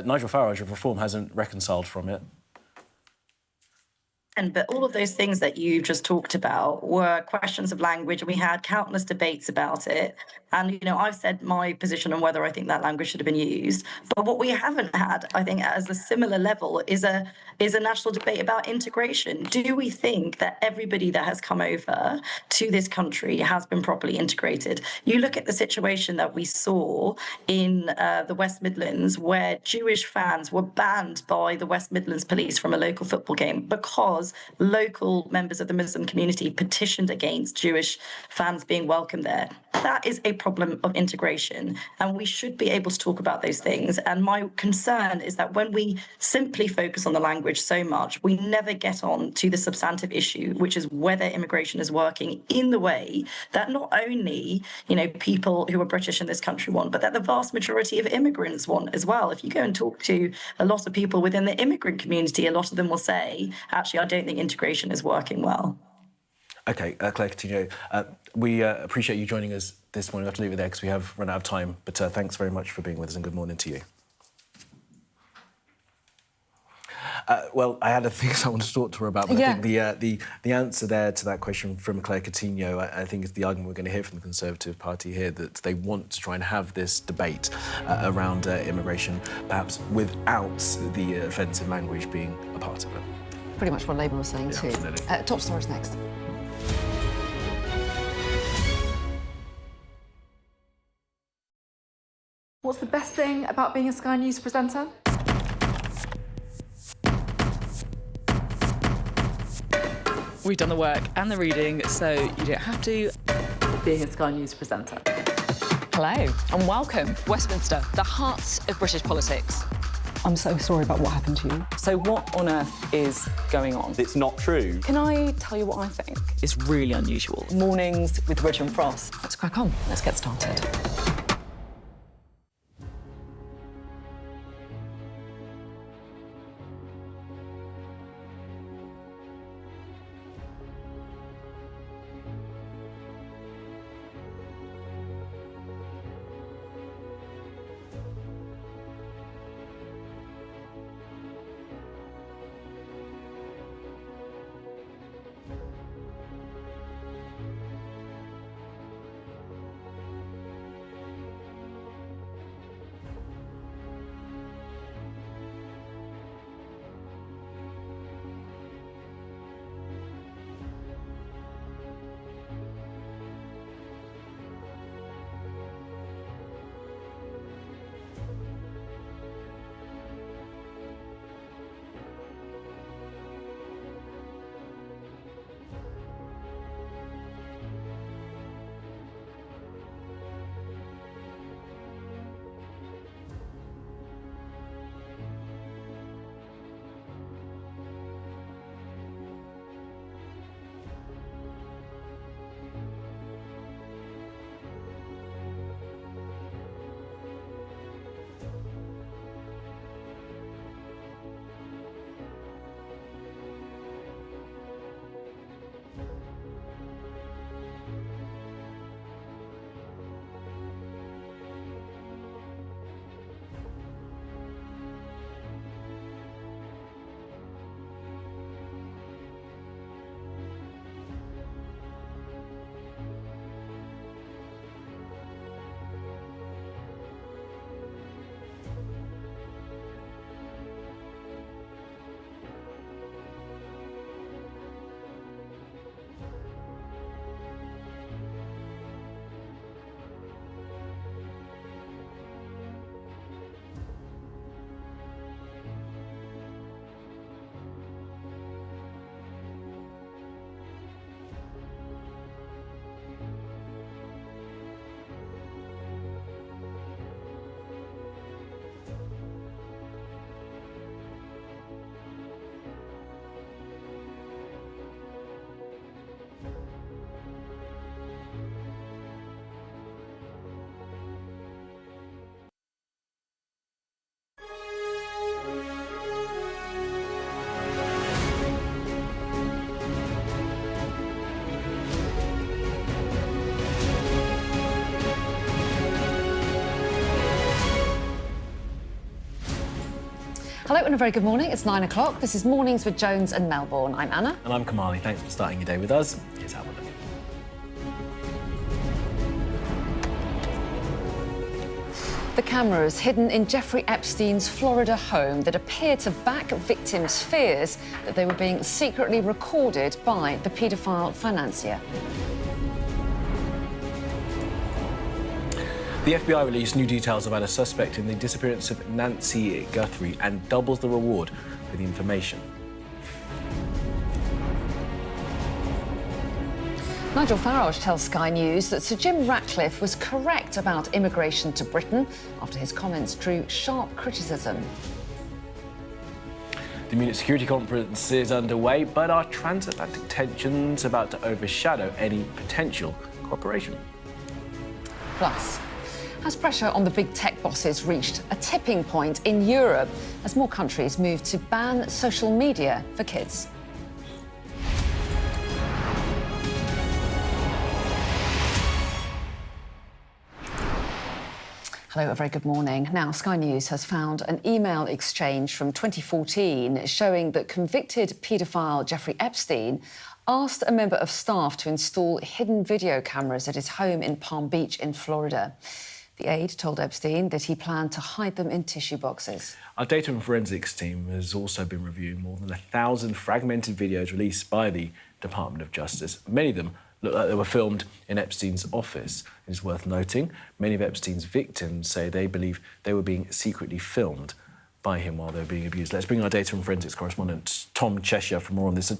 Nigel Farage of Reform hasn't reconciled from it. But all of those things that you just talked about were questions of language, and we had countless debates about it. And, you know, I've said my position on whether I think that language should have been used. But what we haven't had, I think, as a similar level, is a national debate about integration. Do we think that everybody that has come over to this country has been properly integrated? You look at the situation that we saw in the West Midlands, where Jewish fans were banned by the West Midlands police from a local football game because local members of the Muslim community petitioned against Jewish fans being welcomed there. That is a problem of integration, and we should be able to talk about those things. And my concern is that when we simply focus on the language so much, we never get on to the substantive issue, which is whether immigration is working in the way that not only, you know, people who are British in this country want, but that the vast majority of immigrants want as well. If you go and talk to a lot of people within the immigrant community, a lot of them will say, actually, I don't think integration is working well. OK, Claire Coutinho, we appreciate you joining us this morning. I have to leave it there because we have run out of time, but thanks very much for being with us and good morning to you. Well, I had things I wanted to talk to her about, but I think the answer there to that question from Claire Coutinho, I think is the argument we're going to hear from the Conservative Party here, that they want to try and have this debate around immigration, perhaps without the offensive language being a part of it. Pretty much what Labour was saying too. Top stories next. What's the best thing about being a Sky News presenter? We've done the work and the reading, so you don't have to. Being a Sky News presenter. Hello and welcome. Westminster, the heart of British politics. I'm so sorry about what happened to you. So what on earth is going on? It's not true. Can I tell you what I think? It's really unusual. Mornings with Ridge and Frost. Let's crack on. Let's get started. Hello and a very good morning. It's 9 o'clock. This is Mornings with Jones and Melbourne. I'm Anna. And I'm Kamali. Thanks for starting your day with us. Here's how we're looking. The cameras hidden in Jeffrey Epstein's Florida home that appear to back victims' fears that they were being secretly recorded by the paedophile financier. The FBI released new details about a suspect in the disappearance of Nancy Guthrie and doubles the reward for the information. Nigel Farage tells Sky News that Sir Jim Ratcliffe was correct about immigration to Britain after his comments drew sharp criticism. The Munich Security Conference is underway, but are transatlantic tensions about to overshadow any potential cooperation? Plus, has pressure on the big tech bosses reached a tipping point in Europe as more countries move to ban social media for kids? Hello, a very good morning. Now, Sky News has found an email exchange from 2014 showing that convicted paedophile Jeffrey Epstein asked a member of staff to install hidden video cameras at his home in Palm Beach in Florida. The aide told Epstein that he planned to hide them in tissue boxes. Our data and forensics team has also been reviewing more than 1,000 fragmented videos released by the Department of Justice. Many of them look like they were filmed in Epstein's office. It is worth noting, many of Epstein's victims say they believe they were being secretly filmed by him while they were being abused. Let's bring our data and forensics correspondent, Tom Cheshire, for more on this.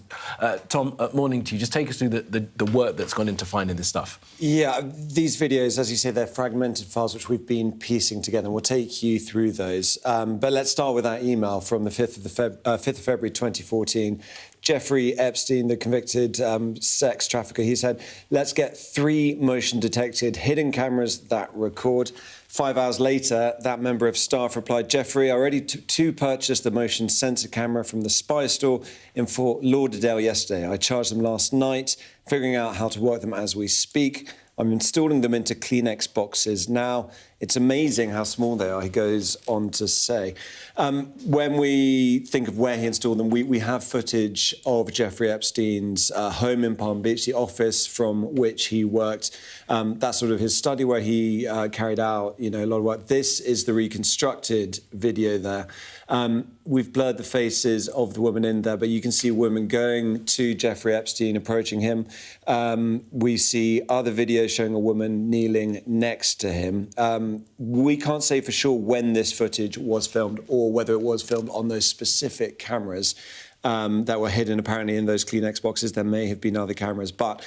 Tom, morning to you. Just take us through the work that's gone into finding this stuff. Yeah, these videos, as you say, they're fragmented files which we've been piecing together, and we'll take you through those. But let's start with that email from the 5th of February 2014. Jeffrey Epstein, the convicted sex trafficker, he said, let's get 3 motion-detected hidden cameras that record. 5 hours later, that member of staff replied, Jeffrey, I already to purchase the motion sensor camera from the Spy store in Fort Lauderdale yesterday. I charged them last night, figuring out how to work them as we speak. I'm installing them into Kleenex boxes now. It's amazing how small they are, he goes on to say. When we think of where he installed them, we have footage of Jeffrey Epstein's home in Palm Beach, the office from which he worked. That's sort of his study where he carried out, a lot of work. This is the reconstructed video there. We've blurred the faces of the woman in there, but you can see a woman going to Jeffrey Epstein, approaching him. We see other videos showing a woman kneeling next to him. We can't say for sure when this footage was filmed or whether it was filmed on those specific cameras that were hidden apparently in those Kleenex boxes. There may have been other cameras, but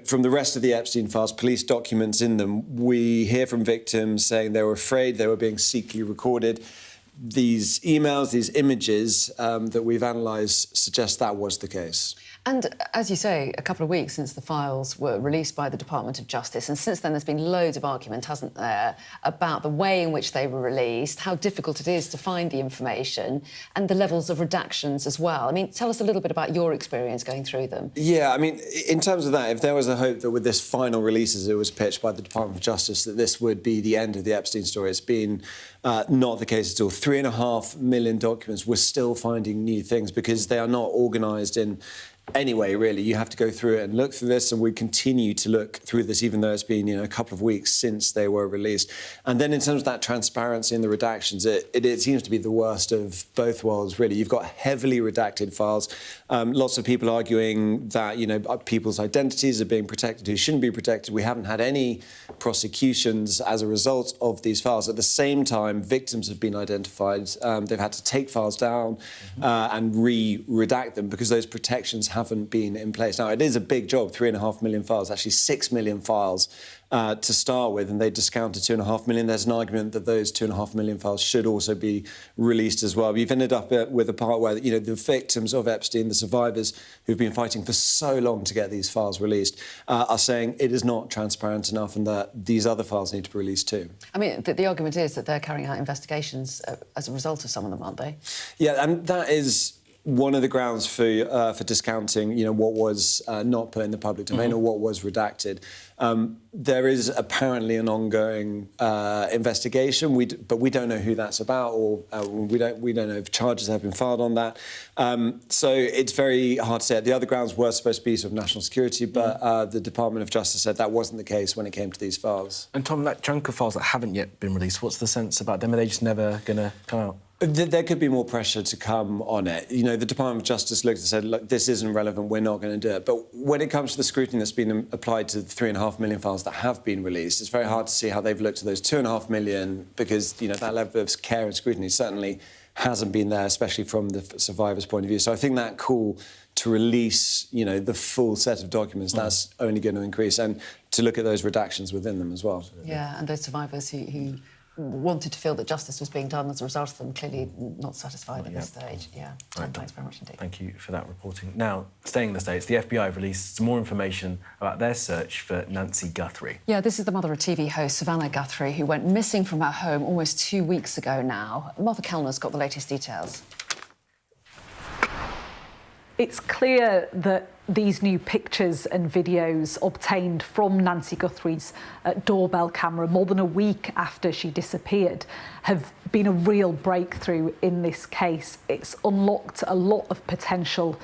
from the rest of the Epstein files, police documents in them, we hear from victims saying they were afraid they were being secretly recorded. These emails, these images that we've analysed suggest that was the case. And as you say, a couple of weeks since the files were released by the Department of Justice, and since then there's been loads of argument, hasn't there, about the way in which they were released, how difficult it is to find the information, and the levels of redactions as well. I mean, tell us a little bit about your experience going through them. Yeah, I mean, in terms of that, if there was a hope that with this final release, as it was pitched by the Department of Justice, that this would be the end of the Epstein story, it's been not the case at all. 3.5 million documents. We're still finding new things because they are not organised in anyway, really. You have to go through it and look through this, and we continue to look through this, even though it's been, a couple of weeks since they were released. And then in terms of that transparency in the redactions, it seems to be the worst of both worlds, really. You've got heavily redacted files. Lots of people arguing that, people's identities are being protected who shouldn't be protected. We haven't had any prosecutions as a result of these files. At the same time, victims have been identified. They've had to take files down and re-redact them because those protections haven't been in place. Now, it is a big job, 3.5 million files, actually 6 million files to start with, and they discounted 2.5 million. There's an argument that those 2.5 million files should also be released as well. We've ended up with a part where, the victims of Epstein, the survivors who've been fighting for so long to get these files released, are saying it is not transparent enough and that these other files need to be released too. I mean, the argument is that they're carrying out investigations as a result of some of them, aren't they? Yeah, and that is one of the grounds for discounting, what was not put in the public domain or what was redacted. There is apparently an ongoing investigation, but we don't know who that's about, or we don't know if charges have been filed on that. So it's very hard to say. The other grounds were supposed to be sort of national security, but the Department of Justice said that wasn't the case when it came to these files. And Tom, that chunk of files that haven't yet been released, what's the sense about them? Are they just never going to come out? There could be more pressure to come on it. The Department of Justice looked and said, look, this isn't relevant, we're not going to do it. But when it comes to the scrutiny that's been applied to the 3.5 million files that have been released, it's very hard to see how they've looked at those 2.5 million, because, that level of care and scrutiny certainly hasn't been there, especially from the survivor's point of view. So I think that call to release, the full set of documents, that's only going to increase, and to look at those redactions within them as well. Yeah, and those survivors who wanted to feel that justice was being done as a result of them, clearly not satisfied at this stage. Yeah, Tom, thanks very much indeed. Thank you for that reporting. Now, staying in the States, the FBI have released some more information about their search for Nancy Guthrie. Yeah, this is the mother of TV host Savannah Guthrie, who went missing from her home almost 2 weeks ago now. Martha Kellner's got the latest details. It's clear that these new pictures and videos obtained from Nancy Guthrie's doorbell camera more than a week after she disappeared have been a real breakthrough in this case. It's unlocked a lot of potential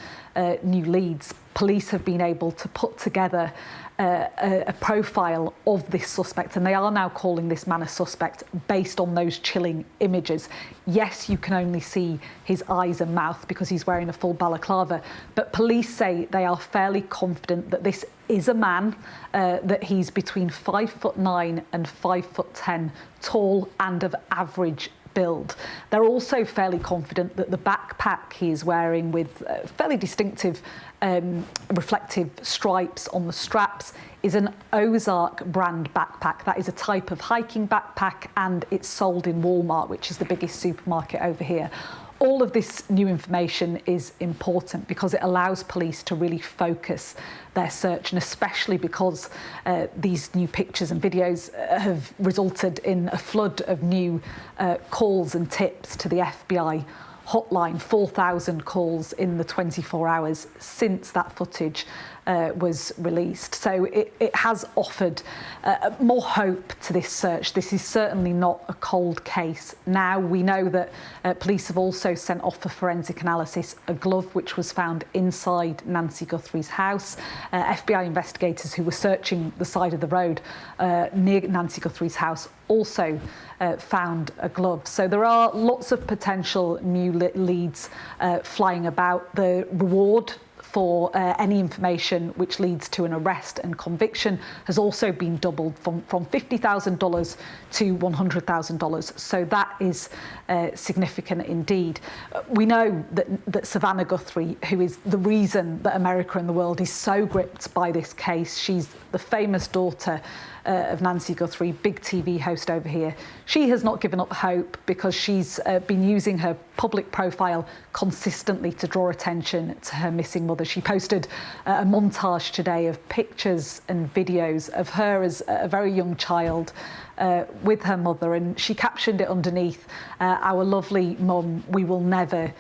new leads. Police have been able to put together a profile of this suspect, and they are now calling this man a suspect based on those chilling images. Yes, you can only see his eyes and mouth because he's wearing a full balaclava, but police say they are fairly confident that this is a man, that he's between 5'9" and 5'10", tall and of average build. They're also fairly confident that the backpack he is wearing, with fairly distinctive reflective stripes on the straps, is an Ozark brand backpack. That is a type of hiking backpack, and it's sold in Walmart, which is the biggest supermarket over here. All of this new information is important because it allows police to really focus their search, and especially because these new pictures and videos have resulted in a flood of new calls and tips to the FBI hotline. 4,000 calls in the 24 hours since that footage was released. So it has offered more hope to this search. This is certainly not a cold case. Now we know that police have also sent off for forensic analysis a glove which was found inside Nancy Guthrie's house. FBI investigators who were searching the side of the road near Nancy Guthrie's house also found a glove. So there are lots of potential new leads flying about. The reward for any information which leads to an arrest and conviction has also been doubled from $50,000 to $100,000. So that is significant indeed. We know that Savannah Guthrie, who is the reason that America and the world is so gripped by this case, she's the famous daughter of Nancy Guthrie, big TV host over here. She has not given up hope because she's been using her public profile consistently to draw attention to her missing mother. She posted a montage today of pictures and videos of her as a very young child with her mother, and she captioned it underneath, "Our lovely mum, we will never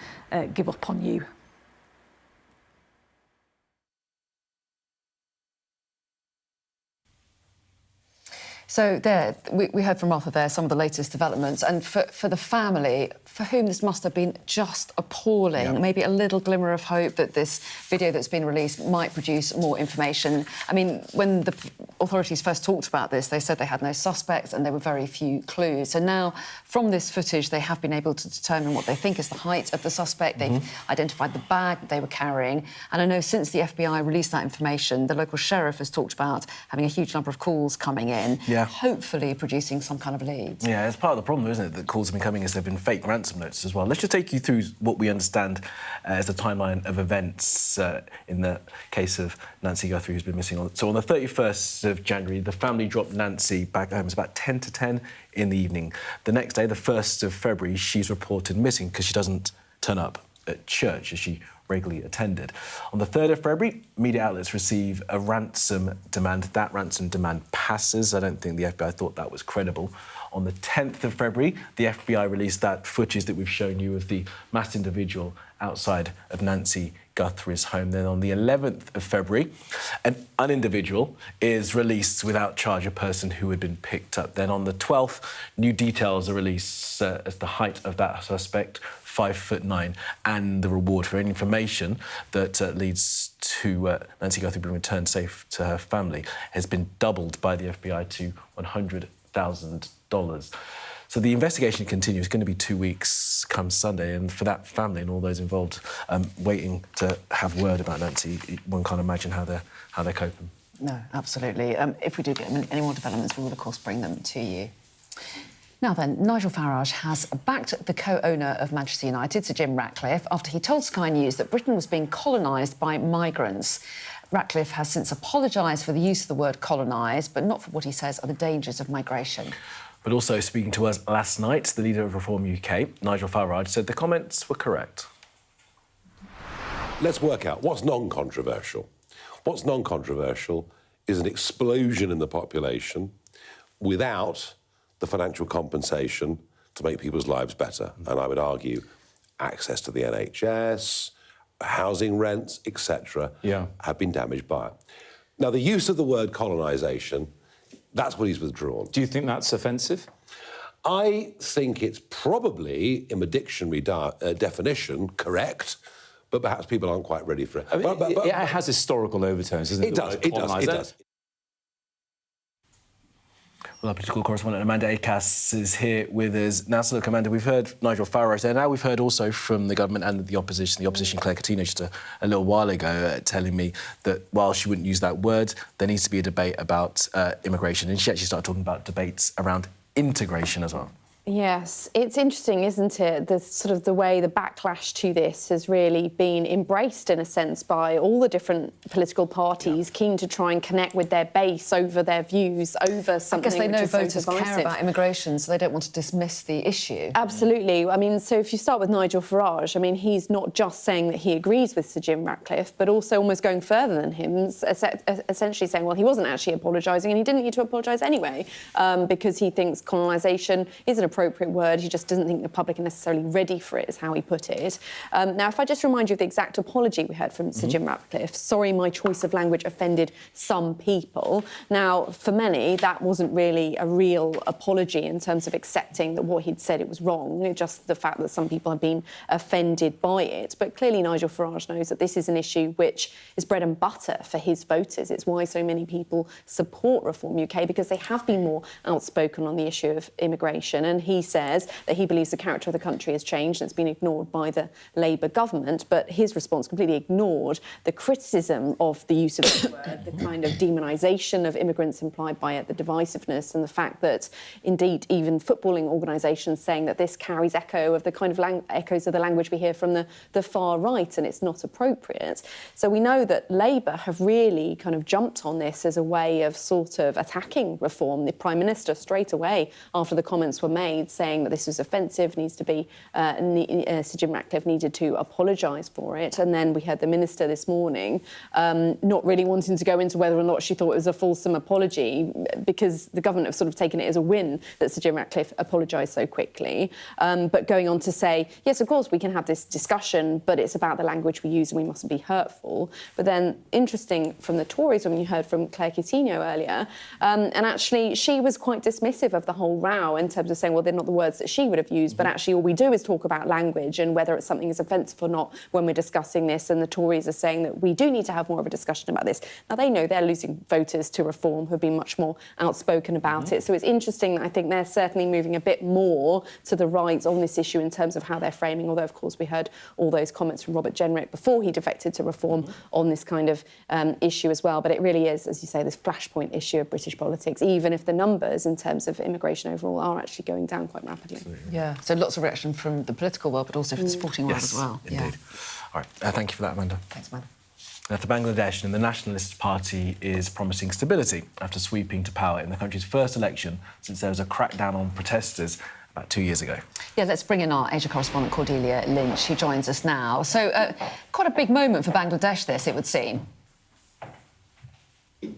give up on you." So there, we heard from Martha there some of the latest developments, and for the family, for whom this must have been just appalling, maybe a little glimmer of hope that this video that's been released might produce more information. I mean, when the authorities first talked about this, they said they had no suspects and there were very few clues. So now, from this footage, they have been able to determine what they think is the height of the suspect. They've identified the bag that they were carrying. And I know since the FBI released that information, the local sheriff has talked about having a huge number of calls coming in. Hopefully producing some kind of leads. Yeah, it's part of the problem, isn't it, that calls have been coming as there have been fake ransom notes as well. Let's just take you through what we understand as the timeline of events in the case of Nancy Guthrie, who's been missing. So on the 31st of January, the family dropped Nancy back home. It's about 10 to 10 in the evening. The next day, the 1st of February, she's reported missing because she doesn't turn up at church as she regularly attended. On the 3rd of February, media outlets receive a ransom demand. That ransom demand passes. I don't think the FBI thought that was credible. On the 10th of February, the FBI released that footage that we've shown you of the masked individual outside of Nancy Guthrie's home. Then on the 11th of February, an individual is released without charge, a person who had been picked up. Then on the 12th, new details are released as the height of that suspect, 5'9", and the reward for any information that leads to Nancy Guthrie being returned safe to her family has been doubled by the FBI to $100,000. So the investigation continues. It's going to be 2 weeks come Sunday, and for that family and all those involved waiting to have word about Nancy, one can't imagine how they're coping. No, absolutely. If we do get any more developments, we will, of course, bring them to you. Now then, Nigel Farage has backed the co-owner of Manchester United, Sir Jim Ratcliffe, after he told Sky News that Britain was being colonised by migrants. Ratcliffe has since apologised for the use of the word colonise, but not for what he says are the dangers of migration. But also speaking to us last night, the leader of Reform UK, Nigel Farage, said the comments were correct. Let's work out what's non-controversial. What's non-controversial is an explosion in the population without the financial compensation to make people's lives better. And I would argue access to the NHS, housing rents, etc., have been damaged by it. Now, the use of the word colonisation, that's what he's withdrawn. Do you think that's offensive? I think it's probably, in the dictionary definition, correct, but perhaps people aren't quite ready for it. I mean, it has historical overtones, doesn't it? It does. Well, our political correspondent Amanda Akas is here with us now. So, look, Amanda, we've heard Nigel Farage there. Now we've heard also from the government and the opposition. The opposition, Claire Coutinho, just a little while ago, telling me that while she wouldn't use that word, there needs to be a debate about immigration. And she actually started talking about debates around integration as well. Yes, it's interesting, isn't it? The way the backlash to this has really been embraced, in a sense, by all the different political parties keen to try and connect with their base over their views, over something. I guess they know voters so care about immigration, so they don't want to dismiss the issue. Absolutely. I mean, so if you start with Nigel Farage, I mean, he's not just saying that he agrees with Sir Jim Ratcliffe, but also almost going further than him, essentially saying, well, he wasn't actually apologising and he didn't need to apologise anyway, because he thinks colonisation is an appropriate word. He just doesn't think the public are necessarily ready for it, is how he put it. Now, if I just remind you of the exact apology we heard from Sir Jim Ratcliffe, sorry, my choice of language offended some people. Now, for many, that wasn't really a real apology in terms of accepting that what he'd said it was wrong, just the fact that some people have been offended by it. But clearly, Nigel Farage knows that this is an issue which is bread and butter for his voters. It's why so many people support Reform UK, because they have been more outspoken on the issue of immigration. And he says that he believes the character of the country has changed and it's been ignored by the Labour government, but his response completely ignored the criticism of the use of the word, the kind of demonisation of immigrants implied by it, the divisiveness, and the fact that, indeed, even footballing organisations saying that this carries echoes of the language we hear from the far right, and it's not appropriate. So we know that Labour have really kind of jumped on this as a way of sort of attacking reform. The Prime Minister, straight away, after the comments were made, saying that this was offensive, needs to be, Sir Jim Ratcliffe needed to apologise for it. And then we heard the Minister this morning not really wanting to go into whether or not she thought it was a fulsome apology, because the government have sort of taken it as a win that Sir Jim Ratcliffe apologised so quickly. But going on to say, yes, of course, we can have this discussion, but it's about the language we use and we mustn't be hurtful. But then, interesting from the Tories, when you heard from Claire Coutinho earlier, and actually she was quite dismissive of the whole row in terms of saying, well, they're not the words that she would have used, but actually all we do is talk about language and whether it's something is offensive or not when we're discussing this. And the Tories are saying that we do need to have more of a discussion about this. Now, they know they're losing voters to Reform who have been much more outspoken about it. So it's interesting that I think they're certainly moving a bit more to the right on this issue in terms of how they're framing, although, of course, we heard all those comments from Robert Jenrick before he defected to Reform on this kind of issue as well. But it really is, as you say, this flashpoint issue of British politics, even if the numbers in terms of immigration overall are actually going down quite rapidly. Yeah, so lots of reaction from the political world, but also from the sporting world as well. Indeed. Yeah. All right, thank you for that, Amanda. Thanks, Amanda. Now to Bangladesh, and the Nationalist Party is promising stability after sweeping to power in the country's first election since there was a crackdown on protesters about 2 years ago. Yeah, let's bring in our Asia correspondent, Cordelia Lynch, who joins us now. So, quite a big moment for Bangladesh, this, it would seem.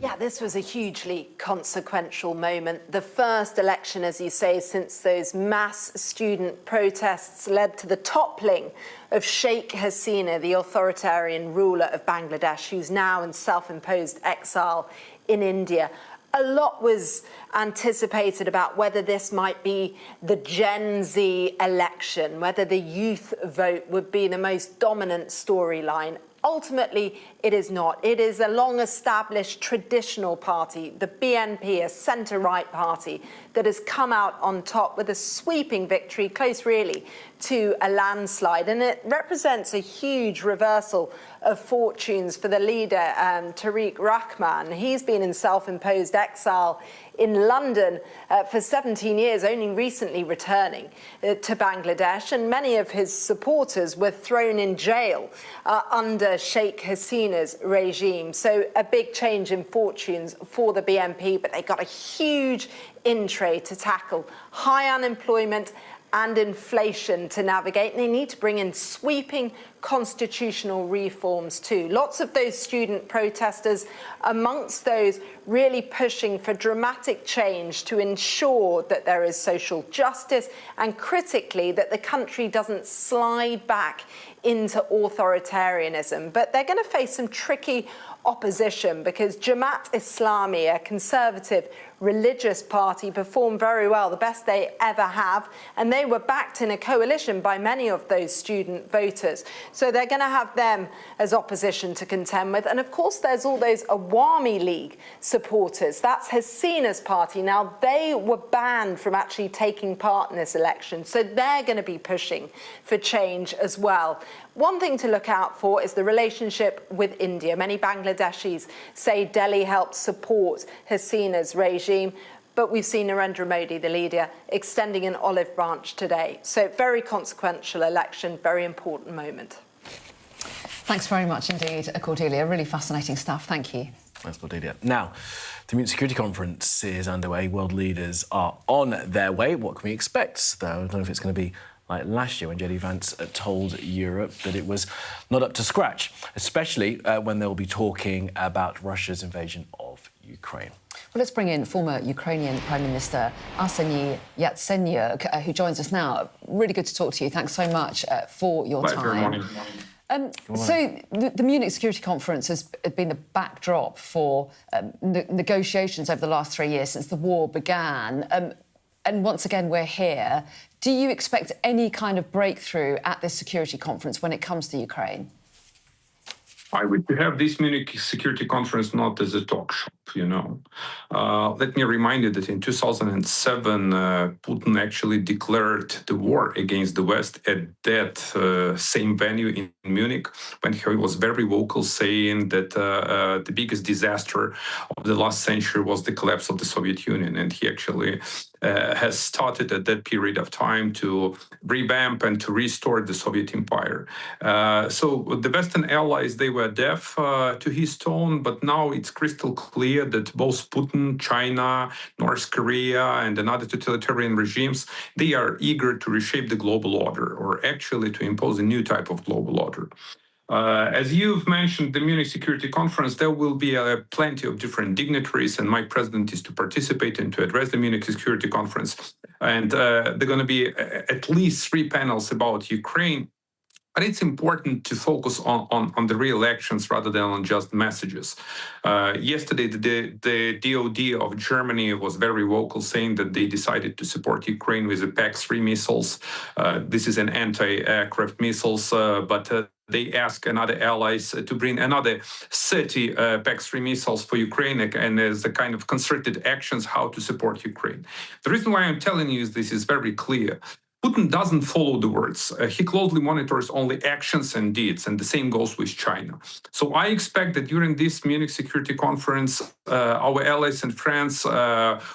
Yeah, this was a hugely consequential moment. The first election, as you say, since those mass student protests led to the toppling of Sheikh Hasina, the authoritarian ruler of Bangladesh, who's now in self-imposed exile in India. A lot was anticipated about whether this might be the Gen Z election, whether the youth vote would be the most dominant storyline. Ultimately, it is not. It is a long-established traditional party, the BNP, a centre-right party, that has come out on top with a sweeping victory, close really to a landslide. And it represents a huge reversal of fortunes for the leader, Tariq Rahman. He's been in self-imposed exile in London for 17 years, only recently returning to Bangladesh, and many of his supporters were thrown in jail under Sheikh Hasina's regime. So a big change in fortunes for the BNP, but they got a huge in-tray to tackle: high unemployment and inflation to navigate, and they need to bring in sweeping constitutional reforms too. Lots of those student protesters, amongst those really pushing for dramatic change to ensure that there is social justice and, critically, that the country doesn't slide back into authoritarianism. But they're going to face some tricky opposition because Jamaat Islami, a conservative religious party, performed very well, the best they ever have, and they were backed in a coalition by many of those student voters. So they're going to have them as opposition to contend with. And of course, there's all those Awami League supporters. That's Hasina's party. Now, they were banned from actually taking part in this election, so they're going to be pushing for change as well. One thing to look out for is the relationship with India. Many Bangladeshis say Delhi helped support Hasina's regime, but we've seen Narendra Modi, the leader, extending an olive branch today. So very consequential election, very important moment. Thanks very much indeed, Cordelia. Really fascinating stuff. Thank you. Thanks, Cordelia. Now, the Munich Security Conference is underway. World leaders are on their way. What can we expect, though? I don't know if it's going to be like last year when JD Vance told Europe that it was not up to scratch, especially when they'll be talking about Russia's invasion of Ukraine. Well, let's bring in former Ukrainian Prime Minister Arseniy Yatsenyuk, who joins us now. Really good to talk to you. Thanks so much for your time. So the Munich Security Conference has been the backdrop for negotiations over the last 3 years since the war began. And once again, we're here. Do you expect any kind of breakthrough at this security conference when it comes to Ukraine? I would have this Munich Security Conference not as a talk shop, you know. Let me remind you that in 2007, Putin actually declared the war against the West at that same venue in Munich, when he was very vocal, saying that the biggest disaster of the last century was the collapse of the Soviet Union. And he actually has started at that period of time to revamp and to restore the Soviet Empire. So the Western allies, they were deaf to his tone, but now it's crystal clear that both Putin, China, North Korea, and another totalitarian regimes, they are eager to reshape the global order, or actually to impose a new type of global order. As you've mentioned, the Munich Security Conference, there will be plenty of different dignitaries, and my president is to participate and to address the Munich Security Conference. And there are going to be at least 3 panels about Ukraine. But it's important to focus on the real actions rather than on just messages. Yesterday, the DOD of Germany was very vocal, saying that they decided to support Ukraine with the PAC-3 missiles. This is an anti-aircraft missiles, but they ask another allies to bring another 30 PAC-3 missiles for Ukraine, and as a kind of concerted actions how to support Ukraine. The reason why I'm telling you this is very clear. Putin doesn't follow the words. He closely monitors only actions and deeds, and the same goes with China. So I expect that during this Munich Security Conference, our allies and friends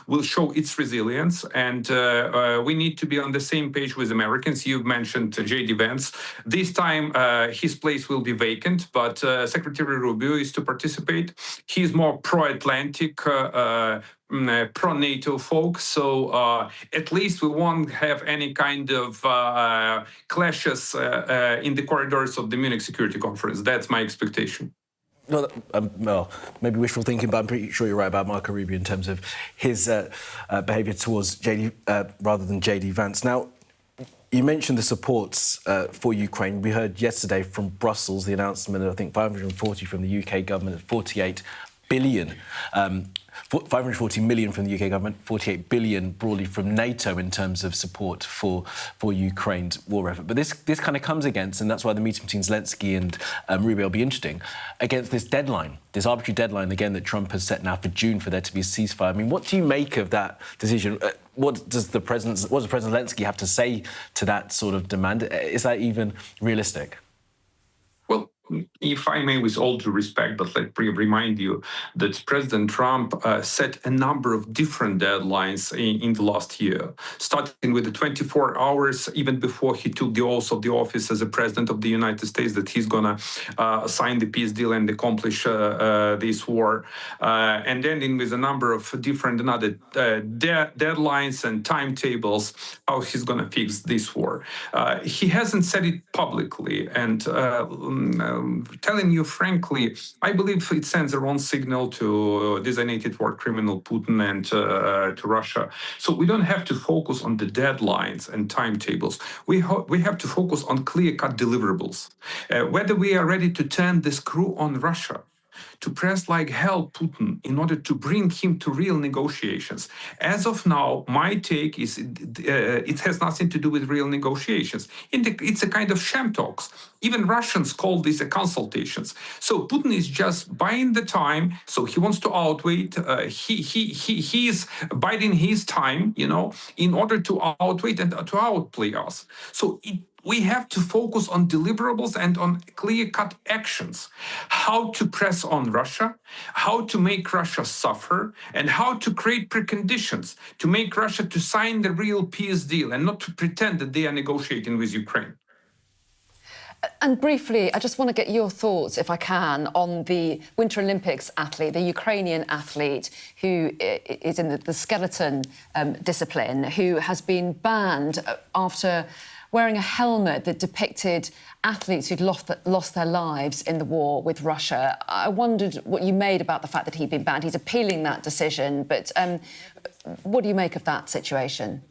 will show its resilience, and we need to be on the same page with Americans. You've mentioned JD Vance. This time, his place will be vacant, but Secretary Rubio is to participate. He's more pro-Atlantic, pro-NATO folk, so at least we won't have any kind of clashes in the corridors of the Munich Security Conference. That's my expectation. well, maybe wishful thinking, but I'm pretty sure you're right about Marco Rubio in terms of his behaviour towards JD rather than JD Vance. Now, you mentioned the supports for Ukraine. We heard yesterday from Brussels the announcement of, I think, 540 from the UK government, 48 billion. 540 million from the UK government, 48 billion broadly from NATO in terms of support for Ukraine's war effort. But this kind of comes against, and that's why the meeting between Zelensky and Rubio will be interesting, against this deadline, this arbitrary deadline, again, that Trump has set now for June for there to be a ceasefire. I mean, what do you make of that decision? What does President Zelensky have to say to that sort of demand? Is that even realistic? Well, if I may, with all due respect, but let me remind you that President Trump set a number of different deadlines in the last year, starting with the 24 hours, even before he took the oath of the office as a president of the United States, that he's going to sign the peace deal and accomplish this war, and ending with a number of different another deadlines and timetables, how he's going to fix this war. He hasn't said it publicly, and telling you frankly, I believe it sends a wrong signal to designated war criminal Putin and to Russia. So we don't have to focus on the deadlines and timetables. We have to focus on clear-cut deliverables. Whether we are ready to turn the screw on Russia, to press like hell Putin in order to bring him to real negotiations. As of now, my take is it has nothing to do with real negotiations. It's a kind of sham talks. Even Russians call these consultations. So Putin is just buying the time. So he wants to outwait. He is biding his time, you know, in order to outwait and to outplay us. So we have to focus on deliverables and on clear-cut actions. How to press on Russia, how to make Russia suffer, and how to create preconditions to make Russia to sign the real peace deal and not to pretend that they are negotiating with Ukraine. And briefly, I just want to get your thoughts, if I can, on the Winter Olympics athlete, the Ukrainian athlete who is in the skeleton discipline, who has been banned after wearing a helmet that depicted athletes who'd lost their lives in the war with Russia. I wondered what you made about the fact that he'd been banned. He's appealing that decision, but what do you make of that situation?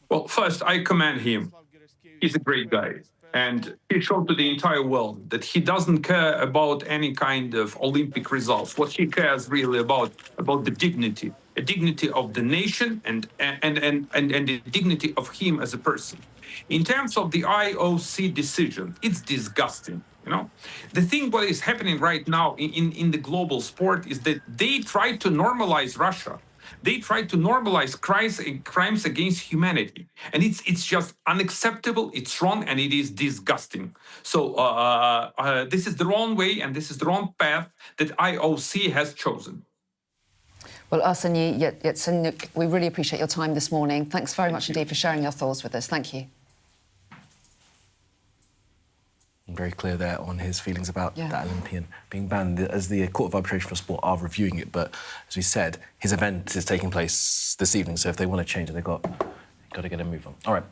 Well, first, I commend him. He's a great guy. And he showed to the entire world that he doesn't care about any kind of Olympic results. What he cares really about the dignity, a dignity of the nation and the dignity of him as a person. In terms of the IOC decision, it's disgusting. You know, the thing what is happening right now in the global sport is that they try to normalize Russia. They try to normalize crimes against humanity. And it's just unacceptable, it's wrong, and it is disgusting. So this is the wrong way and this is the wrong path that IOC has chosen. Well, Arseniy Yatsenyuk, we really appreciate your time this morning. Thanks very much indeed for sharing your thoughts with us. Thank you. Very clear there on his feelings about that Olympian being banned, as the Court of Arbitration for Sport are reviewing it. But as we said, his event is taking place this evening, so if they want to change it, they've got to get a move on. All right.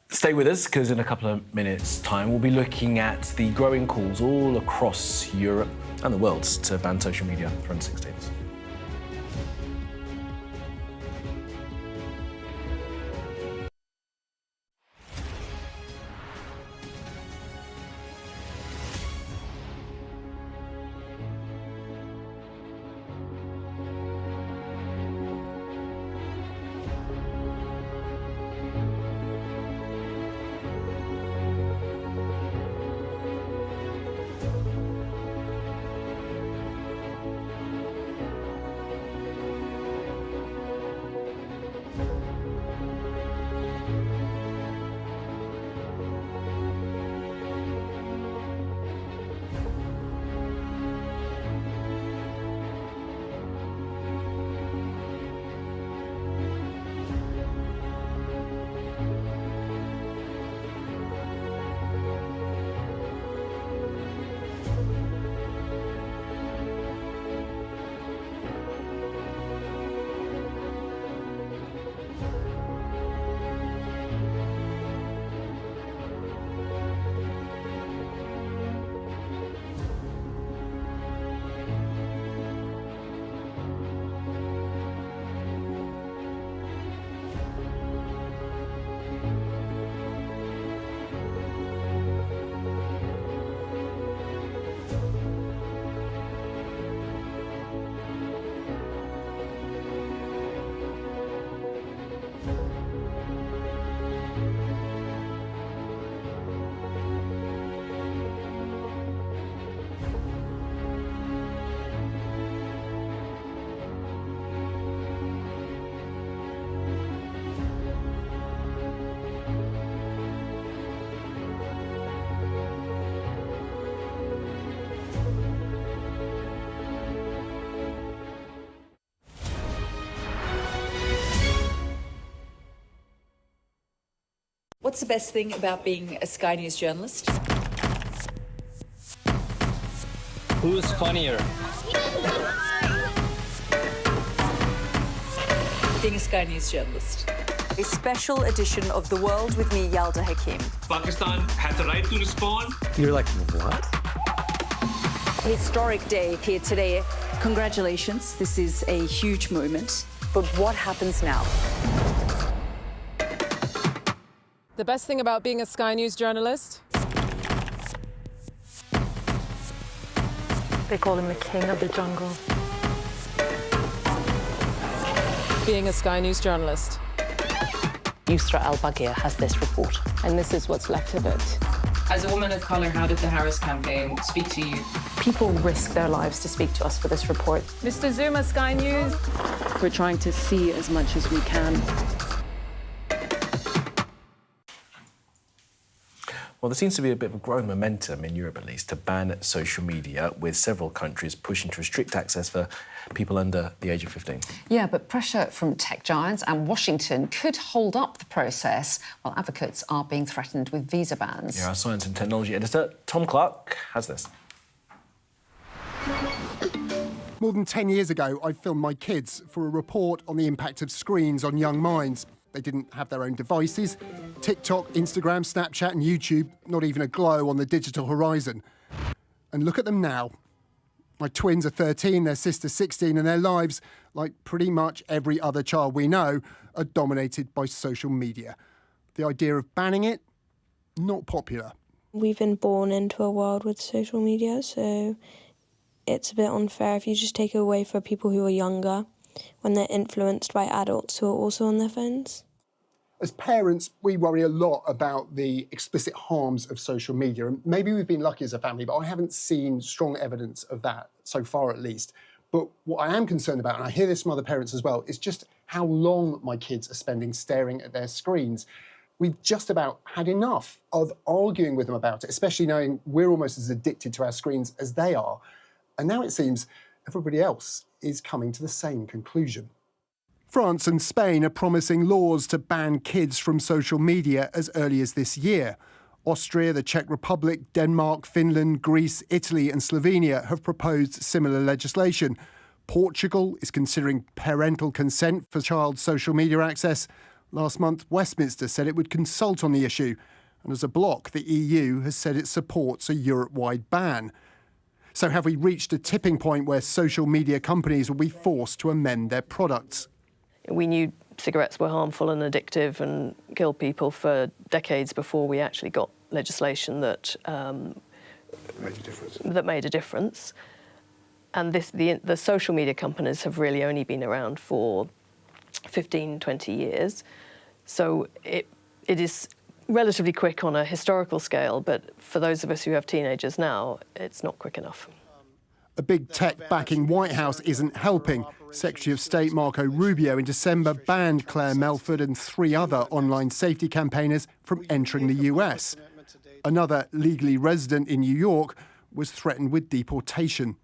Stay with us, because in a couple of minutes' time, we'll be looking at the growing calls all across Europe and the world to ban social media for under-16s. What's the best thing about being a Sky News journalist? Who's funnier? Being a Sky News journalist. A special edition of The World with me, Yalda Hakim. Pakistan had the right to respond. You're like, what? Historic day here today. Congratulations, this is a huge moment. But what happens now? The best thing about being a Sky News journalist? They call him the king of the jungle. Being a Sky News journalist. Yusra Al-Baghir has this report. And this is what's left of it. As a woman of colour, how did the Harris campaign speak to you? People risk their lives to speak to us for this report. Mr. Zuma, Sky News. We're trying to see as much as we can. Well, there seems to be a bit of a growing momentum, in Europe at least, to ban social media, with several countries pushing to restrict access for people under the age of 15. Yeah, but pressure from tech giants and Washington could hold up the process, while advocates are being threatened with visa bans. Yeah, our science and technology editor, Tom Clark, has this. More than 10 years ago, I filmed my kids for a report on the impact of screens on young minds. They didn't have their own devices. TikTok, Instagram, Snapchat and YouTube, not even a glow on the digital horizon. And look at them now. My twins are 13, their sister's 16, and their lives, like pretty much every other child we know, are dominated by social media. The idea of banning it, not popular. We've been born into a world with social media, so it's a bit unfair if you just take it away for people who are younger when they're influenced by adults who are also on their phones. As parents, we worry a lot about the explicit harms of social media. And maybe we've been lucky as a family, but I haven't seen strong evidence of that, so far at least. But what I am concerned about, and I hear this from other parents as well, is just how long my kids are spending staring at their screens. We've just about had enough of arguing with them about it, especially knowing we're almost as addicted to our screens as they are. And now it seems everybody else is coming to the same conclusion. France and Spain are promising laws to ban kids from social media as early as this year. Austria, the Czech Republic, Denmark, Finland, Greece, Italy and Slovenia have proposed similar legislation. Portugal is considering parental consent for child social media access. Last month, Westminster said it would consult on the issue. And as a bloc, the EU has said it supports a Europe-wide ban. So have we reached a tipping point where social media companies will be forced to amend their products? We knew cigarettes were harmful and addictive and killed people for decades before we actually got legislation that made a difference. And the social media companies have really only been around for 15, 20 years. So it is relatively quick on a historical scale, but for those of us who have teenagers now, it's not quick enough. A big tech backing White House isn't helping. Secretary of State Marco Rubio in December banned Claire Melford and 3 other online safety campaigners from entering the US. Another legally resident in New York was threatened with deportation.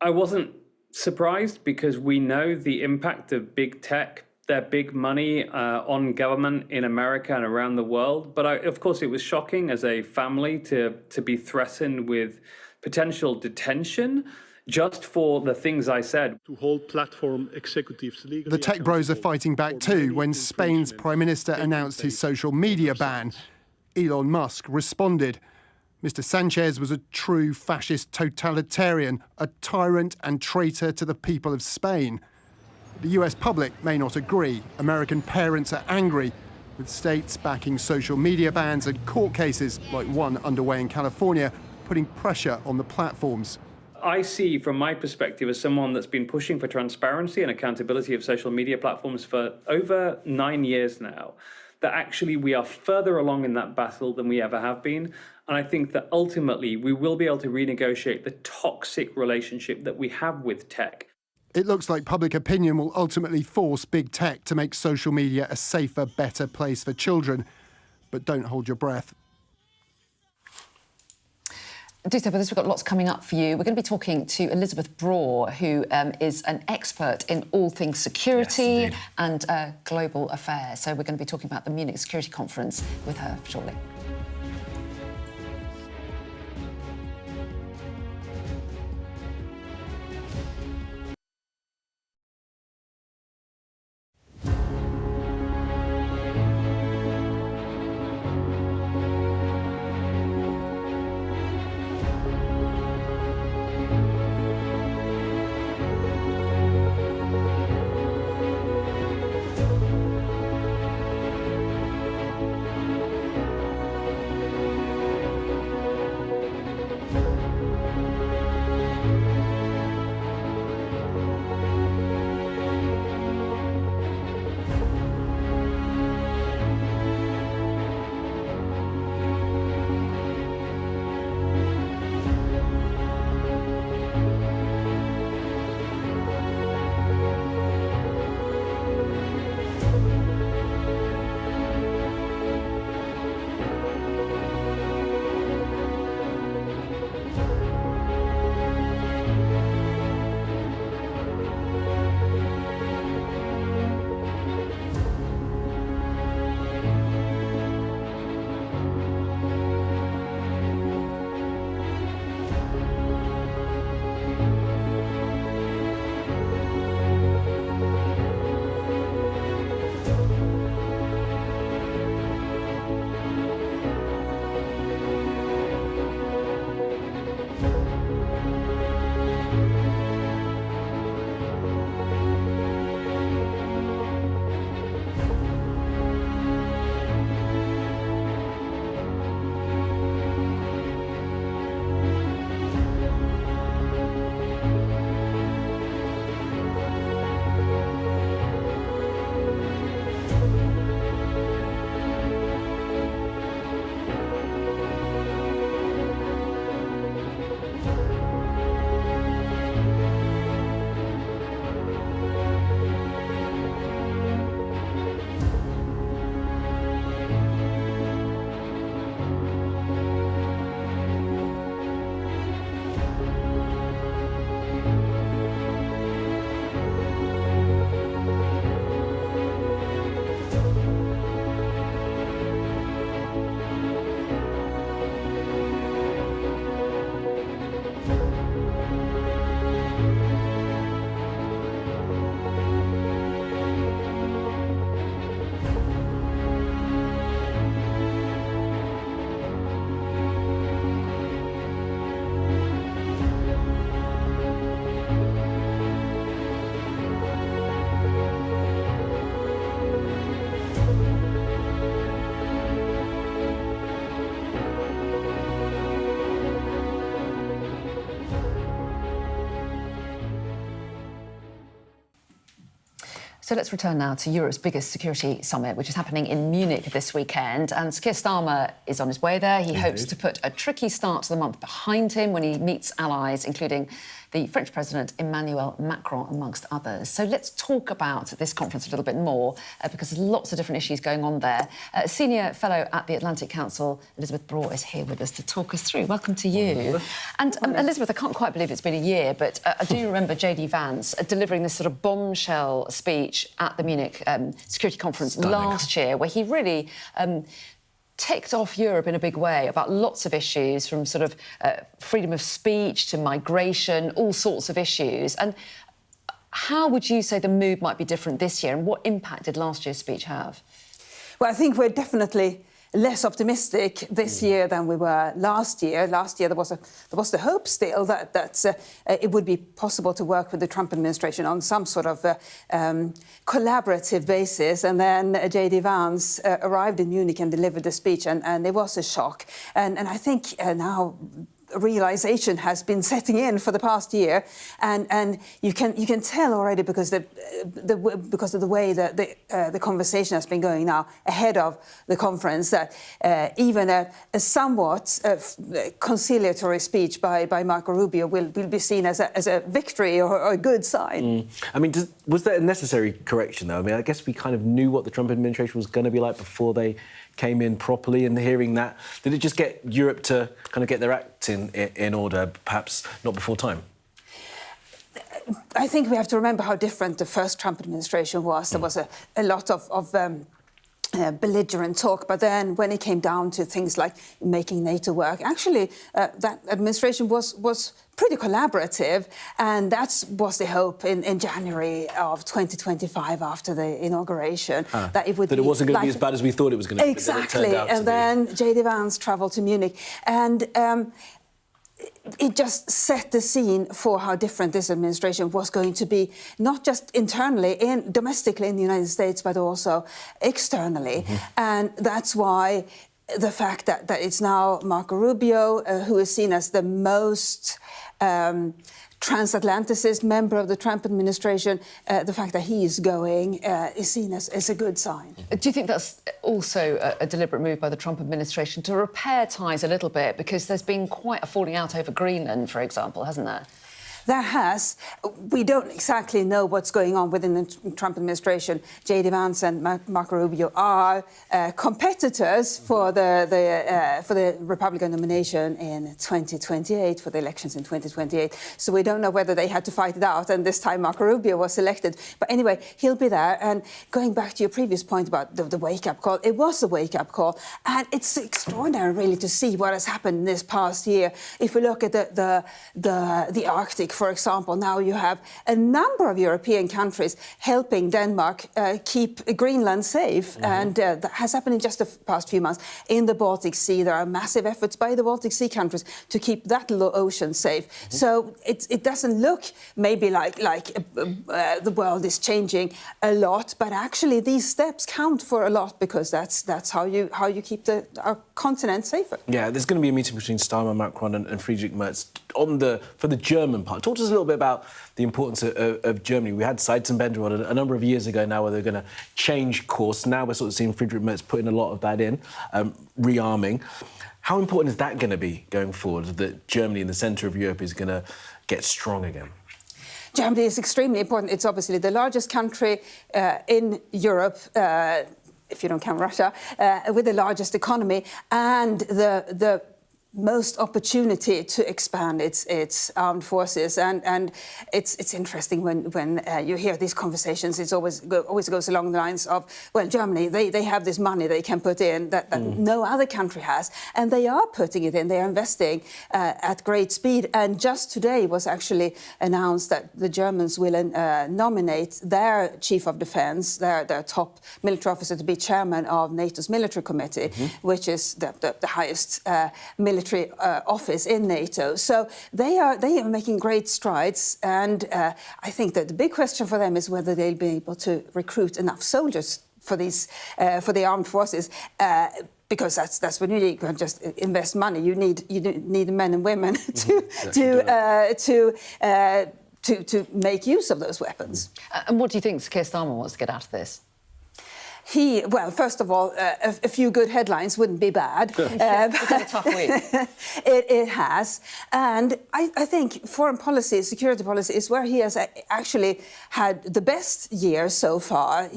I wasn't surprised because we know the impact of big tech, their big money on government in America and around the world. But of course, it was shocking as a family to be threatened with potential detention just for the things I said. To hold platform executives legally. The tech bros are fighting back too when Spain's Prime Minister announced his social media ban. Elon Musk responded. Mr. Sanchez was a true fascist totalitarian, a tyrant and traitor to the people of Spain. The US public may not agree. American parents are angry, with states backing social media bans and court cases, like one underway in California, putting pressure on the platforms. I see, from my perspective, as someone that's been pushing for transparency and accountability of social media platforms for over 9 years now, that actually we are further along in that battle than we ever have been. And I think that ultimately we will be able to renegotiate the toxic relationship that we have with tech. It looks like public opinion will ultimately force big tech to make social media a safer, better place for children. But don't hold your breath. Do so, but we've got lots coming up for you. We're going to be talking to Elizabeth Braw, who is an expert in all things security and global affairs. So we're going to be talking about the Munich Security Conference with her shortly. So let's return now to Europe's biggest security summit, which is happening in Munich this weekend. And Keir Starmer is on his way there. He hopes to put a tricky start to the month behind him when he meets allies, including the French President Emmanuel Macron, amongst others. So let's talk about this conference a little bit more, because there's lots of different issues going on there. Senior Fellow at the Atlantic Council, Elizabeth Braw, is here with us to talk us through. Welcome to you. And Elizabeth, I can't quite believe it's been a year, but I do remember JD Vance delivering this sort of bombshell speech at the Munich Security Conference last year, where he really ticked off Europe in a big way about lots of issues, from sort of freedom of speech to migration, all sorts of issues. And how would you say the mood might be different this year, and what impact did last year's speech have? Well, I think we're definitely less optimistic this year than we were last year. Last year there was the hope still that it would be possible to work with the Trump administration on some sort of collaborative basis. And then JD Vance arrived in Munich and delivered the speech, and it was a shock. And I think now realization has been setting in for the past year, and you can tell already because of the way that the conversation has been going now ahead of the conference, that even a somewhat conciliatory speech by Marco Rubio will be seen as a victory or a good sign. I mean, was that a necessary correction though? I mean, I guess we kind of knew what the Trump administration was going to be like before they came in properly, and hearing that, did it just get Europe to kind of get their act in order, perhaps not before time? I think we have to remember how different the first Trump administration was. There was a lot of belligerent talk, but then when it came down to things like making NATO work, actually that administration was pretty collaborative, and that was the hope in January of 2025 after the inauguration, that it would that it wasn't going to be as bad as we thought it was going to be. Exactly, and then J.D. Vance travelled to Munich, and it just set the scene for how different this administration was going to be, not just internally, domestically in the United States, but also externally. And that's why the fact that it's now Marco Rubio, who is seen as the most transatlanticist member of the Trump administration, the fact that he is going is seen as a good sign. Do you think that's also a deliberate move by the Trump administration to repair ties a little bit? Because there's been quite a falling out over Greenland, for example, hasn't there? There has. We don't exactly know what's going on within the Trump administration. J.D. Vance and Marco Rubio are competitors for the Republican nomination in 2028, for the elections in 2028. So we don't know whether they had to fight it out, and this time Marco Rubio was elected. But anyway, he'll be there. And going back to your previous point about the wake-up call, it was a wake-up call, and it's extraordinary, really, to see what has happened in this past year. If we look at the Arctic, for example, now you have a number of European countries helping Denmark keep Greenland safe, and that has happened in just the past few months. In the Baltic Sea, there are massive efforts by the Baltic Sea countries to keep that little ocean safe. So it doesn't look maybe like the world is changing a lot, but actually these steps count for a lot, because that's how you keep our continent safer. Yeah, there's going to be a meeting between Steinmeier, Macron and Friedrich Merz for the German part. Talk to us a little bit about the importance of Germany. We had Seitzenbender on a number of years ago now, where they're going to change course. Now we're sort of seeing Friedrich Merz putting a lot of that in, rearming. How important is that going to be going forward, that Germany in the centre of Europe is going to get strong again? Germany is extremely important. It's obviously the largest country in Europe, if you don't count Russia, with the largest economy, and the most opportunity to expand its armed forces, and it's interesting when you hear these conversations. It always goes along the lines of, well, Germany, they have this money they can put in that no other country has, and they are putting it in. They are investing at great speed, and just today was actually announced that the Germans will nominate their chief of defence, their top military officer, to be chairman of NATO's military committee, which is the highest military office in NATO. So they are making great strides, and I think that the big question for them is whether they'll be able to recruit enough soldiers for the armed forces. Because that's when you need. You can't just invest money. You need men and women to make use of those weapons. And what do you think Keir Starmer wants to get out of this? Well, first of all, a few good headlines wouldn't be bad. It's been a tough week. It has. And I think foreign policy, security policy, is where he has actually had the best year so far.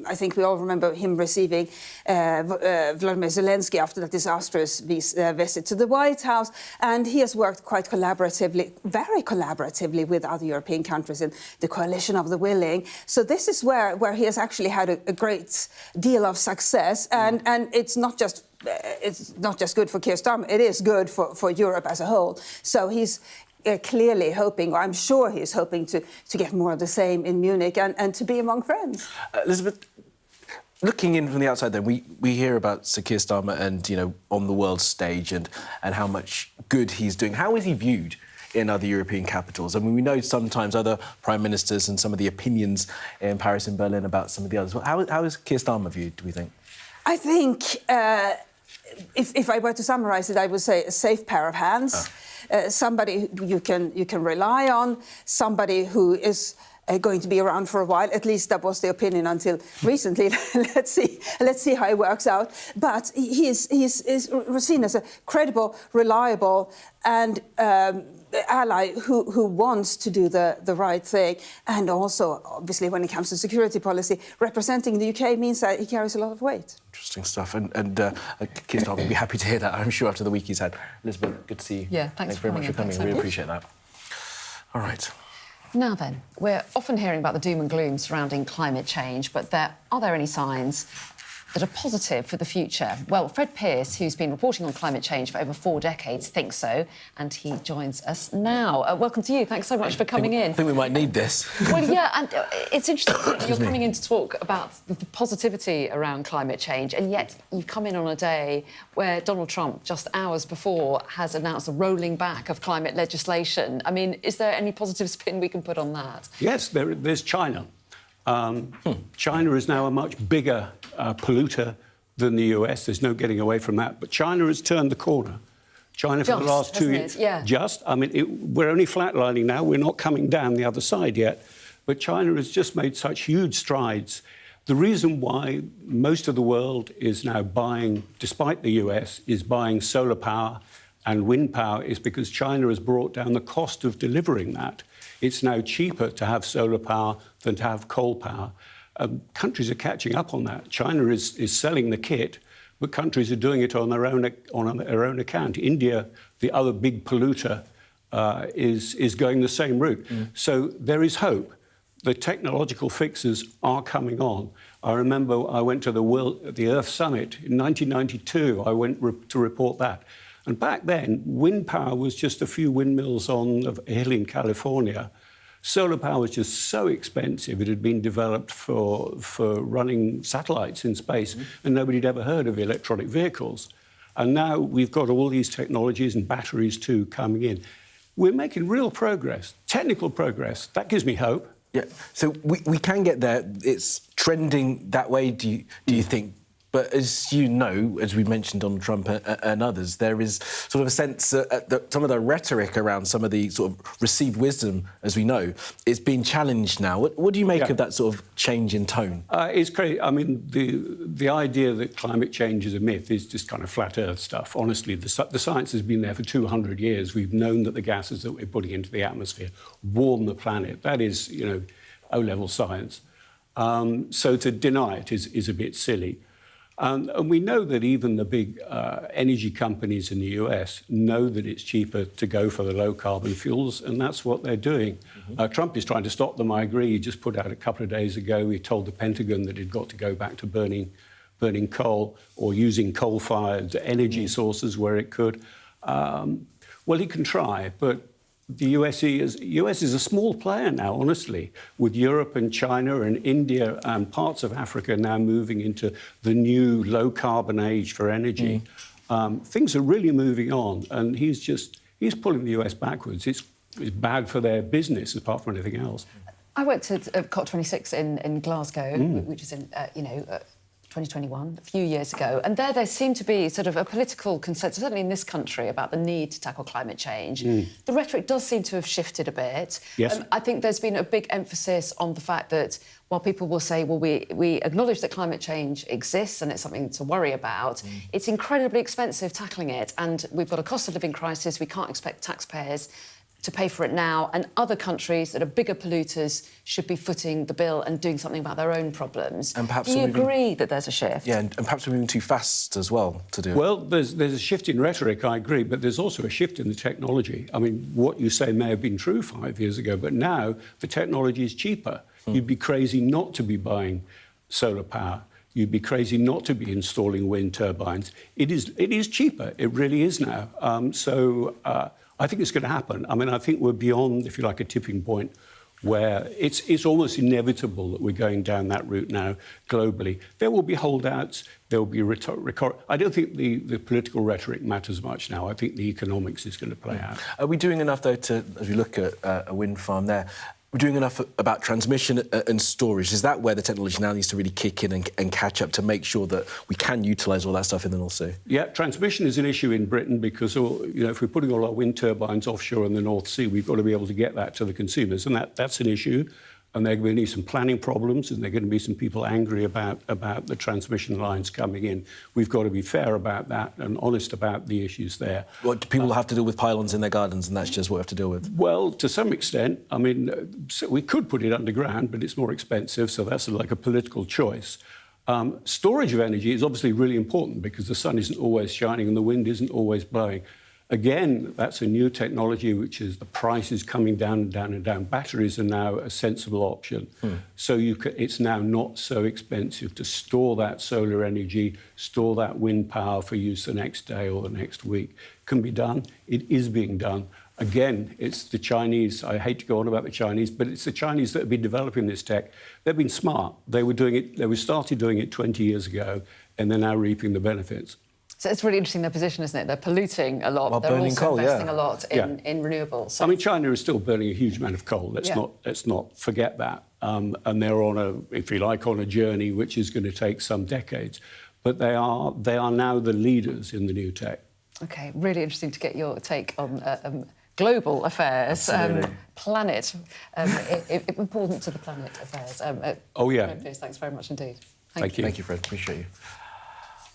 I think we all remember him receiving Vladimir Zelensky after that disastrous visit to the White House. And he has worked quite collaboratively, very collaboratively, with other European countries in the coalition of the willing. So this is where he has actually had a great deal of success, and it's not just good for Keir Starmer, it is good for Europe as a whole. So he's clearly hoping, or I'm sure he's hoping, to get more of the same in Munich and to be among friends. Elizabeth, looking in from the outside then, we hear about Sir Keir Starmer and, on the world stage and how much good he's doing. How is he viewed in other European capitals? I mean, we know sometimes other prime ministers and some of the opinions in Paris and Berlin about some of the others. How is Keir Starmer viewed, do we think? I think, if I were to summarise it, I would say a safe pair of hands. somebody you can rely on, somebody who is going to be around for a while. At least that was the opinion until recently. Let's see how it works out. But he is seen as a credible, reliable, and ally who wants to do the right thing. And also, obviously, when it comes to security policy, representing the UK means that he carries a lot of weight. Interesting stuff. And Keir Starmer will be happy to hear that, I'm sure, after the week he's had. Elizabeth, good to see you. Yeah, thanks very much for coming. We really appreciate that. All right. Now then, we're often hearing about the doom and gloom surrounding climate change, but are there any signs that are positive for the future? Well, Fred Pearce, who's been reporting on climate change for over 4 decades, thinks so, and he joins us now. Welcome to you. Thanks so much for coming in. I think we might need this. Well, yeah, and it's interesting that you're coming in to talk about the positivity around climate change, and yet you come in on a day where Donald Trump, just hours before, has announced a rolling back of climate legislation. I mean, is there any positive spin we can put on that? Yes, there's China. China is now a much bigger polluter than the US. There's no getting away from that. But China has turned the corner. China, for the last 2 years... Yeah. I mean, we're only flatlining now. We're not coming down the other side yet. But China has just made such huge strides. The reason why most of the world is now buying, despite the US, is buying solar power and wind power is because China has brought down the cost of delivering that. It's now cheaper to have solar power than to have coal power. Countries are catching up on that. China is selling the kit, but countries are doing it on their own account. India, the other big polluter, is going the same route. So there is hope. The technological fixes are coming on. I remember I went to the Earth Summit in 1992. I went to report that. And back then, wind power was just a few windmills on a hill in California. Solar power was just so expensive. It had been developed for running satellites in space, and nobody had ever heard of electronic vehicles. And now we've got all these technologies and batteries, too, coming in. We're making real progress, technical progress. That gives me hope. Yeah, so we can get there. It's trending that way, do you think? But as you know, as we mentioned, Donald Trump and others, there is sort of a sense that some of the rhetoric around some of the sort of received wisdom, as we know, is being challenged now. What do you make of that sort of change in tone? It's crazy. I mean, the idea that climate change is a myth is just kind of flat Earth stuff. Honestly, the science has been there for 200 years. We've known that the gases that we're putting into the atmosphere warm the planet. That is, you know, O-level science. So to deny it is a bit silly. And we know that even the big energy companies in the US know that it's cheaper to go for the low-carbon fuels, and that's what they're doing. Trump is trying to stop them, I agree. He just put out a couple of days ago, he told the Pentagon that he'd got to go back to burning coal or using coal-fired energy sources where it could. Well, he can try, but the US is a small player now, honestly, with Europe and China and India and parts of Africa now moving into the new low-carbon age for energy. Things are really moving on, and he's pulling the US backwards. It's bad for their business, apart from anything else. I went to COP26 in Glasgow, which is in, 2021, a few years ago, and there seemed to be sort of a political consensus, certainly in this country, about the need to tackle climate change. The rhetoric does seem to have shifted a bit. Yes. I think there's been a big emphasis on the fact that while people will say, well, we acknowledge that climate change exists and it's something to worry about, it's incredibly expensive tackling it, and we've got a cost of living crisis. We can't expect taxpayers to pay for it now, and other countries that are bigger polluters should be footing the bill and doing something about their own problems. And perhaps do you agree that there's a shift? Yeah, and perhaps we're moving too fast as well to do it. Well, there's a shift in rhetoric, I agree, but there's also a shift in the technology. I mean, what you say may have been true 5 years ago, but now the technology is cheaper. You'd be crazy not to be buying solar power. You'd be crazy not to be installing wind turbines. It is cheaper. It really is now. I think it's going to happen. I mean, I think we're beyond, if you like, a tipping point where it's almost inevitable that we're going down that route now globally. There will be holdouts. There will be I don't think the political rhetoric matters much now. I think the economics is going to play out. Are we doing enough, though, as we look at a wind farm there, We're doing enough about transmission and storage. Is that where the technology now needs to really kick in and catch up to make sure that we can utilise all that stuff in the North Sea? Yeah, transmission is an issue in Britain because, if we're putting all our wind turbines offshore in the North Sea, we've got to be able to get that to the consumers, and that's an issue. And there are going to be some planning problems, and there are going to be some people angry about the transmission lines coming in. We've got to be fair about that and honest about the issues there. What do people have to deal with pylons in their gardens, and that's just what we have to deal with? Well, to some extent. I mean, so we could put it underground, but it's more expensive, so that's like a political choice. Storage of energy is obviously really important because the sun isn't always shining and the wind isn't always blowing. Again, that's a new technology, which is the price is coming down and down and down. Batteries are now a sensible option. So it's now not so expensive to store that solar energy, store that wind power for use the next day or the next week. It can be done. It is being done. Again, it's the Chinese. I hate to go on about the Chinese, but it's the Chinese that have been developing this tech. They've been smart. They were doing it. They started doing it 20 years ago, and they're now reaping the benefits. So it's really interesting, their position, isn't it? They're polluting a lot, but they're also investing a lot in renewables. So I mean, China is still burning a huge amount of coal. Let's not forget that. And they're on if you like, on a journey which is going to take some decades. But they are now the leaders in the new tech. OK, really interesting to get your take on global affairs, planet, important to the planet affairs. Oh, yeah. Thanks very much indeed. Thank you. Thank you, Fred. Appreciate you.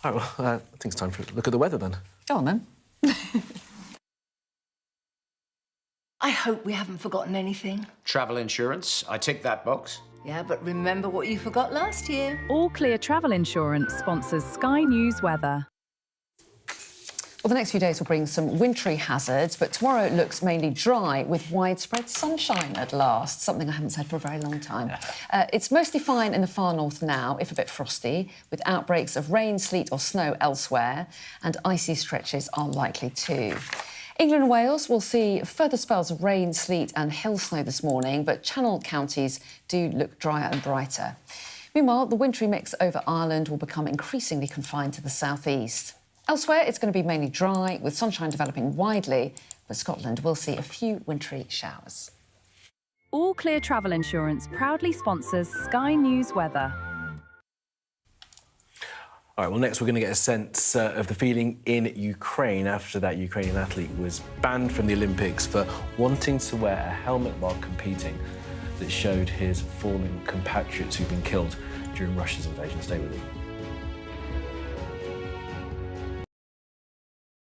All right, well, I think it's time for a look at the weather then. Go on then. I hope we haven't forgotten anything. Travel insurance, I tick that box. Yeah, but remember what you forgot last year. All Clear Travel Insurance sponsors Sky News weather. Well, the next few days will bring some wintry hazards, but tomorrow it looks mainly dry with widespread sunshine at last, something I haven't said for a very long time. It's mostly fine in the far north now, if a bit frosty, with outbreaks of rain, sleet or snow elsewhere, and icy stretches are likely too. England and Wales will see further spells of rain, sleet and hill snow this morning, but Channel counties do look drier and brighter. Meanwhile, the wintry mix over Ireland will become increasingly confined to the southeast. Elsewhere, it's going to be mainly dry, with sunshine developing widely, but Scotland will see a few wintry showers. All Clear Travel Insurance proudly sponsors Sky News weather. All right, well, next we're going to get a sense of the feeling in Ukraine after that Ukrainian athlete was banned from the Olympics for wanting to wear a helmet while competing that showed his fallen compatriots who'd been killed during Russia's invasion. Stay with me.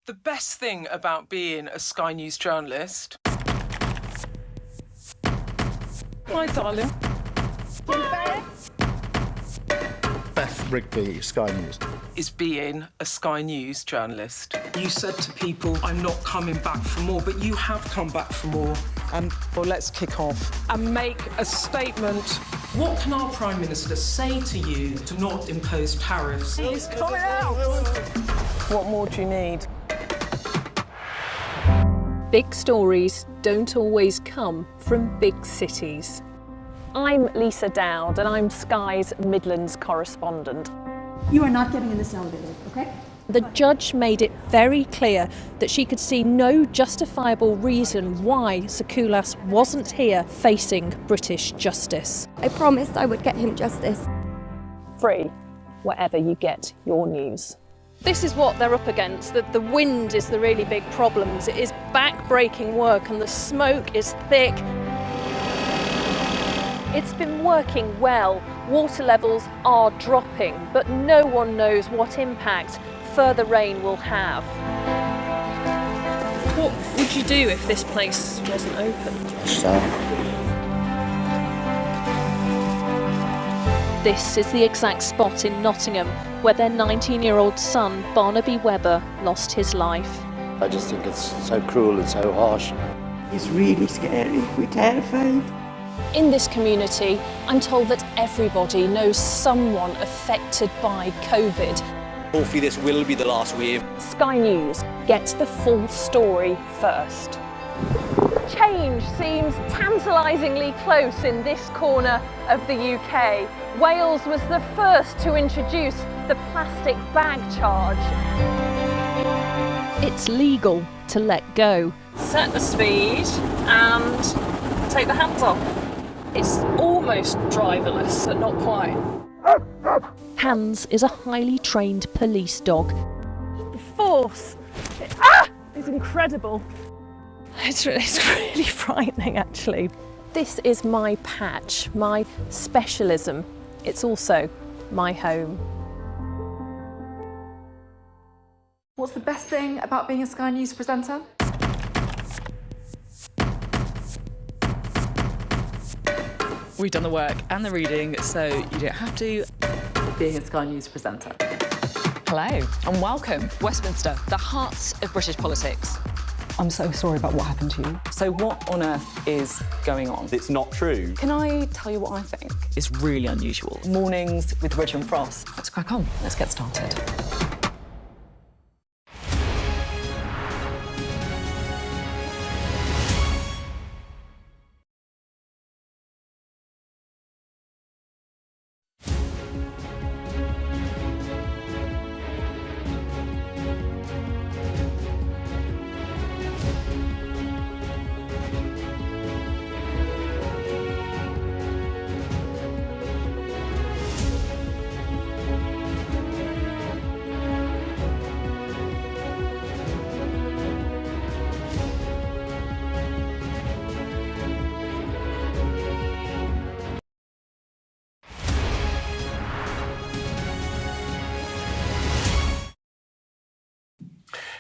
The best thing about being a Sky News journalist... My darling. Beth Rigby, Sky News. ...is being a Sky News journalist. You said to people, I'm not coming back for more, but you have come back for more. Well, let's kick off and make a statement. What can our Prime Minister say to you to not impose tariffs? He's coming out! What more do you need? Big stories don't always come from big cities. I'm Lisa Dowd and I'm Sky's Midlands correspondent. You are not getting in this elevator, OK? The judge made it very clear that she could see no justifiable reason why Sakulas wasn't here facing British justice. I promised I would get him justice. Free, wherever you get your news. This is what they're up against, that the wind is the really big problems. It is back-breaking work and the smoke is thick. It's been working well. Water levels are dropping, but no one knows what impact further rain will have. What would you do if this place wasn't open? This is the exact spot in Nottingham where their 19-year-old son, Barnaby Webber, lost his life. I just think it's so cruel and so harsh. It's really scary. We're terrified. In this community, I'm told that everybody knows someone affected by COVID. Hopefully this will be the last wave. Sky News gets the full story first. Change seems tantalisingly close in this corner of the UK. Wales was the first to introduce the plastic bag charge. It's legal to let go. Set the speed and take the hands off. It's almost driverless, but not quite. Hans is a highly trained police dog. The force is incredible. It's really frightening, actually. This is my patch, my specialism. It's also my home. What's the best thing about being a Sky News presenter? We've done the work and the reading, so you don't have to. Being a Sky News presenter. Hello and welcome, Westminster, the heart of British politics. I'm so sorry about what happened to you. So what on earth is going on? It's not true. Can I tell you what I think? It's really unusual. Mornings with Ridge and Frost. Let's crack on. Let's get started.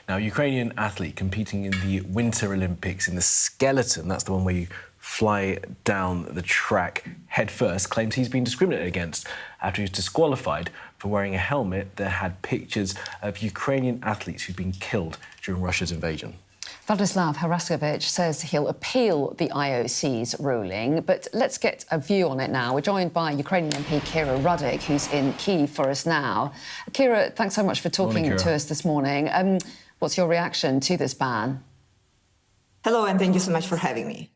Now, a Ukrainian athlete competing in the Winter Olympics in the skeleton, that's the one where you fly down the track head first, claims he's been discriminated against after he was disqualified for wearing a helmet that had pictures of Ukrainian athletes who'd been killed during Russia's invasion. Vladislav Haraskevich says he'll appeal the IOC's ruling, but let's get a view on it now. We're joined by Ukrainian MP Kira Rudik, who's in Kyiv for us now. Kira, thanks so much for talking to us this morning. What's your reaction to this ban? Hello, and thank you so much for having me.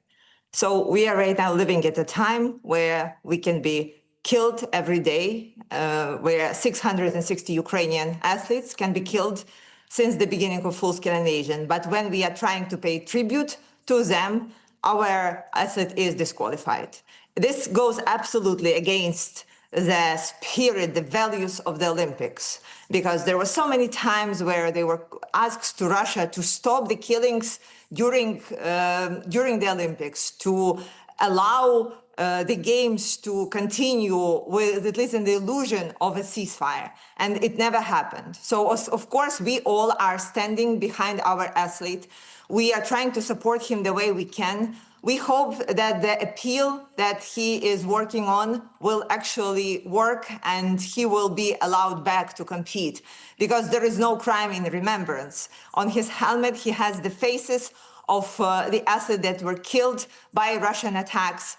So we are right now living at a time where we can be killed every day, where 660 Ukrainian athletes can be killed since the beginning of full-scale invasion. But when we are trying to pay tribute to them, our athlete is disqualified. This goes absolutely against the spirit, the values of the Olympics, because there were so many times where they were asked to Russia to stop the killings during the Olympics, to allow the games to continue with at least in the illusion of a ceasefire, and it never happened. So of course we all are standing behind our athlete. We are trying to support him the way we can. We hope that the appeal that he is working on will actually work and he will be allowed back to compete, because there is no crime in remembrance. On his helmet, he has the faces of the athletes that were killed by Russian attacks.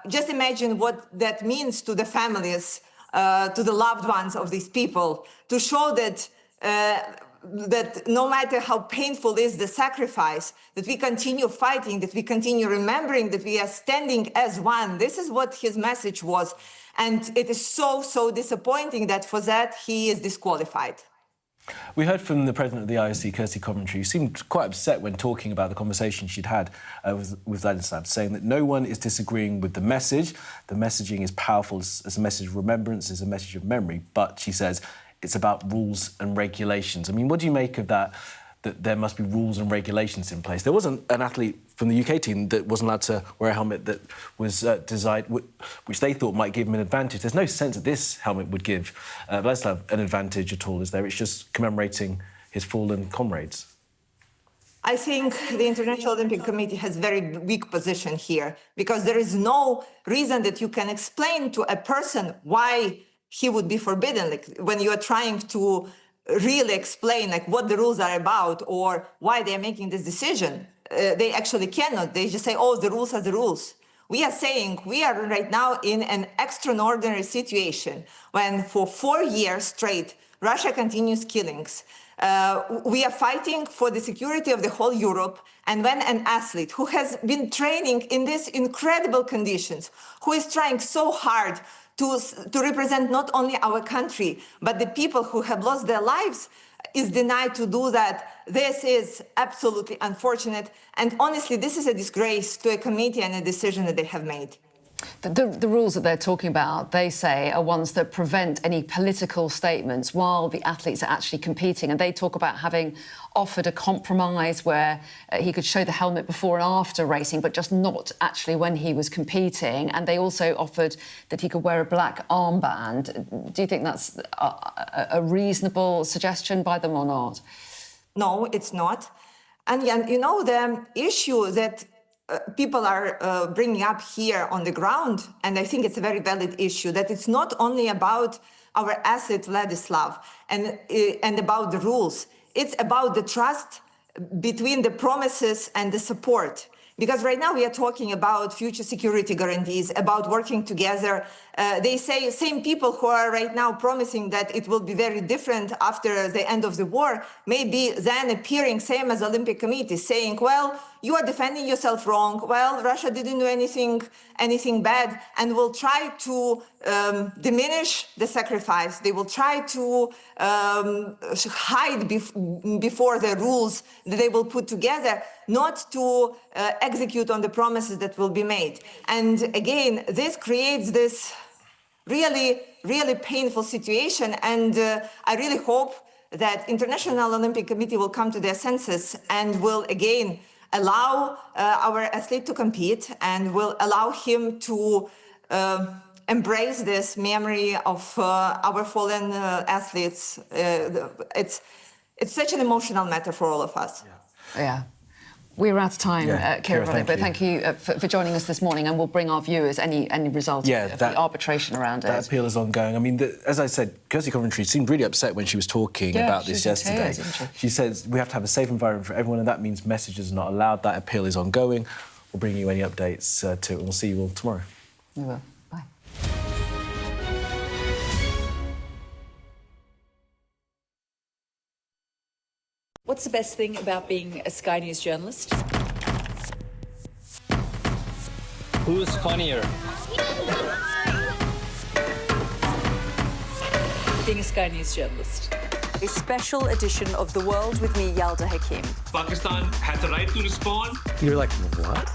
Just imagine what that means to the families, to the loved ones of these people, to show that that no matter how painful is the sacrifice, that we continue fighting, that we continue remembering that we are standing as one. This is what his message was. And it is so disappointing that for that he is disqualified. We heard from the president of the IOC, Kirsty Coventry, who seemed quite upset when talking about the conversation she'd had with Vladislav, saying that no one is disagreeing with the message. The messaging is powerful as a message of remembrance, as a message of memory. But, she says, it's about rules and regulations. I mean, what do you make of that there must be rules and regulations in place? There wasn't an athlete from the UK team that wasn't allowed to wear a helmet that was designed, which they thought might give him an advantage. There's no sense that this helmet would give Vladislav an advantage at all, is there? It's just commemorating his fallen comrades. I think the International Olympic Committee has a very weak position here, because there is no reason that you can explain to a person why he would be forbidden. Like when you are trying to really explain like what the rules are about or why they're making this decision, they actually cannot. They just say, oh, the rules are the rules. We are saying we are right now in an extraordinary situation when for 4 years straight, Russia continues killings. We are fighting for the security of the whole Europe. And when an athlete who has been training in these incredible conditions, who is trying so hard to represent not only our country, but the people who have lost their lives, is denied to do that, this is absolutely unfortunate. And honestly, this is a disgrace to a committee and a decision that they have made. The rules that they're talking about, they say, are ones that prevent any political statements while the athletes are actually competing. And they talk about having offered a compromise where he could show the helmet before and after racing, but just not actually when he was competing. And they also offered that he could wear a black armband. Do you think that's a reasonable suggestion by them or not? No, it's not. And you know, the issue that people are bringing up here on the ground, and I think it's a very valid issue, that it's not only about our athlete Vladislav and about the rules. It's about the trust between the promises and the support. Because right now we are talking about future security guarantees, about working together. They say same people who are right now promising that it will be very different after the end of the war, maybe then appearing same as Olympic Committee, saying, well, you are defending yourself wrong. Well, Russia didn't do anything bad, and will try to diminish the sacrifice. They will try to hide before the rules that they will put together, not to execute on the promises that will be made. And again, this creates this really, really painful situation. And I really hope that International Olympic Committee will come to their senses and will again allow our athlete to compete and will allow him to embrace this memory of our fallen athletes. It's such an emotional matter for all of us. Yeah. We're out of time, Kira Roddick, but thank you for joining us this morning, and we'll bring our viewers any result of the arbitration around it. That appeal is ongoing. I mean, as I said, Kirsty Coventry seemed really upset when she was talking about this yesterday. She says we have to have a safe environment for everyone, and that means messages are not allowed. That appeal is ongoing. We'll bring you any updates to it, and we'll see you all tomorrow. We will. Bye. What's the best thing about being a Sky News journalist? Who's funnier? Being a Sky News journalist. A special edition of The World with me, Yalda Hakim. Pakistan had the right to respond. You're like, what?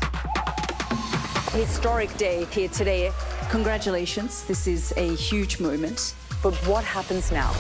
Historic day here today. Congratulations, this is a huge moment. But what happens now?